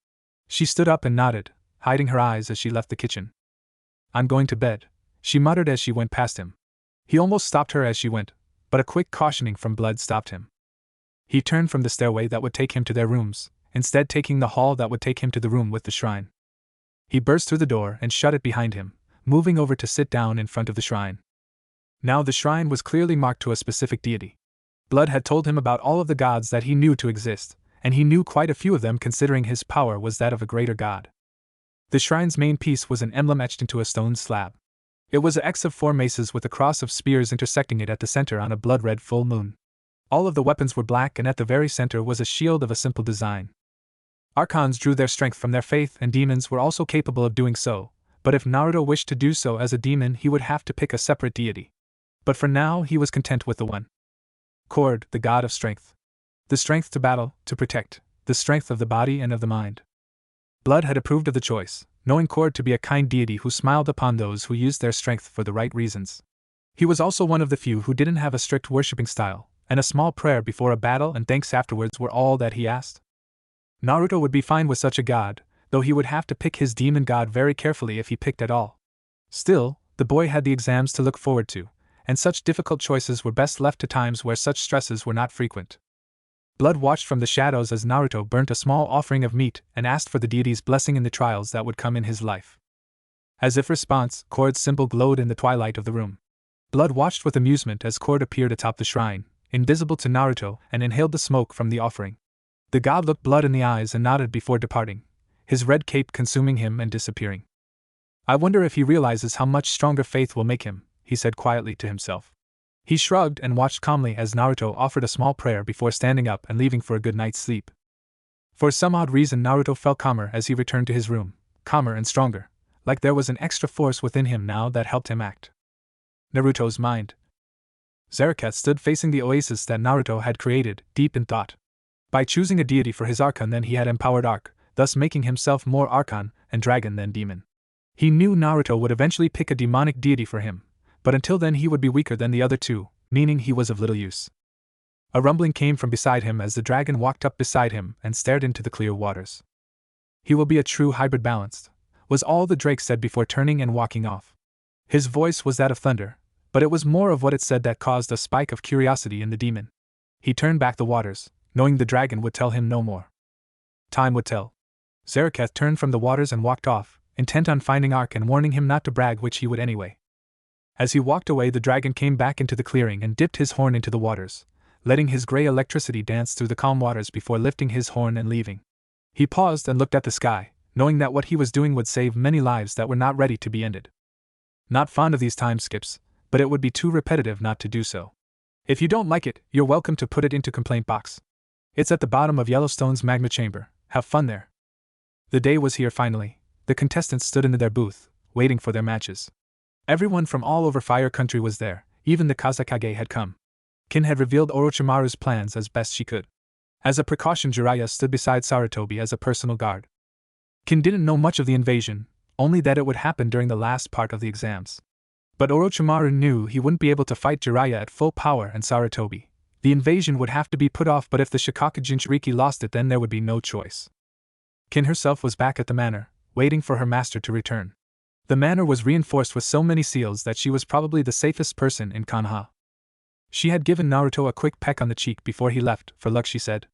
She stood up and nodded, hiding her eyes as she left the kitchen. "I'm going to bed," she muttered as she went past him. He almost stopped her as she went, but a quick cautioning from Blood stopped him. He turned from the stairway that would take him to their rooms, instead taking the hall that would take him to the room with the shrine. He burst through the door and shut it behind him, moving over to sit down in front of the shrine. Now the shrine was clearly marked to a specific deity. Blood had told him about all of the gods that he knew to exist, and he knew quite a few of them considering his power was that of a greater god. The shrine's main piece was an emblem etched into a stone slab. It was a X of 4 maces with a cross of spears intersecting it at the center on a blood-red full moon. All of the weapons were black, and at the very center was a shield of a simple design. Archons drew their strength from their faith, and demons were also capable of doing so, but if Naruto wished to do so as a demon, he would have to pick a separate deity. But for now, he was content with the one. Cord, the god of strength. The strength to battle, to protect, the strength of the body and of the mind. Blood had approved of the choice, knowing Cord to be a kind deity who smiled upon those who used their strength for the right reasons. He was also one of the few who didn't have a strict worshipping style, and a small prayer before a battle and thanks afterwards were all that he asked. Naruto would be fine with such a god, though he would have to pick his demon god very carefully if he picked at all. Still, the boy had the exams to look forward to, and such difficult choices were best left to times where such stresses were not frequent. Blood watched from the shadows as Naruto burnt a small offering of meat and asked for the deity's blessing in the trials that would come in his life. As if response, Cord's symbol glowed in the twilight of the room. Blood watched with amusement as Cord appeared atop the shrine, invisible to Naruto, and inhaled the smoke from the offering. The god looked blood in the eyes and nodded before departing, his red cape consuming him and disappearing. I wonder if he realizes how much stronger faith will make him, he said quietly to himself. He shrugged and watched calmly as Naruto offered a small prayer before standing up and leaving for a good night's sleep. For some odd reason Naruto felt calmer as he returned to his room, calmer and stronger, like there was an extra force within him now that helped him act. Naruto's mind. Zereket stood facing the oasis that Naruto had created, deep in thought. By choosing a deity for his Archon, then he had empowered Arc, thus making himself more Archon and Dragon than Demon. He knew Naruto would eventually pick a demonic deity for him, but until then he would be weaker than the other two, meaning he was of little use. A rumbling came from beside him as the dragon walked up beside him and stared into the clear waters. He will be a true hybrid balanced, was all the Drake said before turning and walking off. His voice was that of thunder, but it was more of what it said that caused a spike of curiosity in the demon. He turned back the waters, knowing the dragon would tell him no more. Time would tell. Zereket turned from the waters and walked off, intent on finding Arc and warning him not to brag, which he would anyway. As he walked away, the dragon came back into the clearing and dipped his horn into the waters, letting his gray electricity dance through the calm waters before lifting his horn and leaving. He paused and looked at the sky, knowing that what he was doing would save many lives that were not ready to be ended. Not fond of these time skips, but it would be too repetitive not to do so. If you don't like it, you're welcome to put it into complaint box. It's at the bottom of Yellowstone's magma chamber. Have fun there. The day was here finally. The contestants stood in their booth, waiting for their matches. Everyone from all over Fire Country was there, even the Kazekage had come. Kin had revealed Orochimaru's plans as best she could. As a precaution, Jiraiya stood beside Sarutobi as a personal guard. Kin didn't know much of the invasion, only that it would happen during the last part of the exams. But Orochimaru knew he wouldn't be able to fight Jiraiya at full power and Sarutobi. The invasion would have to be put off, but if the Shukaku Jinchuriki lost it, then there would be no choice. Kin herself was back at the manor, waiting for her master to return. The manor was reinforced with so many seals that she was probably the safest person in Konoha. She had given Naruto a quick peck on the cheek before he left, for luck, she said.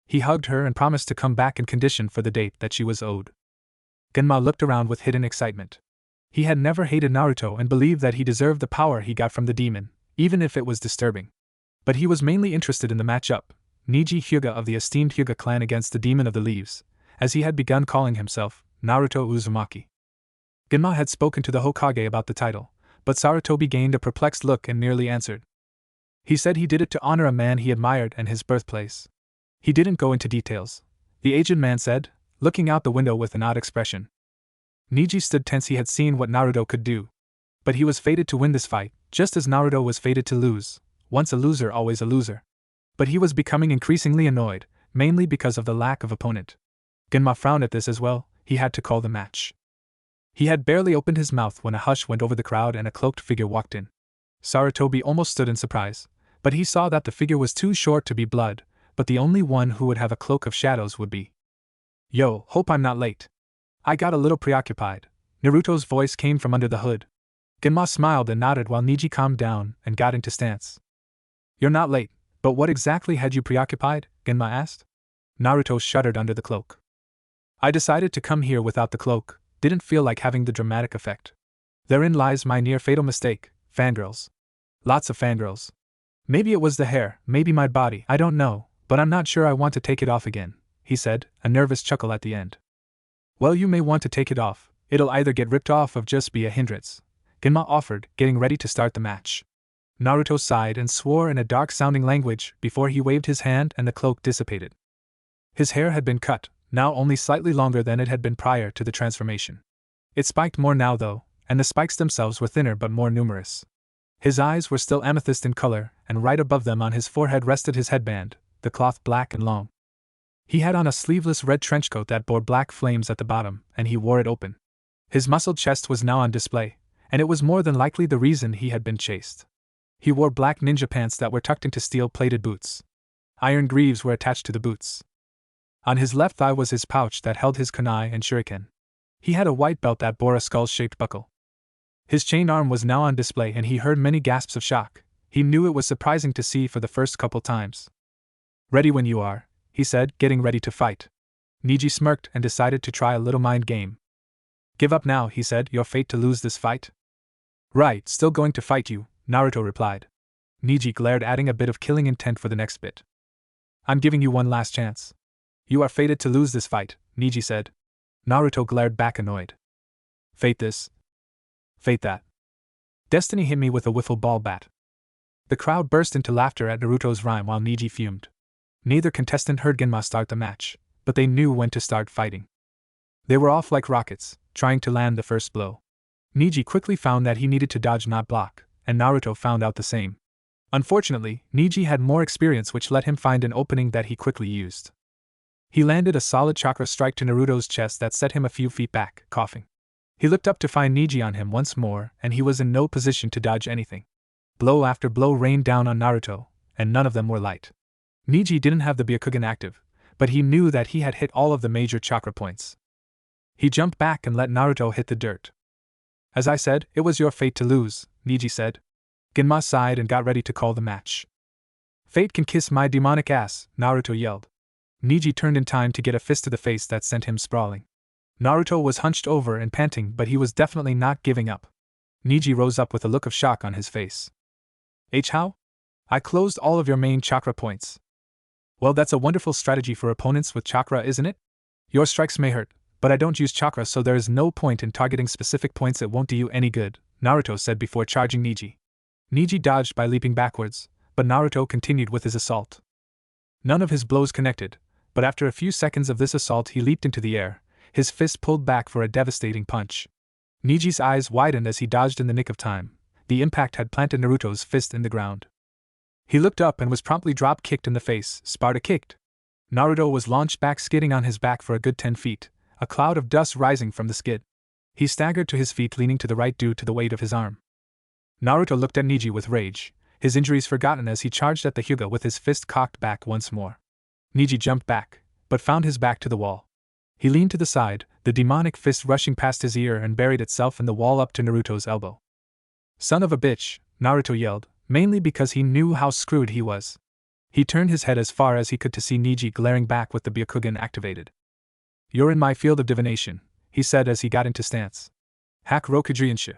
He hugged her and promised to come back in condition for the date that she was owed. Genma looked around with hidden excitement. He had never hated Naruto and believed that he deserved the power he got from the demon, even if it was disturbing. But he was mainly interested in the matchup, Neji Hyuga of the esteemed Hyuga clan against the Demon of the Leaves, as he had begun calling himself, Naruto Uzumaki. Genma had spoken to the Hokage about the title, but Sarutobi gained a perplexed look and merely answered. He said he did it to honor a man he admired and his birthplace. He didn't go into details, the aged man said, looking out the window with an odd expression. Neji stood tense. He had seen what Naruto could do. But he was fated to win this fight, just as Naruto was fated to lose. Once a loser, always a loser. But he was becoming increasingly annoyed, mainly because of the lack of opponent. Genma frowned at this as well. He had to call the match. He had barely opened his mouth when a hush went over the crowd and a cloaked figure walked in. Sarutobi almost stood in surprise, but he saw that the figure was too short to be blood, but the only one who would have a cloak of shadows would be. Yo, hope I'm not late. I got a little preoccupied. Naruto's voice came from under the hood. Genma smiled and nodded while Neji calmed down and got into stance. You're not late, but what exactly had you preoccupied? Genma asked. Naruto shuddered under the cloak. I decided to come here without the cloak, didn't feel like having the dramatic effect. Therein lies my near-fatal mistake, fangirls. Lots of fangirls. Maybe it was the hair, maybe my body, I don't know, but I'm not sure I want to take it off again, he said, a nervous chuckle at the end. Well, you may want to take it off, it'll either get ripped off or just be a hindrance, Genma offered, getting ready to start the match. Naruto sighed and swore in a dark-sounding language before he waved his hand and the cloak dissipated. His hair had been cut, now only slightly longer than it had been prior to the transformation. It spiked more now though, and the spikes themselves were thinner but more numerous. His eyes were still amethyst in color, and right above them on his forehead rested his headband, the cloth black and long. He had on a sleeveless red trenchcoat that bore black flames at the bottom, and he wore it open. His muscled chest was now on display, and it was more than likely the reason he had been chased. He wore black ninja pants that were tucked into steel-plated boots. Iron greaves were attached to the boots. On his left thigh was his pouch that held his kunai and shuriken. He had a white belt that bore a skull-shaped buckle. His chain arm was now on display and he heard many gasps of shock. He knew it was surprising to see for the first couple times. Ready when you are, he said, getting ready to fight. Neji smirked and decided to try a little mind game. Give up now, he said, your fate to lose this fight? Right, still going to fight you, Naruto replied. Neji glared, adding a bit of killing intent for the next bit. I'm giving you one last chance. You are fated to lose this fight, Neji said. Naruto glared back annoyed. Fate this. Fate that. Destiny hit me with a wiffle ball bat. The crowd burst into laughter at Naruto's rhyme while Neji fumed. Neither contestant heard Genma start the match, but they knew when to start fighting. They were off like rockets, trying to land the first blow. Neji quickly found that he needed to dodge not block, and Naruto found out the same. Unfortunately, Neji had more experience which let him find an opening that he quickly used. He landed a solid chakra strike to Naruto's chest that set him a few feet back, coughing. He looked up to find Neji on him once more, and he was in no position to dodge anything. Blow after blow rained down on Naruto, and none of them were light. Neji didn't have the Byakugan active, but he knew that he had hit all of the major chakra points. He jumped back and let Naruto hit the dirt. As I said, it was your fate to lose, Neji said. Genma sighed and got ready to call the match. Fate can kiss my demonic ass, Naruto yelled. Neji turned in time to get a fist to the face that sent him sprawling. Naruto was hunched over and panting, but he was definitely not giving up. Neji rose up with a look of shock on his face. How? I closed all of your main chakra points. Well, that's a wonderful strategy for opponents with chakra, isn't it? Your strikes may hurt, but I don't use chakra, so there is no point in targeting specific points. It won't do you any good, Naruto said before charging Neji. Neji dodged by leaping backwards, but Naruto continued with his assault. None of his blows connected, but after a few seconds of this assault he leaped into the air, his fist pulled back for a devastating punch. Neji's eyes widened as he dodged in the nick of time. The impact had planted Naruto's fist in the ground. He looked up and was promptly drop-kicked in the face, Sparta-kicked. Naruto was launched back, skidding on his back for a good 10 feet, a cloud of dust rising from the skid. He staggered to his feet, leaning to the right due to the weight of his arm. Naruto looked at Neji with rage, his injuries forgotten as he charged at the Hyuga with his fist cocked back once more. Neji jumped back, but found his back to the wall. He leaned to the side, the demonic fist rushing past his ear and buried itself in the wall up to Naruto's elbow. Son of a bitch, Naruto yelled, mainly because he knew how screwed he was. He turned his head as far as he could to see Neji glaring back with the Byakugan activated. You're in my field of divination, he said as he got into stance. Hack Rokujriensha.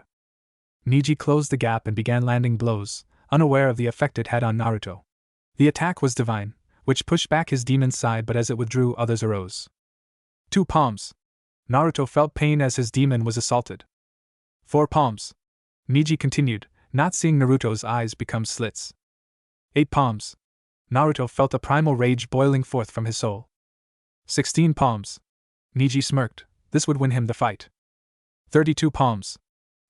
Neji closed the gap and began landing blows, unaware of the effect it had on Naruto. The attack was divine, which pushed back his demon's side, but as it withdrew, others arose. 2 palms. Naruto felt pain as his demon was assaulted. 4 palms. Neji continued, not seeing Naruto's eyes become slits. 8 palms. Naruto felt a primal rage boiling forth from his soul. 16 palms. Neji smirked, this would win him the fight. 32 palms.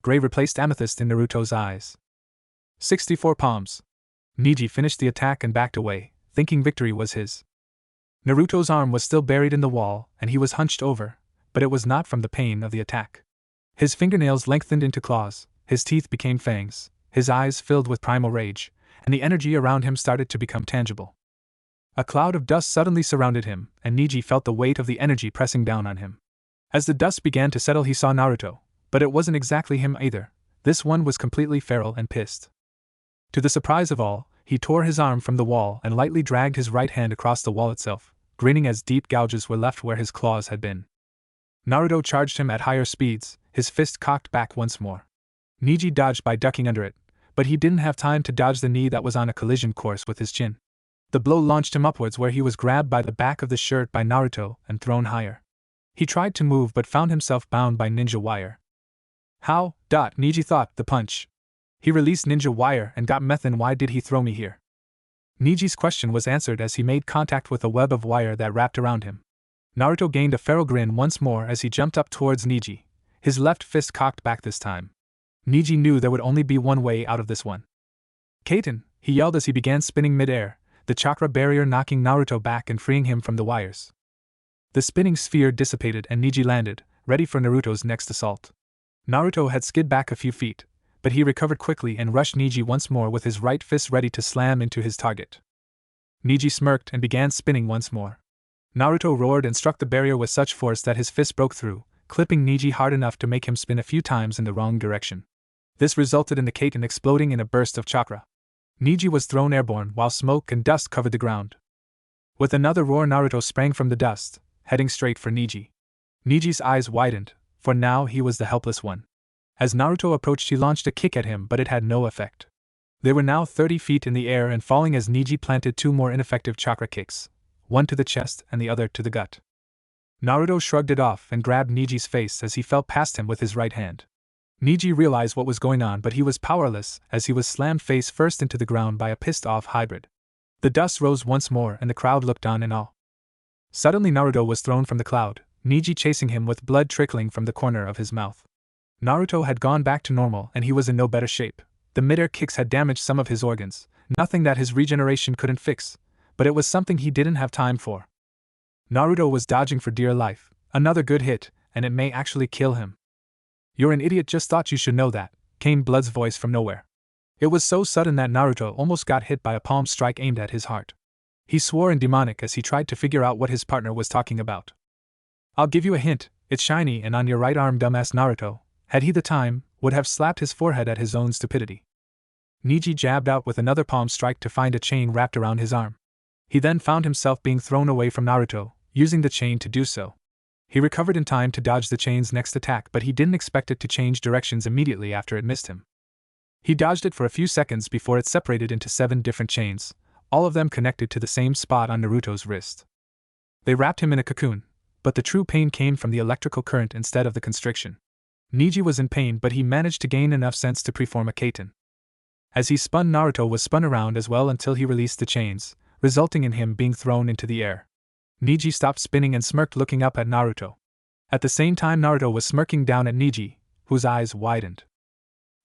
Gray replaced amethyst in Naruto's eyes. 64 palms. Neji finished the attack and backed away, thinking victory was his. Naruto's arm was still buried in the wall, and he was hunched over, but it was not from the pain of the attack. His fingernails lengthened into claws, his teeth became fangs, his eyes filled with primal rage, and the energy around him started to become tangible. A cloud of dust suddenly surrounded him, and Neji felt the weight of the energy pressing down on him. As the dust began to settle, he saw Naruto, but it wasn't exactly him either. This one was completely feral and pissed. To the surprise of all, he tore his arm from the wall and lightly dragged his right hand across the wall itself, grinning as deep gouges were left where his claws had been. Naruto charged him at higher speeds, his fist cocked back once more. Neji dodged by ducking under it, but he didn't have time to dodge the knee that was on a collision course with his chin. The blow launched him upwards, where he was grabbed by the back of the shirt by Naruto and thrown higher. He tried to move but found himself bound by ninja wire. How, Neji thought, the punch. He released ninja wire and got meth, and why did he throw me here? Neji's question was answered as he made contact with a web of wire that wrapped around him. Naruto gained a feral grin once more as he jumped up towards Neji, his left fist cocked back this time. Neji knew there would only be one way out of this one. Kaiten, he yelled as he began spinning mid-air, the chakra barrier knocking Naruto back and freeing him from the wires. The spinning sphere dissipated and Neji landed, ready for Naruto's next assault. Naruto had skid back a few feet, but he recovered quickly and rushed Neji once more with his right fist ready to slam into his target. Neji smirked and began spinning once more. Naruto roared and struck the barrier with such force that his fist broke through, clipping Neji hard enough to make him spin a few times in the wrong direction. This resulted in the Kaiten exploding in a burst of chakra. Neji was thrown airborne while smoke and dust covered the ground. With another roar, Naruto sprang from the dust, heading straight for Neji. Neji's eyes widened, for now he was the helpless one. As Naruto approached, he launched a kick at him, but it had no effect. They were now 30 feet in the air and falling as Neji planted 2 more ineffective chakra kicks, one to the chest and the other to the gut. Naruto shrugged it off and grabbed Neji's face as he fell past him with his right hand. Neji realized what was going on, but he was powerless as he was slammed face first into the ground by a pissed-off hybrid. The dust rose once more and the crowd looked on in awe. Suddenly Naruto was thrown from the cloud, Neji chasing him with blood trickling from the corner of his mouth. Naruto had gone back to normal and he was in no better shape. The mid-air kicks had damaged some of his organs, nothing that his regeneration couldn't fix, but it was something he didn't have time for. Naruto was dodging for dear life. Another good hit, and it may actually kill him. "You're an idiot, just thought you should know that," came Blood's voice from nowhere. It was so sudden that Naruto almost got hit by a palm strike aimed at his heart. He swore in demonic as he tried to figure out what his partner was talking about. "I'll give you a hint, it's shiny and on your right arm." Dumbass Naruto, had he the time, would have slapped his forehead at his own stupidity. Neji jabbed out with another palm strike to find a chain wrapped around his arm. He then found himself being thrown away from Naruto, using the chain to do so. He recovered in time to dodge the chain's next attack, but he didn't expect it to change directions immediately after it missed him. He dodged it for a few seconds before it separated into 7 different chains, all of them connected to the same spot on Naruto's wrist. They wrapped him in a cocoon, but the true pain came from the electrical current instead of the constriction. Neji was in pain, but he managed to gain enough sense to preform a kaiten. As he spun, Naruto was spun around as well until he released the chains, resulting in him being thrown into the air. Neji stopped spinning and smirked, looking up at Naruto. At the same time, Naruto was smirking down at Neji, whose eyes widened.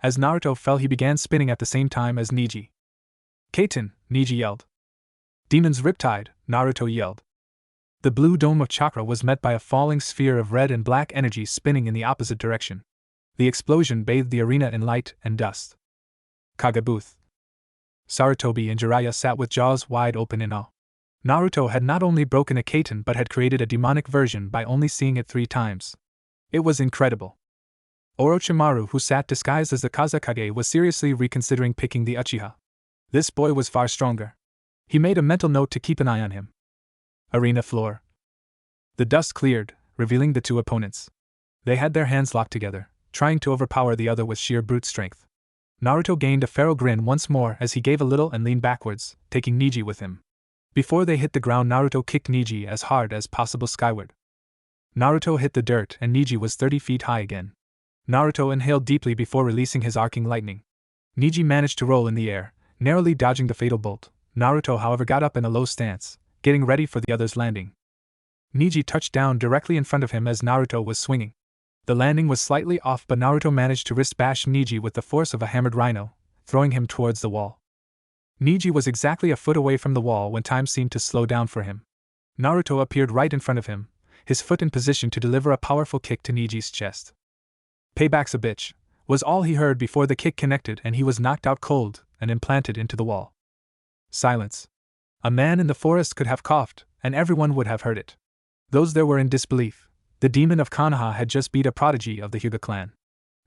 As Naruto fell, he began spinning at the same time as Neji. "Kaiten!" Neji yelled. "Demon's Riptide!" Naruto yelled. The blue dome of chakra was met by a falling sphere of red and black energy spinning in the opposite direction. The explosion bathed the arena in light and dust. Kage-booth. Sarutobi and Jiraiya sat with jaws wide open in awe. Naruto had not only broken a kaiten but had created a demonic version by only seeing it 3 times. It was incredible. Orochimaru, who sat disguised as the Kazekage, was seriously reconsidering picking the Uchiha. This boy was far stronger. He made a mental note to keep an eye on him. Arena floor. The dust cleared, revealing the 2 opponents. They had their hands locked together, trying to overpower the other with sheer brute strength. Naruto gained a feral grin once more as he gave a little and leaned backwards, taking Neji with him. Before they hit the ground, Naruto kicked Neji as hard as possible skyward. Naruto hit the dirt and Neji was 30 feet high again. Naruto inhaled deeply before releasing his arcing lightning. Neji managed to roll in the air, narrowly dodging the fatal bolt. Naruto, however, got up in a low stance, getting ready for the other's landing. Neji touched down directly in front of him as Naruto was swinging. The landing was slightly off, but Naruto managed to wrist bash Neji with the force of a hammered rhino, throwing him towards the wall. Neji was exactly a foot away from the wall when time seemed to slow down for him. Naruto appeared right in front of him, his foot in position to deliver a powerful kick to Neji's chest. "Payback's a bitch," was all he heard before the kick connected and he was knocked out cold and implanted into the wall. Silence. A man in the forest could have coughed, and everyone would have heard it. Those there were in disbelief. The demon of Konoha had just beat a prodigy of the Hyuga clan.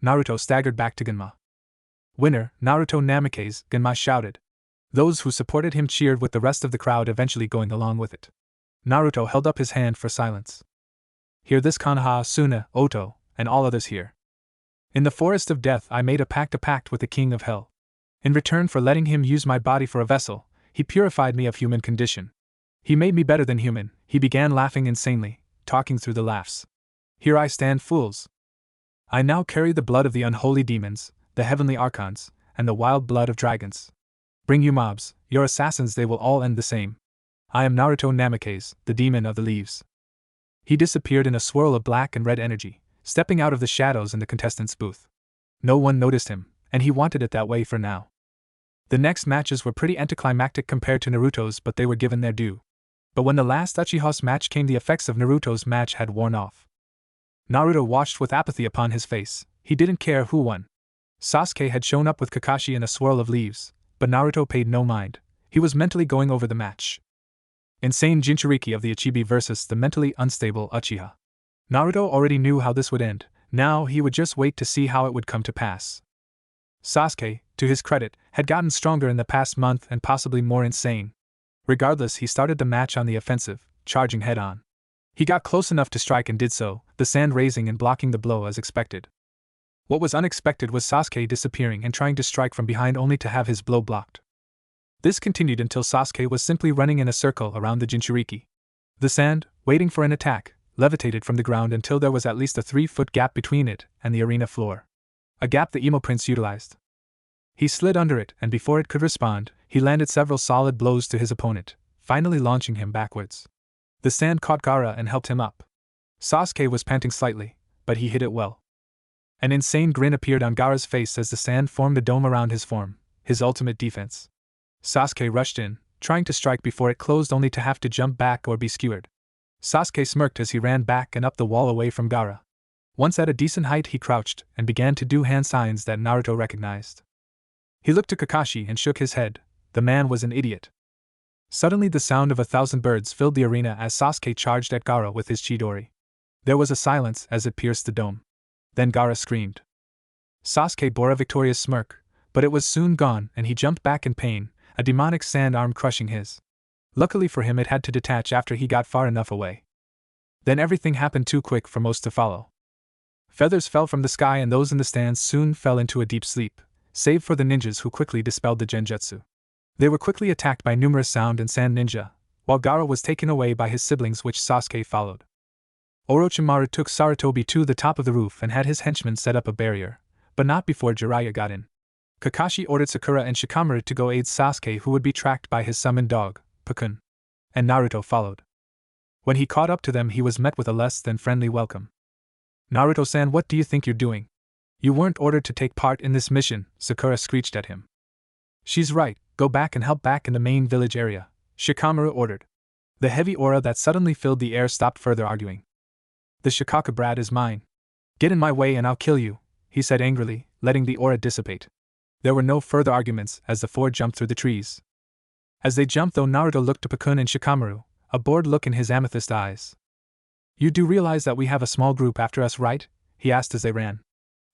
Naruto staggered back to Genma. "Winner, Naruto Namikaze," Genma shouted. Those who supported him cheered with the rest of the crowd eventually going along with it. Naruto held up his hand for silence. "Hear this, Konoha, Asuna, Oto, and all others here. In the forest of death I made a pact with the king of hell. In return for letting him use my body for a vessel, he purified me of human condition. He made me better than human." He began laughing insanely, talking through the laughs. "Here I stand, fools. I now carry the blood of the unholy demons, the heavenly archons, and the wild blood of dragons. Bring you mobs, your assassins, they will all end the same. I am Naruto Namikaze, the demon of the leaves." He disappeared in a swirl of black and red energy, stepping out of the shadows in the contestants' booth. No one noticed him, and he wanted it that way for now. The next matches were pretty anticlimactic compared to Naruto's, but they were given their due. But when the last Uchiha's match came, the effects of Naruto's match had worn off. Naruto watched with apathy upon his face. He didn't care who won. Sasuke had shown up with Kakashi in a swirl of leaves, but Naruto paid no mind. He was mentally going over the match. Insane Jinchuriki of the Ichibi versus the mentally unstable Uchiha. Naruto already knew how this would end. Now he would just wait to see how it would come to pass. Sasuke, to his credit, had gotten stronger in the past month and possibly more insane. Regardless, he started the match on the offensive, charging head-on. He got close enough to strike and did so, the sand raising and blocking the blow as expected. What was unexpected was Sasuke disappearing and trying to strike from behind only to have his blow blocked. This continued until Sasuke was simply running in a circle around the Jinchuriki. The sand, waiting for an attack, levitated from the ground until there was at least a 3-foot gap between it and the arena floor. A gap the emo prince utilized. He slid under it, and before it could respond, he landed several solid blows to his opponent, finally launching him backwards. The sand caught Gaara and helped him up. Sasuke was panting slightly, but he hit it well. An insane grin appeared on Gaara's face as the sand formed a dome around his form, his ultimate defense. Sasuke rushed in, trying to strike before it closed only to have to jump back or be skewered. Sasuke smirked as he ran back and up the wall away from Gaara. Once at a decent height he crouched and began to do hand signs that Naruto recognized. He looked to Kakashi and shook his head. The man was an idiot. Suddenly the sound of 1,000 birds filled the arena as Sasuke charged at Gaara with his Chidori. There was a silence as it pierced the dome. Then Gaara screamed. Sasuke bore a victorious smirk, but it was soon gone and he jumped back in pain, a demonic sand arm crushing his. Luckily for him it had to detach after he got far enough away. Then everything happened too quick for most to follow. Feathers fell from the sky and those in the stands soon fell into a deep sleep, save for the ninjas who quickly dispelled the genjutsu. They were quickly attacked by numerous sound and sand ninja, while Gaara was taken away by his siblings which Sasuke followed. Orochimaru took Sarutobi to the top of the roof and had his henchmen set up a barrier, but not before Jiraiya got in. Kakashi ordered Sakura and Shikamaru to go aid Sasuke who would be tracked by his summoned dog, Pakun. And Naruto followed. When he caught up to them he was met with a less than friendly welcome. "Naruto-san, what do you think you're doing? You weren't ordered to take part in this mission," Sakura screeched at him. "She's right, go back and help back in the main village area," Shikamaru ordered. The heavy aura that suddenly filled the air stopped further arguing. "The Shukaku brat is mine. Get in my way and I'll kill you," he said angrily, letting the aura dissipate. There were no further arguments as the four jumped through the trees. As they jumped though, Naruto looked to Pakun and Shikamaru, a bored look in his amethyst eyes. "You do realize that we have a small group after us, right?" he asked as they ran.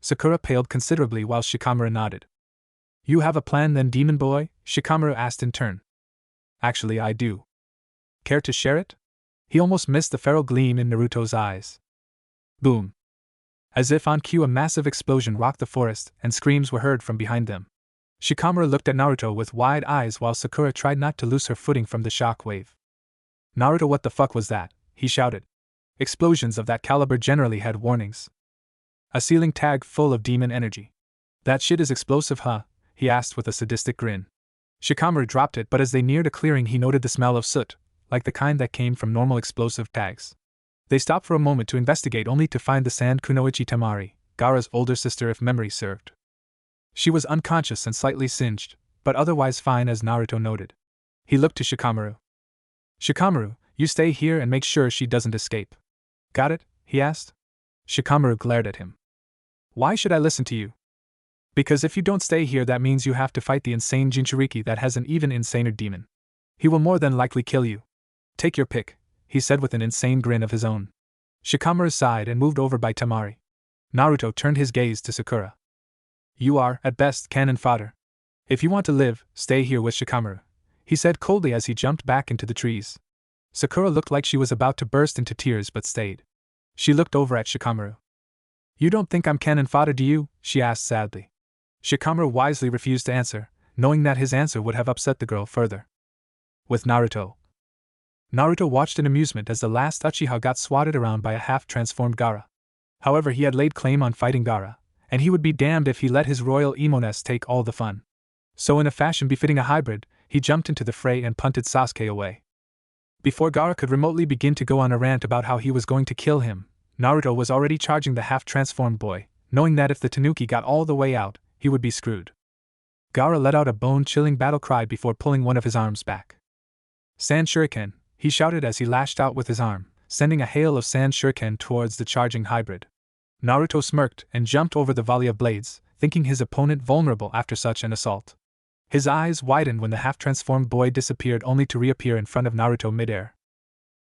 Sakura paled considerably while Shikamaru nodded. "You have a plan then, demon boy?" Shikamaru asked in turn. "Actually I do. Care to share it?" He almost missed the feral gleam in Naruto's eyes. Boom. As if on cue, a massive explosion rocked the forest, and screams were heard from behind them. Shikamaru looked at Naruto with wide eyes while Sakura tried not to lose her footing from the shock wave. "Naruto, what the fuck was that?" he shouted. Explosions of that caliber generally had warnings. "A ceiling tag full of demon energy. That shit is explosive, huh?" he asked with a sadistic grin. Shikamaru dropped it, but as they neared a clearing he noted the smell of soot, like the kind that came from normal explosive tags. They stopped for a moment to investigate only to find the sand kunoichi Tamari, Gaara's older sister if memory served. She was unconscious and slightly singed, but otherwise fine as Naruto noted. He looked to Shikamaru. "Shikamaru, you stay here and make sure she doesn't escape." "Got it?" he asked. Shikamaru glared at him. "Why should I listen to you?" "Because if you don't stay here that means you have to fight the insane Jinchuriki that has an even insaner demon. He will more than likely kill you. Take your pick," he said with an insane grin of his own. Shikamaru sighed and moved over by Tamari. Naruto turned his gaze to Sakura. "You are, at best, cannon fodder. If you want to live, stay here with Shikamaru," he said coldly as he jumped back into the trees. Sakura looked like she was about to burst into tears but stayed. She looked over at Shikamaru. "You don't think I'm cannon fodder, do you?" she asked sadly. Shikamaru wisely refused to answer, knowing that his answer would have upset the girl further. With Naruto. Naruto watched in amusement as the last Uchiha got swatted around by a half-transformed Gaara. However, he had laid claim on fighting Gaara, and he would be damned if he let his royal emo-ness take all the fun. So in a fashion befitting a hybrid, he jumped into the fray and punted Sasuke away. Before Gaara could remotely begin to go on a rant about how he was going to kill him, Naruto was already charging the half-transformed boy, knowing that if the Tanuki got all the way out, he would be screwed. Gaara let out a bone-chilling battle cry before pulling one of his arms back. "Sand Shuriken," he shouted as he lashed out with his arm, sending a hail of sand shuriken towards the charging hybrid. Naruto smirked and jumped over the volley of blades, thinking his opponent vulnerable after such an assault. His eyes widened when the half-transformed boy disappeared only to reappear in front of Naruto midair.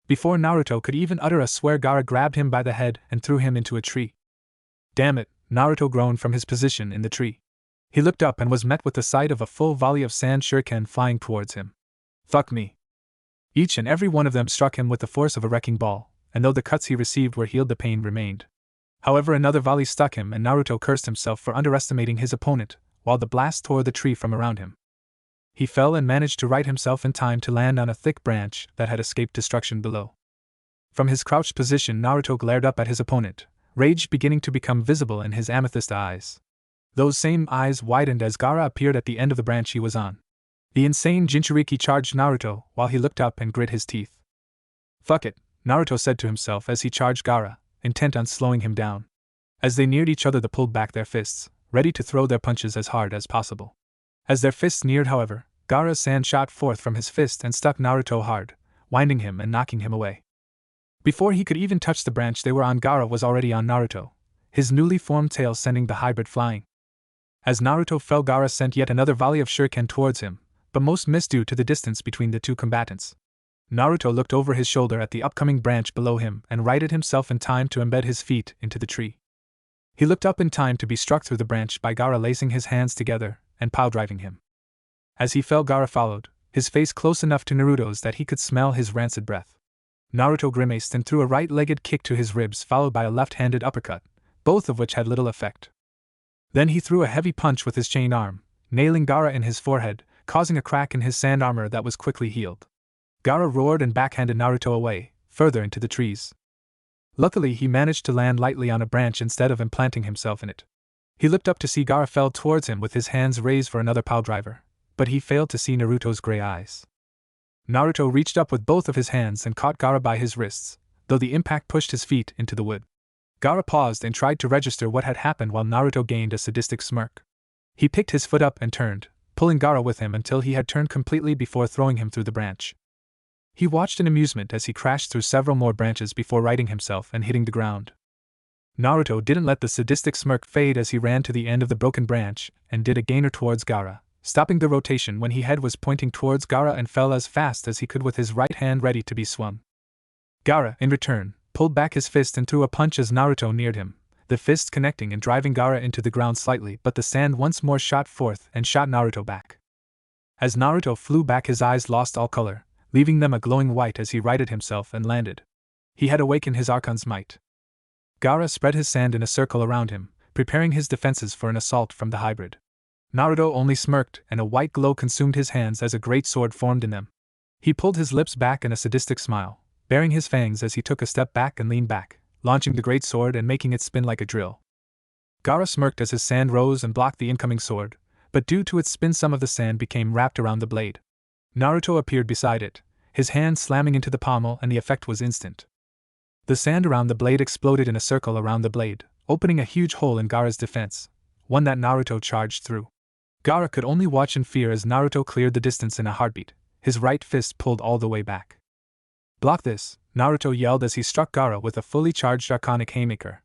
Before Naruto could even utter a swear, Gaara grabbed him by the head and threw him into a tree. "Damn it," Naruto groaned from his position in the tree. He looked up and was met with the sight of a full volley of sand shuriken flying towards him. "Fuck me." Each and every one of them struck him with the force of a wrecking ball, and though the cuts he received were healed, the pain remained. However, another volley stuck him and Naruto cursed himself for underestimating his opponent, while the blast tore the tree from around him. He fell and managed to right himself in time to land on a thick branch that had escaped destruction below. From his crouched position, Naruto glared up at his opponent, rage beginning to become visible in his amethyst eyes. Those same eyes widened as Gaara appeared at the end of the branch he was on. The insane Jinchuriki charged Naruto while he looked up and grit his teeth. "Fuck it," Naruto said to himself as he charged Gaara, intent on slowing him down. As they neared each other, they pulled back their fists, ready to throw their punches as hard as possible. As their fists neared, however, Gaara's sand shot forth from his fist and stuck Naruto hard, winding him and knocking him away. Before he could even touch the branch they were on, Gaara was already on Naruto, his newly formed tail sending the hybrid flying. As Naruto fell, Gaara sent yet another volley of shuriken towards him, but most missed due to the distance between the two combatants. Naruto looked over his shoulder at the upcoming branch below him and righted himself in time to embed his feet into the tree. He looked up in time to be struck through the branch by Gaara lacing his hands together and power-driving him. As he fell, Gaara followed, his face close enough to Naruto's that he could smell his rancid breath. Naruto grimaced and threw a right-legged kick to his ribs, followed by a left-handed uppercut, both of which had little effect. Then he threw a heavy punch with his chain arm, nailing Gaara in his forehead, causing a crack in his sand armor that was quickly healed. Gaara roared and backhanded Naruto away, further into the trees. Luckily, he managed to land lightly on a branch instead of implanting himself in it. He looked up to see Gaara fell towards him with his hands raised for another power driver, but he failed to see Naruto's gray eyes. Naruto reached up with both of his hands and caught Gaara by his wrists, though the impact pushed his feet into the wood. Gaara paused and tried to register what had happened while Naruto gained a sadistic smirk. He picked his foot up and turned, pulling Gaara with him until he had turned completely before throwing him through the branch. He watched in amusement as he crashed through several more branches before righting himself and hitting the ground. Naruto didn't let the sadistic smirk fade as he ran to the end of the broken branch and did a gainer towards Gaara, stopping the rotation when his head was pointing towards Gaara, and fell as fast as he could with his right hand ready to be swung. Gaara, in return, pulled back his fist and threw a punch as Naruto neared him, the fist connecting and driving Gaara into the ground slightly, but the sand once more shot forth and shot Naruto back. As Naruto flew back, his eyes lost all color, leaving them a glowing white as he righted himself and landed. He had awakened his Archon's might. Gaara spread his sand in a circle around him, preparing his defenses for an assault from the hybrid. Naruto only smirked, and a white glow consumed his hands as a great sword formed in them. He pulled his lips back in a sadistic smile, baring his fangs as he took a step back and leaned back, launching the great sword and making it spin like a drill. Gaara smirked as his sand rose and blocked the incoming sword, but due to its spin some of the sand became wrapped around the blade. Naruto appeared beside it, his hand slamming into the pommel, and the effect was instant. The sand around the blade exploded in a circle around the blade, opening a huge hole in Gaara's defense, one that Naruto charged through. Gaara could only watch in fear as Naruto cleared the distance in a heartbeat, his right fist pulled all the way back. "Block this," Naruto yelled as he struck Gaara with a fully charged Draconic Haymaker.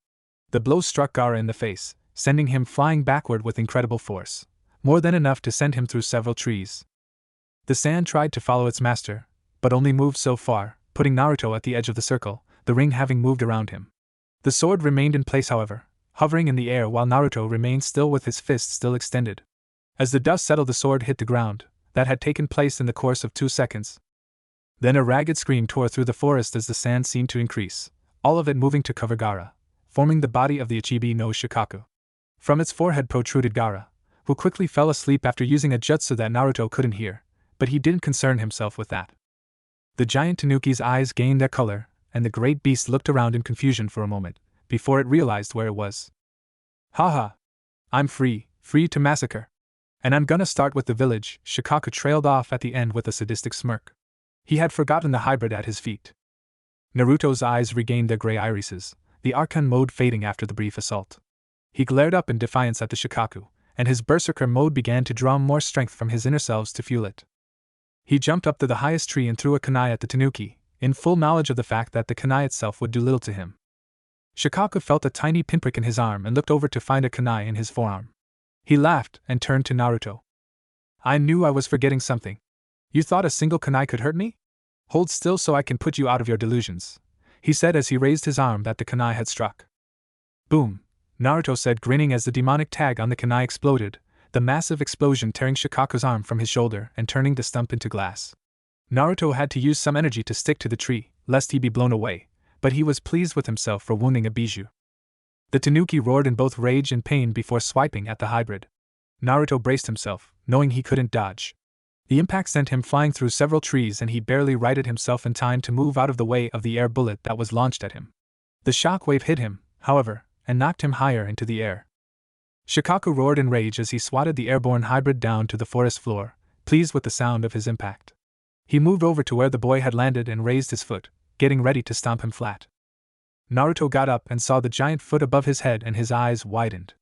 The blow struck Gaara in the face, sending him flying backward with incredible force, more than enough to send him through several trees. The sand tried to follow its master, but only moved so far, putting Naruto at the edge of the circle, the ring having moved around him. The sword remained in place, however, hovering in the air while Naruto remained still with his fist still extended. As the dust settled, the sword hit the ground. That had taken place in the course of 2 seconds. Then a ragged scream tore through the forest as the sand seemed to increase, all of it moving to cover Gaara, forming the body of the Ichibi no Shukaku. From its forehead protruded Gaara, who quickly fell asleep after using a jutsu that Naruto couldn't hear, but he didn't concern himself with that. The giant Tanuki's eyes gained their color, and the great beast looked around in confusion for a moment, before it realized where it was. "Haha! I'm free to massacre. And I'm gonna start with the village," Shukaku trailed off at the end with a sadistic smirk. He had forgotten the hybrid at his feet. Naruto's eyes regained their gray irises, the Archon mode fading after the brief assault. He glared up in defiance at the Shukaku, and his berserker mode began to draw more strength from his inner selves to fuel it. He jumped up to the highest tree and threw a kunai at the Tanuki, in full knowledge of the fact that the kunai itself would do little to him. Shukaku felt a tiny pinprick in his arm and looked over to find a kunai in his forearm. He laughed and turned to Naruto. "I knew I was forgetting something. You thought a single kunai could hurt me? Hold still so I can put you out of your delusions," he said as he raised his arm that the kunai had struck. Boom, Naruto said, grinning as the demonic tag on the kunai exploded, the massive explosion tearing Shukaku's arm from his shoulder and turning the stump into glass. Naruto had to use some energy to stick to the tree, lest he be blown away, but he was pleased with himself for wounding a bijou. The Tanuki roared in both rage and pain before swiping at the hybrid. Naruto braced himself, knowing he couldn't dodge. The impact sent him flying through several trees and he barely righted himself in time to move out of the way of the air bullet that was launched at him. The shock wave hit him, however, and knocked him higher into the air. Shukaku roared in rage as he swatted the airborne hybrid down to the forest floor, pleased with the sound of his impact. He moved over to where the boy had landed and raised his foot, getting ready to stomp him flat. Naruto got up and saw the giant foot above his head and his eyes widened.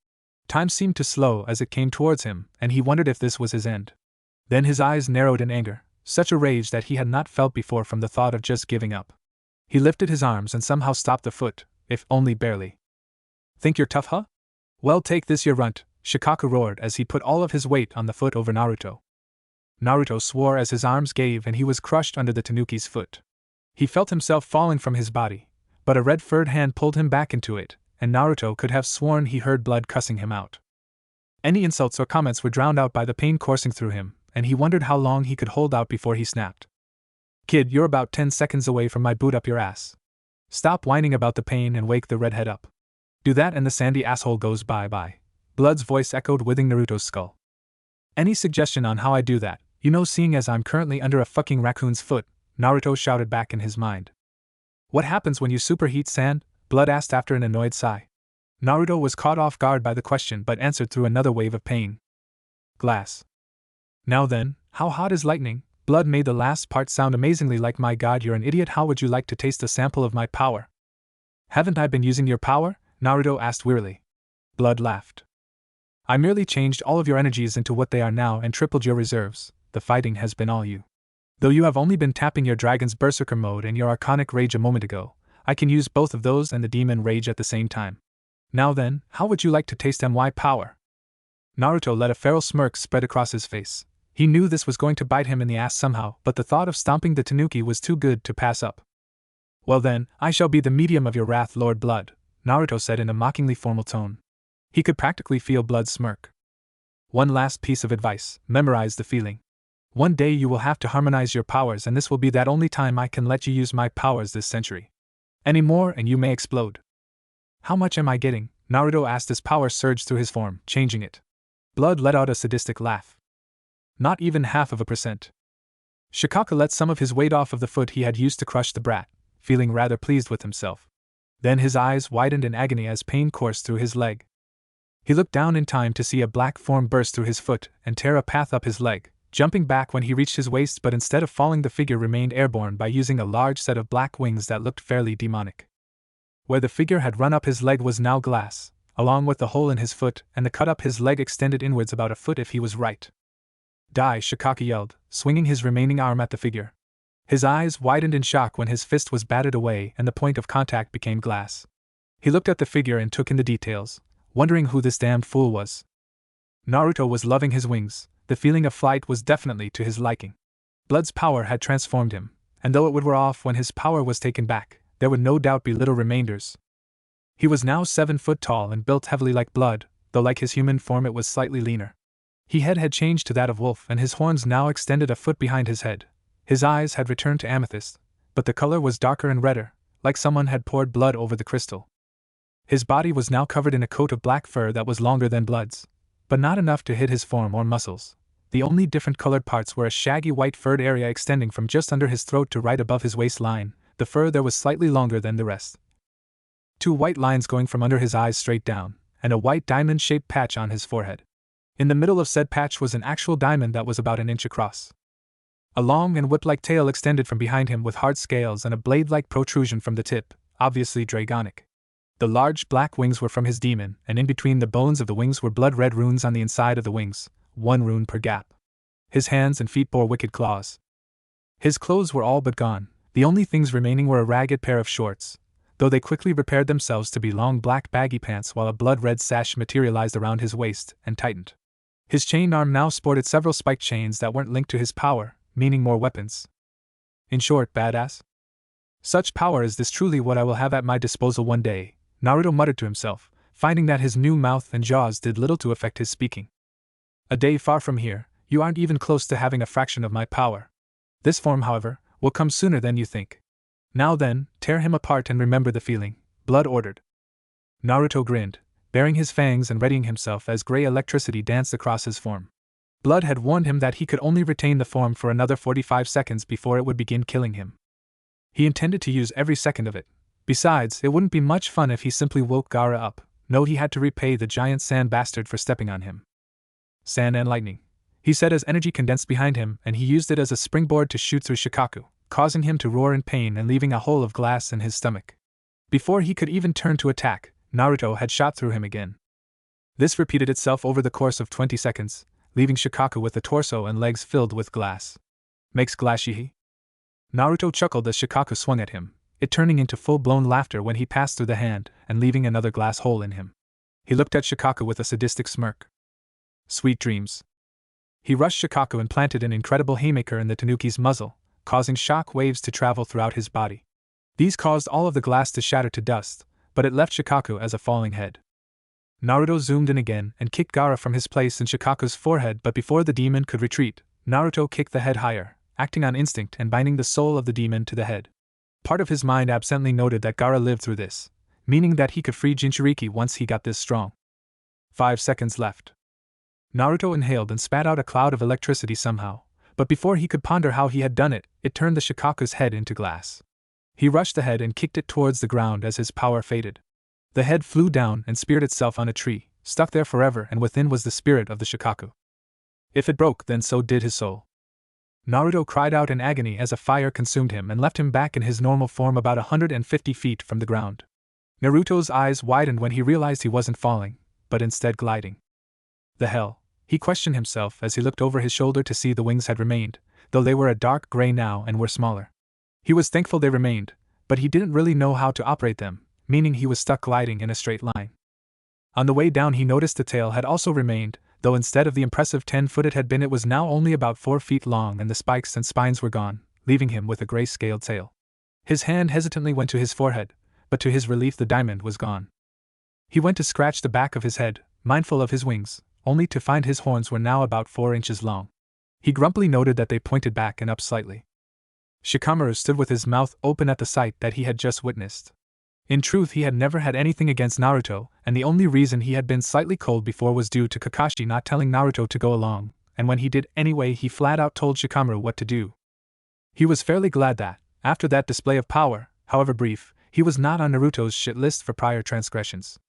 Time seemed to slow as it came towards him, and he wondered if this was his end. Then his eyes narrowed in anger, such a rage that he had not felt before from the thought of just giving up. He lifted his arms and somehow stopped the foot, if only barely. Think you're tough, huh? Well, take this, you runt, Shukaku roared as he put all of his weight on the foot over Naruto. Naruto swore as his arms gave and he was crushed under the tanuki's foot. He felt himself falling from his body, but a red-furred hand pulled him back into it, and Naruto could have sworn he heard blood cussing him out. Any insults or comments were drowned out by the pain coursing through him, and he wondered how long he could hold out before he snapped. Kid, you're about 10 seconds away from my boot up your ass. Stop whining about the pain and wake the redhead up. Do that and the sandy asshole goes bye-bye. Blood's voice echoed within Naruto's skull. Any suggestion on how I do that, seeing as I'm currently under a fucking raccoon's foot, Naruto shouted back in his mind. What happens when you superheat sand? Blood asked after an annoyed sigh. Naruto was caught off guard by the question but answered through another wave of pain. Glass. Now then, how hot is lightning? Blood made the last part sound amazingly like my god, you're an idiot. How would you like to taste a sample of my power? Haven't I been using your power? Naruto asked wearily. Blood laughed. I merely changed all of your energies into what they are now and tripled your reserves. The fighting has been all you. Though you have only been tapping your dragon's berserker mode and your archonic rage a moment ago, I can use both of those and the demon rage at the same time. Now then, how would you like to taste my power? Naruto let a feral smirk spread across his face. He knew this was going to bite him in the ass somehow, but the thought of stomping the tanuki was too good to pass up. Well then, I shall be the medium of your wrath, Lord Blood, Naruto said in a mockingly formal tone. He could practically feel Blood's smirk. One last piece of advice, memorize the feeling. One day you will have to harmonize your powers and this will be that only time I can let you use my powers this century. Any more and you may explode. How much am I getting? Naruto asked as power surged through his form, changing it. Blood let out a sadistic laugh. Not even 0.5%. Shukaku let some of his weight off of the foot he had used to crush the brat, feeling rather pleased with himself. Then his eyes widened in agony as pain coursed through his leg. He looked down in time to see a black form burst through his foot and tear a path up his leg, jumping back when he reached his waist, but instead of falling the figure remained airborne by using a large set of black wings that looked fairly demonic. Where the figure had run up his leg was now glass, along with the hole in his foot, and the cut up his leg extended inwards about a foot if he was right. Die, Shukaku yelled, swinging his remaining arm at the figure. His eyes widened in shock when his fist was batted away and the point of contact became glass. He looked at the figure and took in the details, wondering who this damned fool was. Naruto was loving his wings. The feeling of flight was definitely to his liking. Blood's power had transformed him, and though it would wear off when his power was taken back, there would no doubt be little remainders. He was now 7 foot tall and built heavily like Blood, though like his human form it was slightly leaner. His head had changed to that of wolf and his horns now extended a foot behind his head. His eyes had returned to amethyst, but the color was darker and redder, like someone had poured blood over the crystal. His body was now covered in a coat of black fur that was longer than Blood's, but not enough to hid his form or muscles. The only different colored parts were a shaggy white furred area extending from just under his throat to right above his waistline. The fur there was slightly longer than the rest. 2 white lines going from under his eyes straight down, and a white diamond-shaped patch on his forehead. In the middle of said patch was an actual diamond that was about an inch across. A long and whip-like tail extended from behind him with hard scales and a blade-like protrusion from the tip, obviously dragonic. The large black wings were from his demon, and in between the bones of the wings were blood-red runes on the inside of the wings, 1 rune per gap. His hands and feet bore wicked claws. His clothes were all but gone. The only things remaining were a ragged pair of shorts, though they quickly repaired themselves to be long black baggy pants, while a blood-red sash materialized around his waist and tightened. His chain arm now sported several spiked chains that weren't linked to his power, meaning more weapons. In short, badass. Such power is this truly what I will have at my disposal one day, Naruto muttered to himself, finding that his new mouth and jaws did little to affect his speaking. A day far from here, you aren't even close to having a fraction of my power. This form, however, will come sooner than you think. Now then, tear him apart and remember the feeling, Blood ordered. Naruto grinned, baring his fangs and readying himself as gray electricity danced across his form. Blood had warned him that he could only retain the form for another 45 seconds before it would begin killing him. He intended to use every second of it. Besides, it wouldn't be much fun if he simply woke Gaara up. No, he had to repay the giant sand bastard for stepping on him. Sand and lightning, he said as energy condensed behind him, and he used it as a springboard to shoot through Shukaku, causing him to roar in pain and leaving a hole of glass in his stomach. Before he could even turn to attack, Naruto had shot through him again. This repeated itself over the course of 20 seconds, leaving Shukaku with the torso and legs filled with glass. Makes glass shihi? Naruto chuckled as Shukaku swung at him, it turning into full-blown laughter when he passed through the hand and leaving another glass hole in him. He looked at Shukaku with a sadistic smirk. Sweet dreams. He rushed Shukaku and planted an incredible haymaker in the tanuki's muzzle, causing shock waves to travel throughout his body. These caused all of the glass to shatter to dust, but it left Shukaku as a falling head. Naruto zoomed in again and kicked Gaara from his place in Shukaku's forehead, but before the demon could retreat, Naruto kicked the head higher, acting on instinct and binding the soul of the demon to the head. Part of his mind absently noted that Gaara lived through this, meaning that he could free Jinchuriki once he got this strong. 5 seconds left. Naruto inhaled and spat out a cloud of electricity somehow, but before he could ponder how he had done it, it turned the Shukaku's head into glass. He rushed the head and kicked it towards the ground as his power faded. The head flew down and speared itself on a tree, stuck there forever, and within was the spirit of the Shukaku. If it broke, then so did his soul. Naruto cried out in agony as a fire consumed him and left him back in his normal form about 150 feet from the ground. Naruto's eyes widened when he realized he wasn't falling, but instead gliding. The hell? He questioned himself as he looked over his shoulder to see the wings had remained, though they were a dark gray now and were smaller. He was thankful they remained, but he didn't really know how to operate them, meaning he was stuck gliding in a straight line. On the way down he noticed the tail had also remained, though instead of the impressive 10-foot it had been, it was now only about 4 feet long and the spikes and spines were gone, leaving him with a gray-scaled tail. His hand hesitantly went to his forehead, but to his relief the diamond was gone. He went to scratch the back of his head, mindful of his wings, only to find his horns were now about 4 inches long. He grumpily noted that they pointed back and up slightly. Shikamaru stood with his mouth open at the sight that he had just witnessed. In truth, he had never had anything against Naruto, and the only reason he had been slightly cold before was due to Kakashi not telling Naruto to go along, and when he did anyway, he flat out told Shikamaru what to do. He was fairly glad that, after that display of power, however brief, he was not on Naruto's shit list for prior transgressions.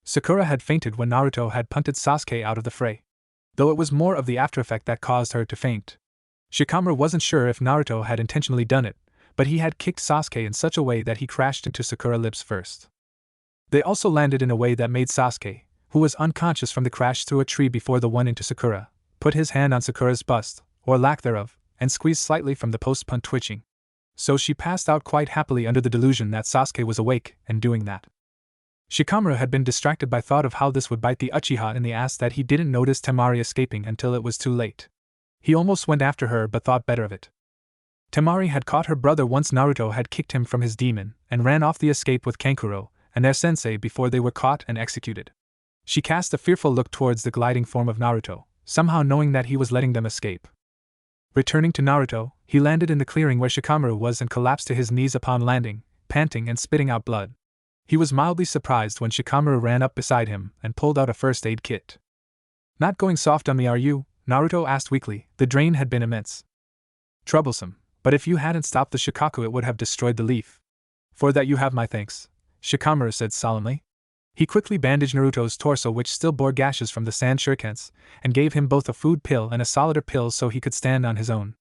Sakura had fainted when Naruto had punted Sasuke out of the fray, though it was more of the aftereffect that caused her to faint. Shikamaru wasn't sure if Naruto had intentionally done it, but he had kicked Sasuke in such a way that he crashed into Sakura's lips first. They also landed in a way that made Sasuke, who was unconscious from the crash through a tree before the one into Sakura, put his hand on Sakura's bust, or lack thereof, and squeezed slightly from the post-punt twitching. So she passed out quite happily under the delusion that Sasuke was awake and doing that. Shikamaru had been distracted by thought of how this would bite the Uchiha in the ass that he didn't notice Temari escaping until it was too late. He almost went after her but thought better of it. Temari had caught her brother once Naruto had kicked him from his demon, and ran off the escape with Kankuro and their sensei before they were caught and executed. She cast a fearful look towards the gliding form of Naruto, somehow knowing that he was letting them escape. Returning to Naruto, he landed in the clearing where Shikamaru was and collapsed to his knees upon landing, panting and spitting out blood. He was mildly surprised when Shikamaru ran up beside him and pulled out a first aid kit. "Not going soft on me, are you?" Naruto asked weakly. The drain had been immense. "Troublesome, but if you hadn't stopped the Shukaku it would have destroyed the leaf." "For that you have my thanks," Shikamaru said solemnly. He quickly bandaged Naruto's torso, which still bore gashes from the sand shurikens, and gave him both a food pill and a solider pill so he could stand on his own.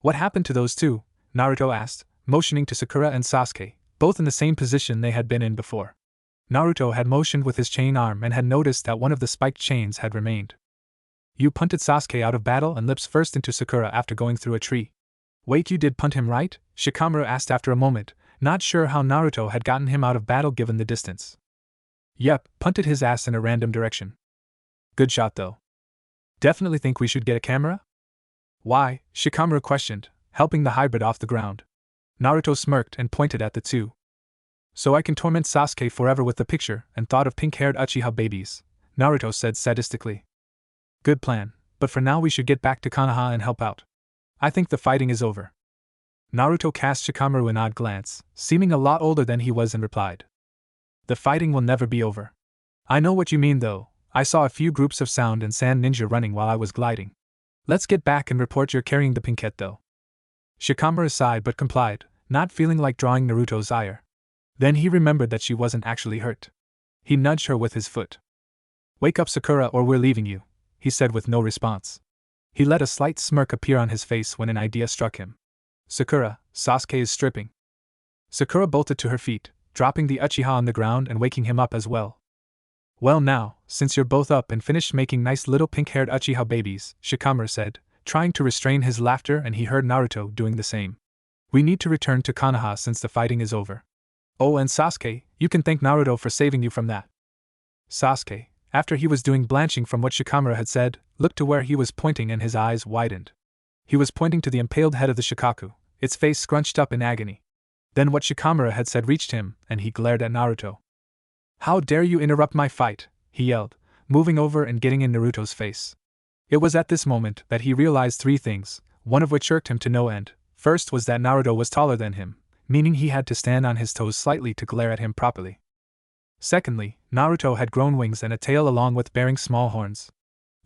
"What happened to those two?" Naruto asked, motioning to Sakura and Sasuke, both in the same position they had been in before. Naruto had motioned with his chain arm and had noticed that one of the spiked chains had remained. "You punted Sasuke out of battle and lips first into Sakura after going through a tree." "Wait, you did punt him, right?" Shikamaru asked after a moment, not sure how Naruto had gotten him out of battle given the distance. "Yep, punted his ass in a random direction." "Good shot though. Definitely think we should get a camera?" "Why?" Shikamaru questioned, helping the hybrid off the ground. Naruto smirked and pointed at the two. "So I can torment Sasuke forever with the picture and thought of pink-haired Uchiha babies," Naruto said sadistically. "Good plan, but for now we should get back to Konoha and help out. I think the fighting is over." Naruto cast Shikamaru an odd glance, seeming a lot older than he was, and replied, "The fighting will never be over." "I know what you mean though. I saw a few groups of sound and sand ninja running while I was gliding. Let's get back and report you're carrying the pinkette though. Shikamaru sighed but complied, not feeling like drawing Naruto's ire. Then he remembered that she wasn't actually hurt. He nudged her with his foot. Wake up, Sakura, or we're leaving you, he said with no response. He let a slight smirk appear on his face when an idea struck him. Sakura, Sasuke is stripping. Sakura bolted to her feet, dropping the Uchiha on the ground and waking him up as well. Well now, since you're both up and finished making nice little pink-haired Uchiha babies, Shikamaru said, trying to restrain his laughter, and he heard Naruto doing the same. We need to return to Konoha since the fighting is over. Oh, and Sasuke, you can thank Naruto for saving you from that. Sasuke, after he was doing blanching from what Shikamaru had said, looked to where he was pointing and his eyes widened. He was pointing to the impaled head of the Shukaku, its face scrunched up in agony. Then what Shikamaru had said reached him, and he glared at Naruto. How dare you interrupt my fight, he yelled, moving over and getting in Naruto's face. It was at this moment that he realized three things, one of which irked him to no end. First was that Naruto was taller than him, meaning he had to stand on his toes slightly to glare at him properly. Secondly, Naruto had grown wings and a tail along with bearing small horns.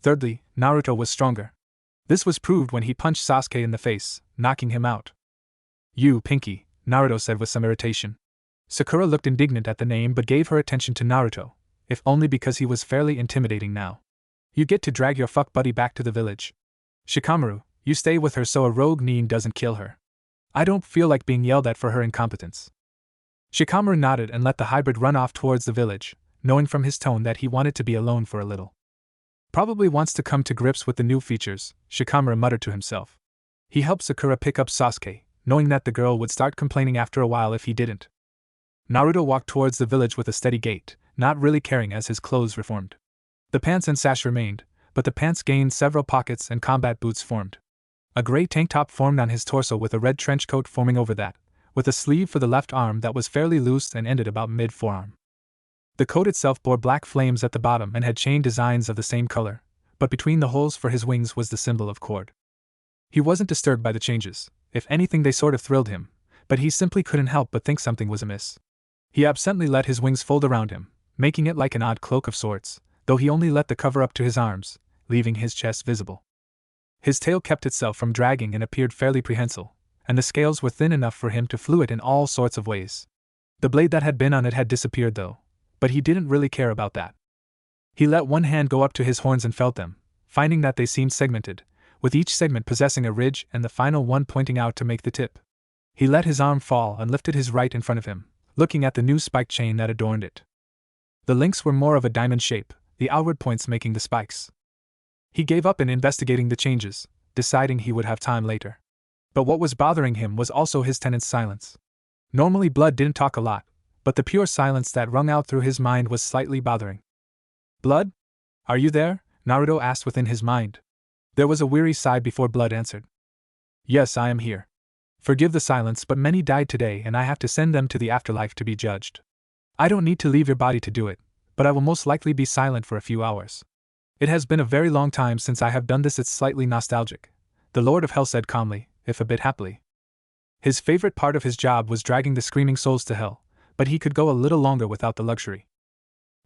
Thirdly, Naruto was stronger. This was proved when he punched Sasuke in the face, knocking him out. You, Pinky, Naruto said with some irritation. Sakura looked indignant at the name but gave her attention to Naruto, if only because he was fairly intimidating now. You get to drag your fuck buddy back to the village. Shikamaru, you stay with her so a rogue Nin doesn't kill her. I don't feel like being yelled at for her incompetence. Shikamaru nodded and let the hybrid run off towards the village, knowing from his tone that he wanted to be alone for a little. Probably wants to come to grips with the new features, Shikamaru muttered to himself. He helped Sakura pick up Sasuke, knowing that the girl would start complaining after a while if he didn't. Naruto walked towards the village with a steady gait, not really caring as his clothes reformed. The pants and sash remained, but the pants gained several pockets and combat boots formed. A gray tank top formed on his torso with a red trench coat forming over that, with a sleeve for the left arm that was fairly loose and ended about mid-forearm. The coat itself bore black flames at the bottom and had chain designs of the same color, but between the holes for his wings was the symbol of cord. He wasn't disturbed by the changes, if anything they sort of thrilled him, but he simply couldn't help but think something was amiss. He absently let his wings fold around him, making it like an odd cloak of sorts, though he only let the cover up to his arms, leaving his chest visible. His tail kept itself from dragging and appeared fairly prehensile, and the scales were thin enough for him to flew it in all sorts of ways. The blade that had been on it had disappeared though, but he didn't really care about that. He let one hand go up to his horns and felt them, finding that they seemed segmented, with each segment possessing a ridge and the final one pointing out to make the tip. He let his arm fall and lifted his right in front of him, looking at the new spike chain that adorned it. The links were more of a diamond shape, the outward points making the spikes. He gave up in investigating the changes, deciding he would have time later. But what was bothering him was also his tenant's silence. Normally Blood didn't talk a lot, but the pure silence that rung out through his mind was slightly bothering. Blood? Are you there? Naruto asked within his mind. There was a weary sigh before Blood answered. Yes, I am here. Forgive the silence, but many died today and I have to send them to the afterlife to be judged. I don't need to leave your body to do it, but I will most likely be silent for a few hours. It has been a very long time since I have done this. It's slightly nostalgic, the Lord of Hell said calmly, if a bit happily. His favorite part of his job was dragging the screaming souls to hell, but he could go a little longer without the luxury.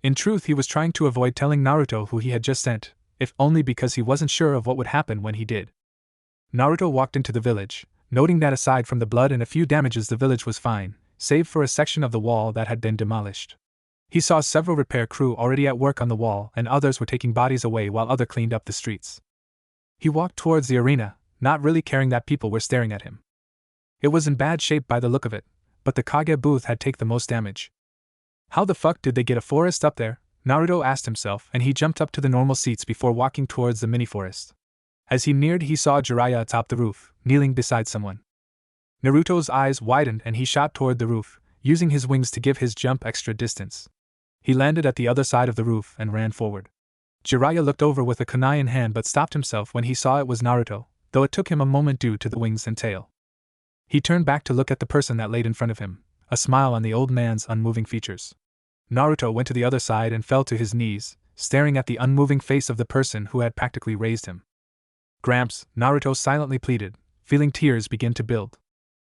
In truth, he was trying to avoid telling Naruto who he had just sent, if only because he wasn't sure of what would happen when he did. Naruto walked into the village, noting that aside from the blood and a few damages the village was fine, save for a section of the wall that had been demolished. He saw several repair crew already at work on the wall and others were taking bodies away while others cleaned up the streets. He walked towards the arena, not really caring that people were staring at him. It was in bad shape by the look of it, but the Kage booth had taken the most damage. How the fuck did they get a forest up there? Naruto asked himself, and he jumped up to the normal seats before walking towards the mini-forest. As he neared, he saw Jiraiya atop the roof, kneeling beside someone. Naruto's eyes widened and he shot toward the roof, using his wings to give his jump extra distance. He landed at the other side of the roof and ran forward. Jiraiya looked over with a kunai in hand but stopped himself when he saw it was Naruto, though it took him a moment due to the wings and tail. He turned back to look at the person that laid in front of him, a smile on the old man's unmoving features. Naruto went to the other side and fell to his knees, staring at the unmoving face of the person who had practically raised him. Gramps, Naruto silently pleaded, feeling tears begin to build.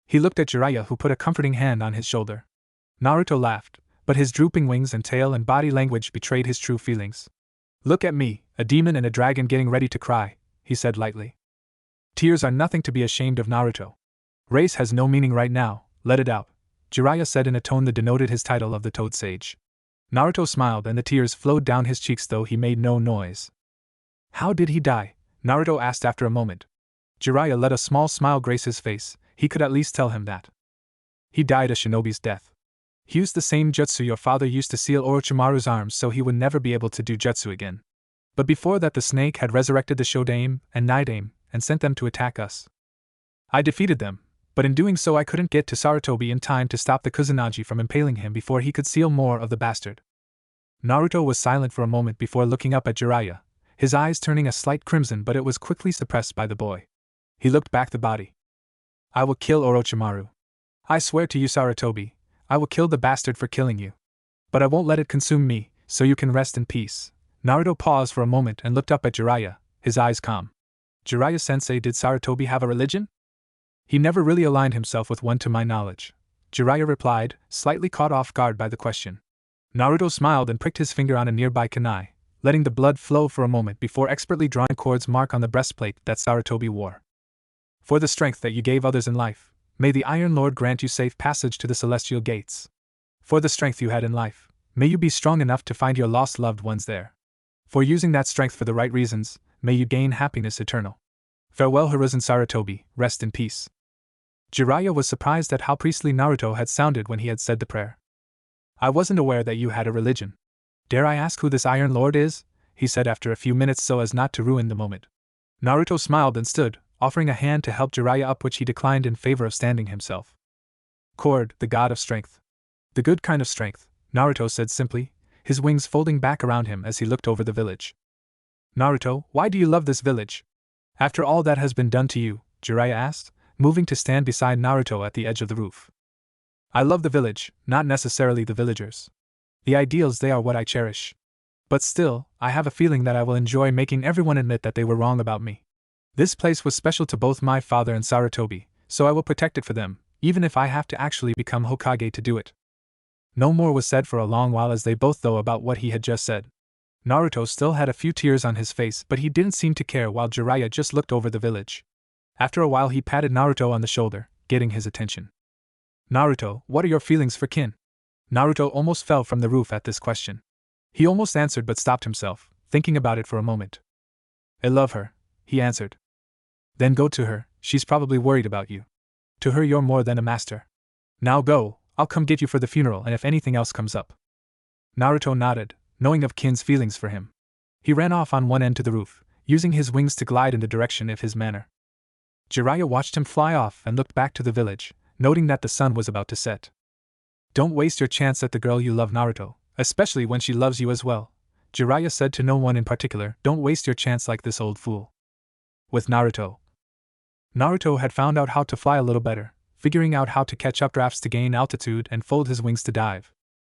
He looked at Jiraiya, who put a comforting hand on his shoulder. Naruto laughed, but his drooping wings and tail and body language betrayed his true feelings. Look at me, a demon and a dragon getting ready to cry, he said lightly. Tears are nothing to be ashamed of, Naruto. Race has no meaning right now, let it out, Jiraiya said in a tone that denoted his title of the Toad Sage. Naruto smiled and the tears flowed down his cheeks though he made no noise. How did he die? Naruto asked after a moment. Jiraiya let a small smile grace his face, he could at least tell him that. He died a shinobi's death. He used the same jutsu your father used to seal Orochimaru's arms so he would never be able to do jutsu again. But before that the snake had resurrected the Shodaime and Nidaime and sent them to attack us. I defeated them, but in doing so I couldn't get to Sarutobi in time to stop the Kusanagi from impaling him before he could seal more of the bastard. Naruto was silent for a moment before looking up at Jiraiya, his eyes turning a slight crimson, but it was quickly suppressed by the boy. He looked back the body. I will kill Orochimaru. I swear to you, Sarutobi, I will kill the bastard for killing you. But I won't let it consume me, so you can rest in peace. Naruto paused for a moment and looked up at Jiraiya, his eyes calm. Jiraiya-sensei, did Sarutobi have a religion? He never really aligned himself with one to my knowledge, Jiraiya replied, slightly caught off guard by the question. Naruto smiled and pricked his finger on a nearby kunai, letting the blood flow for a moment before expertly drawing Cord's mark on the breastplate that Sarutobi wore. For the strength that you gave others in life, may the Iron Lord grant you safe passage to the celestial gates. For the strength you had in life, may you be strong enough to find your lost loved ones there. For using that strength for the right reasons, may you gain happiness eternal. Farewell, Hiruzen Sarutobi, rest in peace. Jiraiya was surprised at how priestly Naruto had sounded when he had said the prayer. I wasn't aware that you had a religion. Dare I ask who this Iron Lord is? He said after a few minutes so as not to ruin the moment. Naruto smiled and stood, offering a hand to help Jiraiya up, which he declined in favor of standing himself. Cord, the god of strength. The good kind of strength, Naruto said simply, his wings folding back around him as he looked over the village. Naruto, why do you love this village? After all that has been done to you, Jiraiya asked, moving to stand beside Naruto at the edge of the roof. I love the village, not necessarily the villagers. The ideals, they are what I cherish. But still, I have a feeling that I will enjoy making everyone admit that they were wrong about me. This place was special to both my father and Sarutobi, so I will protect it for them, even if I have to actually become Hokage to do it. No more was said for a long while as they both thought about what he had just said. Naruto still had a few tears on his face, but he didn't seem to care while Jiraiya just looked over the village. After a while he patted Naruto on the shoulder, getting his attention. Naruto, what are your feelings for Kin? Naruto almost fell from the roof at this question. He almost answered but stopped himself, thinking about it for a moment. I love her, he answered. Then go to her, she's probably worried about you. To her you're more than a master. Now go, I'll come get you for the funeral and if anything else comes up. Naruto nodded, knowing of Kin's feelings for him. He ran off on one end to the roof, using his wings to glide in the direction of his manor. Jiraiya watched him fly off and looked back to the village, noting that the sun was about to set. Don't waste your chance at the girl you love, Naruto, especially when she loves you as well, Jiraiya said to no one in particular. Don't waste your chance like this old fool. With Naruto. Naruto had found out how to fly a little better, figuring out how to catch updrafts to gain altitude and fold his wings to dive.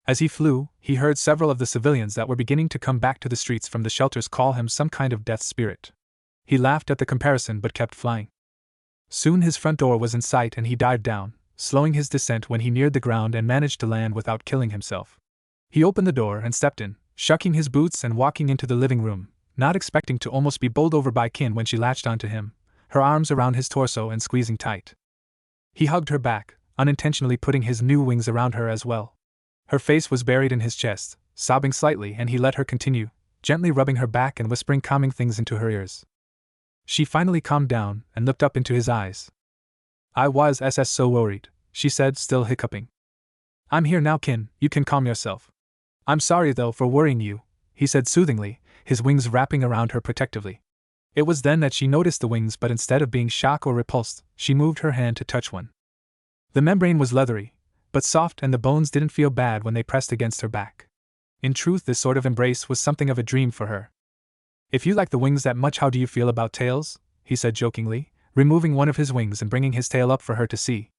As he flew, he heard several of the civilians that were beginning to come back to the streets from the shelters call him some kind of death spirit. He laughed at the comparison but kept flying. Soon his front door was in sight and he dived down, slowing his descent when he neared the ground and managed to land without killing himself. He opened the door and stepped in, shucking his boots and walking into the living room, not expecting to almost be bowled over by Kin when she latched onto him, her arms around his torso and squeezing tight. He hugged her back, unintentionally putting his new wings around her as well. Her face was buried in his chest, sobbing slightly, and he let her continue, gently rubbing her back and whispering calming things into her ears. She finally calmed down and looked up into his eyes. I was so worried, she said, still hiccuping. I'm here now, Kin, you can calm yourself. I'm sorry though for worrying you, he said soothingly, his wings wrapping around her protectively. It was then that she noticed the wings, but instead of being shocked or repulsed, she moved her hand to touch one. The membrane was leathery, but soft, and the bones didn't feel bad when they pressed against her back. In truth, this sort of embrace was something of a dream for her. If you like the wings that much, how do you feel about tails? He said jokingly, removing one of his wings and bringing his tail up for her to see.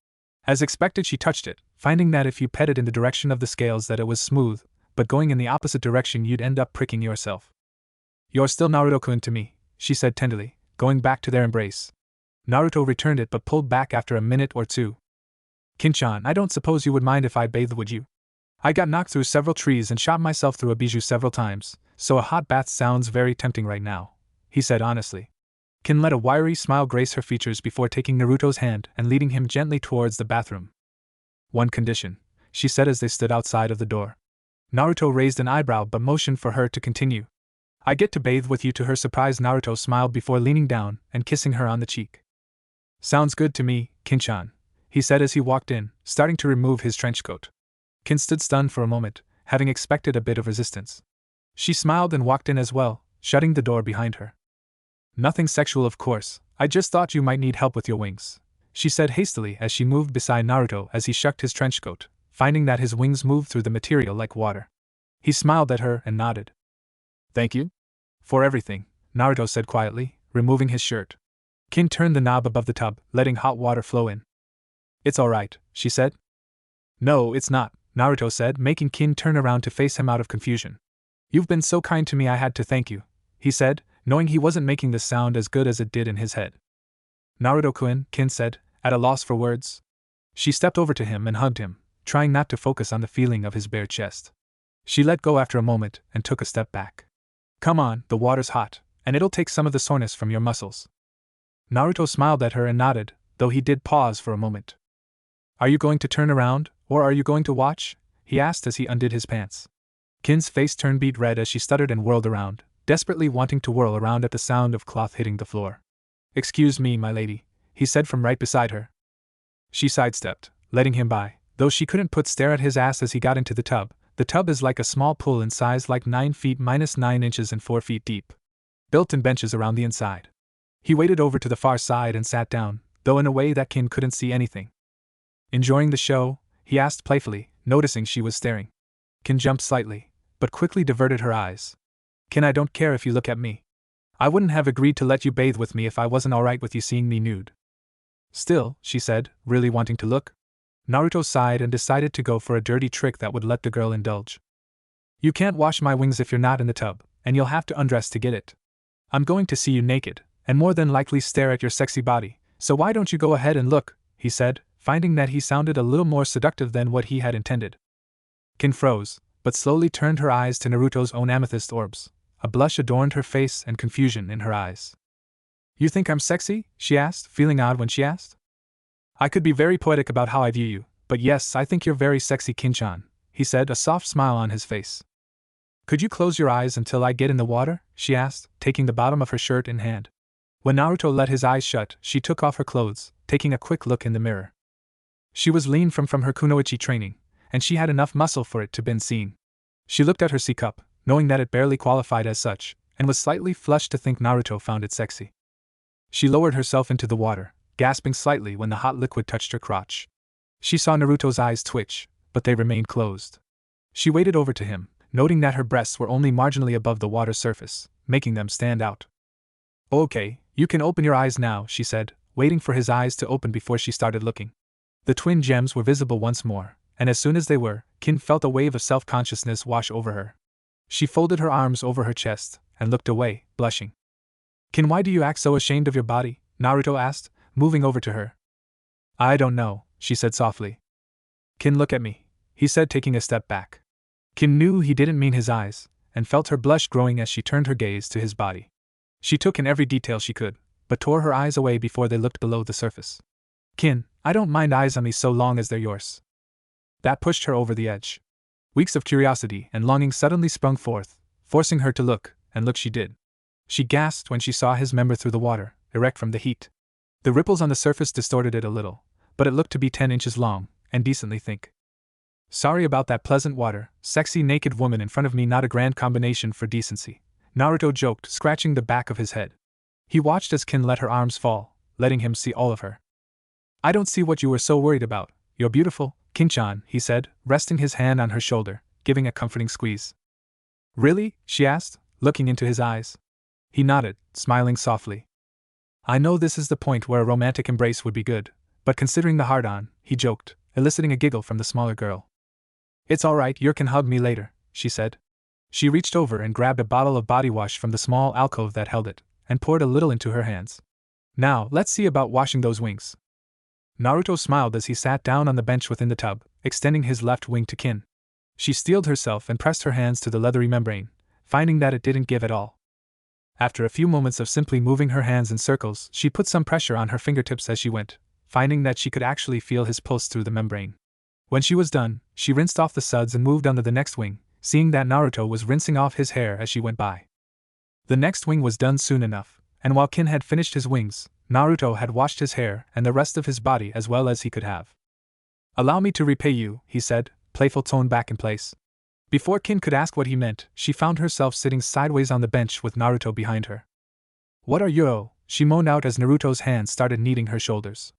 As expected, she touched it, finding that if you pet it in the direction of the scales that it was smooth, but going in the opposite direction you'd end up pricking yourself. You're still Naruto-kun to me, she said tenderly, going back to their embrace. Naruto returned it but pulled back after a minute or two. Kin-chan, I don't suppose you would mind if I bathed, would you? I got knocked through several trees and shot myself through a bijou several times, so a hot bath sounds very tempting right now, he said honestly. Kin let a wiry smile grace her features before taking Naruto's hand and leading him gently towards the bathroom. One condition, she said as they stood outside of the door. Naruto raised an eyebrow but motioned for her to continue. I get to bathe with you. To her surprise, Naruto smiled before leaning down and kissing her on the cheek. Sounds good to me, Kin-chan, he said as he walked in, starting to remove his trench coat. Kin stood stunned for a moment, having expected a bit of resistance. She smiled and walked in as well, shutting the door behind her. Nothing sexual, of course, I just thought you might need help with your wings, she said hastily as she moved beside Naruto as he shucked his trench coat, finding that his wings moved through the material like water. He smiled at her and nodded. Thank you? For everything, Naruto said quietly, removing his shirt. Kin turned the knob above the tub, letting hot water flow in. It's alright, she said. No, it's not, Naruto said, making Kin turn around to face him out of confusion. You've been so kind to me, I had to thank you, he said, knowing he wasn't making the sound as good as it did in his head. Naruto-kun, Kin said, at a loss for words. She stepped over to him and hugged him, trying not to focus on the feeling of his bare chest. She let go after a moment and took a step back. Come on, the water's hot, and it'll take some of the soreness from your muscles. Naruto smiled at her and nodded, though he did pause for a moment. Are you going to turn around, or are you going to watch? He asked as he undid his pants. Kin's face turned beet red as she stuttered and whirled around, desperately wanting to whirl around at the sound of cloth hitting the floor. Excuse me, my lady, he said from right beside her. She sidestepped, letting him by, though she couldn't but stare at his ass as he got into the tub. The tub is like a small pool in size, like 9 feet minus 9 inches and 4 feet deep. Built-in benches around the inside. He waded over to the far side and sat down, though in a way that Kin couldn't see anything. Enjoying the show? He asked playfully, noticing she was staring. Kin jumped slightly, but quickly diverted her eyes. Kin, I don't care if you look at me. I wouldn't have agreed to let you bathe with me if I wasn't alright with you seeing me nude. Still, she said, really wanting to look. Naruto sighed and decided to go for a dirty trick that would let the girl indulge. You can't wash my wings if you're not in the tub, and you'll have to undress to get it. I'm going to see you naked, and more than likely stare at your sexy body, so why don't you go ahead and look, he said, finding that he sounded a little more seductive than what he had intended. Kin froze, but slowly turned her eyes to Naruto's own amethyst orbs. A blush adorned her face and confusion in her eyes. You think I'm sexy? She asked, feeling odd when she asked. I could be very poetic about how I view you, but yes, I think you're very sexy, Kin-chan, he said, a soft smile on his face. Could you close your eyes until I get in the water? She asked, taking the bottom of her shirt in hand. When Naruto let his eyes shut, she took off her clothes, taking a quick look in the mirror. She was lean from her kunoichi training, and she had enough muscle for it to been seen. She looked at her C-cup, knowing that it barely qualified as such, and was slightly flushed to think Naruto found it sexy. She lowered herself into the water, gasping slightly when the hot liquid touched her crotch. She saw Naruto's eyes twitch, but they remained closed. She waded over to him, noting that her breasts were only marginally above the water surface, making them stand out. Okay, you can open your eyes now, she said, waiting for his eyes to open before she started looking. The twin gems were visible once more, and as soon as they were, Kin felt a wave of self-consciousness wash over her. She folded her arms over her chest and looked away, blushing. Kin, why do you act so ashamed of your body? Naruto asked, moving over to her. I don't know, she said softly. Kin, look at me, he said, taking a step back. Kin knew he didn't mean his eyes, and felt her blush growing as she turned her gaze to his body. She took in every detail she could, but tore her eyes away before they looked below the surface. Kin, I don't mind eyes on me so long as they're yours. That pushed her over the edge. Weeks of curiosity and longing suddenly sprung forth, forcing her to look, and look she did. She gasped when she saw his member through the water, erect from the heat. The ripples on the surface distorted it a little, but it looked to be 10 inches long, and decently thick. Sorry about that pleasant water, sexy naked woman in front of me, not a grand combination for decency, Naruto joked, scratching the back of his head. He watched as Kin let her arms fall, letting him see all of her. I don't see what you were so worried about, you're beautiful, Kin-chan, he said, resting his hand on her shoulder, giving a comforting squeeze. Really? She asked, looking into his eyes. He nodded, smiling softly. I know this is the point where a romantic embrace would be good, but considering the hard-on, he joked, eliciting a giggle from the smaller girl. It's alright, you can hug me later, she said. She reached over and grabbed a bottle of body wash from the small alcove that held it, and poured a little into her hands. Now, let's see about washing those wings. Naruto smiled as he sat down on the bench within the tub, extending his left wing to Kin. She steeled herself and pressed her hands to the leathery membrane, finding that it didn't give at all. After a few moments of simply moving her hands in circles, she put some pressure on her fingertips as she went, finding that she could actually feel his pulse through the membrane. When she was done, she rinsed off the suds and moved on to the next wing, seeing that Naruto was rinsing off his hair as she went by. The next wing was done soon enough, and while Kin had finished his wings, Naruto had washed his hair and the rest of his body as well as he could have. "Allow me to repay you," he said, playful tone back in place. Before Kin could ask what he meant, she found herself sitting sideways on the bench with Naruto behind her. "What are you?" she moaned out as Naruto's hands started kneading her shoulders.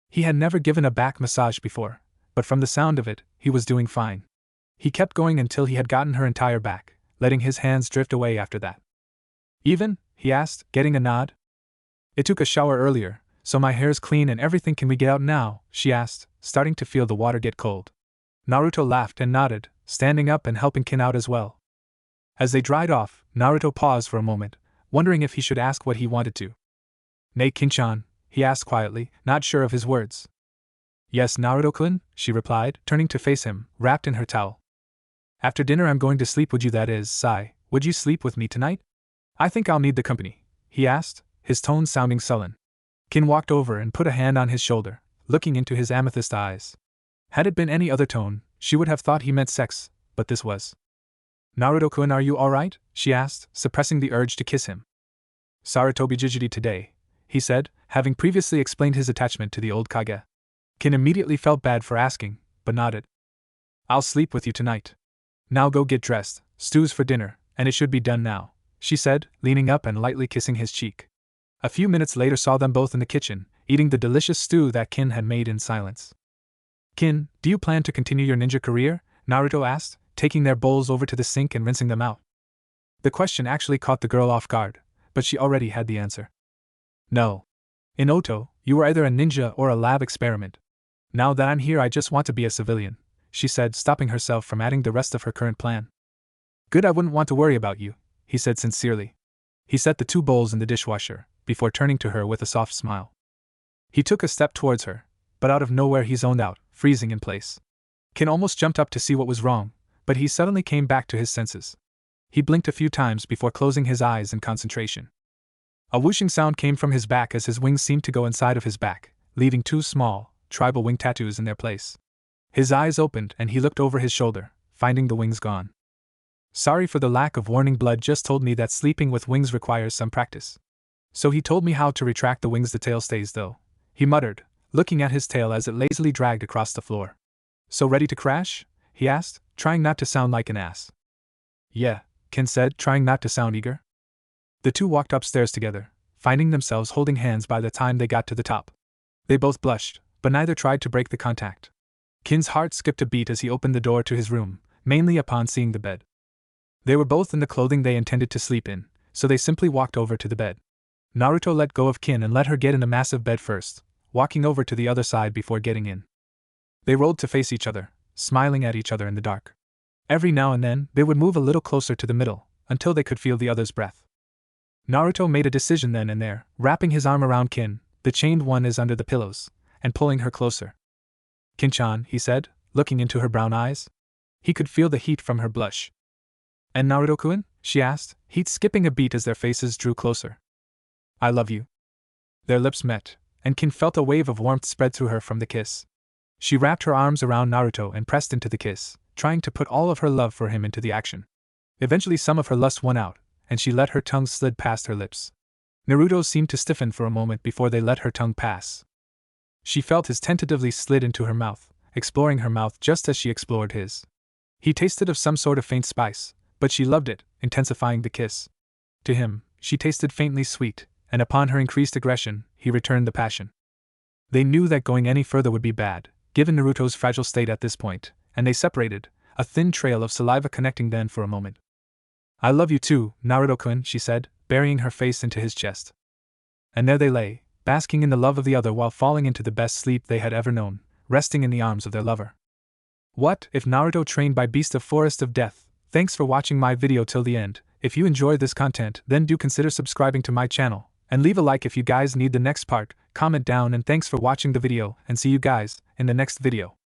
He had never given a back massage before, but from the sound of it, he was doing fine. He kept going until he had gotten her entire back, letting his hands drift away after that. "Even?" he asked, getting a nod. "It took a shower earlier, so my hair's clean and everything. Can we get out now?" she asked, starting to feel the water get cold. Naruto laughed and nodded, standing up and helping Kin out as well. As they dried off, Naruto paused for a moment, wondering if he should ask what he wanted to. "Nay, Kin-chan," he asked quietly, not sure of his words. "Yes, Naruto-kun," she replied, turning to face him, wrapped in her towel. "After dinner I'm going to sleep. Would you sleep with me tonight?" "I think I'll need the company," he asked, his tone sounding sullen. Kin walked over and put a hand on his shoulder, looking into his amethyst eyes. Had it been any other tone, she would have thought he meant sex, but this was. "Naruto-kun, are you alright?" she asked, suppressing the urge to kiss him. "Sarutobi Jijiji today," he said, having previously explained his attachment to the old Kage. Kin immediately felt bad for asking, but nodded. "I'll sleep with you tonight. Now go get dressed, stew's for dinner, and it should be done now," she said, leaning up and lightly kissing his cheek. A few minutes later saw them both in the kitchen, eating the delicious stew that Kin had made in silence. "Kin, do you plan to continue your ninja career?" Naruto asked, taking their bowls over to the sink and rinsing them out. The question actually caught the girl off guard, but she already had the answer. "No. In Oto, you were either a ninja or a lab experiment. Now that I'm here I just want to be a civilian," she said, stopping herself from adding the rest of her current plan. "Good, I wouldn't want to worry about you," he said sincerely. He set the 2 bowls in the dishwasher, before turning to her with a soft smile. He took a step towards her, but out of nowhere he zoned out, freezing in place. Kin almost jumped up to see what was wrong, but he suddenly came back to his senses. He blinked a few times before closing his eyes in concentration. A whooshing sound came from his back as his wings seemed to go inside of his back, leaving 2 small, tribal wing tattoos in their place. His eyes opened and he looked over his shoulder, finding the wings gone. "Sorry for the lack of warning. Blood just told me that sleeping with wings requires some practice. So he told me how to retract the wings. The tail stays though," he muttered, looking at his tail as it lazily dragged across the floor. "So ready to crash?" he asked, trying not to sound like an ass. "Yeah," Kin said, trying not to sound eager. The 2 walked upstairs together, finding themselves holding hands by the time they got to the top. They both blushed, but neither tried to break the contact. Kin's heart skipped a beat as he opened the door to his room, mainly upon seeing the bed. They were both in the clothing they intended to sleep in, so they simply walked over to the bed. Naruto let go of Kin and let her get in the massive bed first, walking over to the other side before getting in. They rolled to face each other, smiling at each other in the dark. Every now and then, they would move a little closer to the middle, until they could feel the other's breath. Naruto made a decision then and there, wrapping his arm around Kin, the chained one is under the pillows, and pulling her closer. "Kin-chan," he said, looking into her brown eyes. He could feel the heat from her blush. "And Naruto-kun?" she asked, heat skipping a beat as their faces drew closer. "I love you." Their lips met, and Kin felt a wave of warmth spread through her from the kiss. She wrapped her arms around Naruto and pressed into the kiss, trying to put all of her love for him into the action. Eventually some of her lust won out, and she let her tongue slid past her lips. Naruto seemed to stiffen for a moment before they let her tongue pass. She felt his tentatively slid into her mouth, exploring her mouth just as she explored his. He tasted of some sort of faint spice, but she loved it, intensifying the kiss. To him, she tasted faintly sweet, and upon her increased aggression, he returned the passion. They knew that going any further would be bad, given Naruto's fragile state at this point, and they separated, a thin trail of saliva connecting them for a moment. "I love you too, Naruto-kun," she said, burying her face into his chest. And there they lay, basking in the love of the other while falling into the best sleep they had ever known, resting in the arms of their lover. What if Naruto trained by Beast of Forest of Death? Thanks for watching my video till the end. If you enjoyed this content, then do consider subscribing to my channel, and leave a like if you guys need the next part, comment down, and thanks for watching the video, and see you guys in the next video.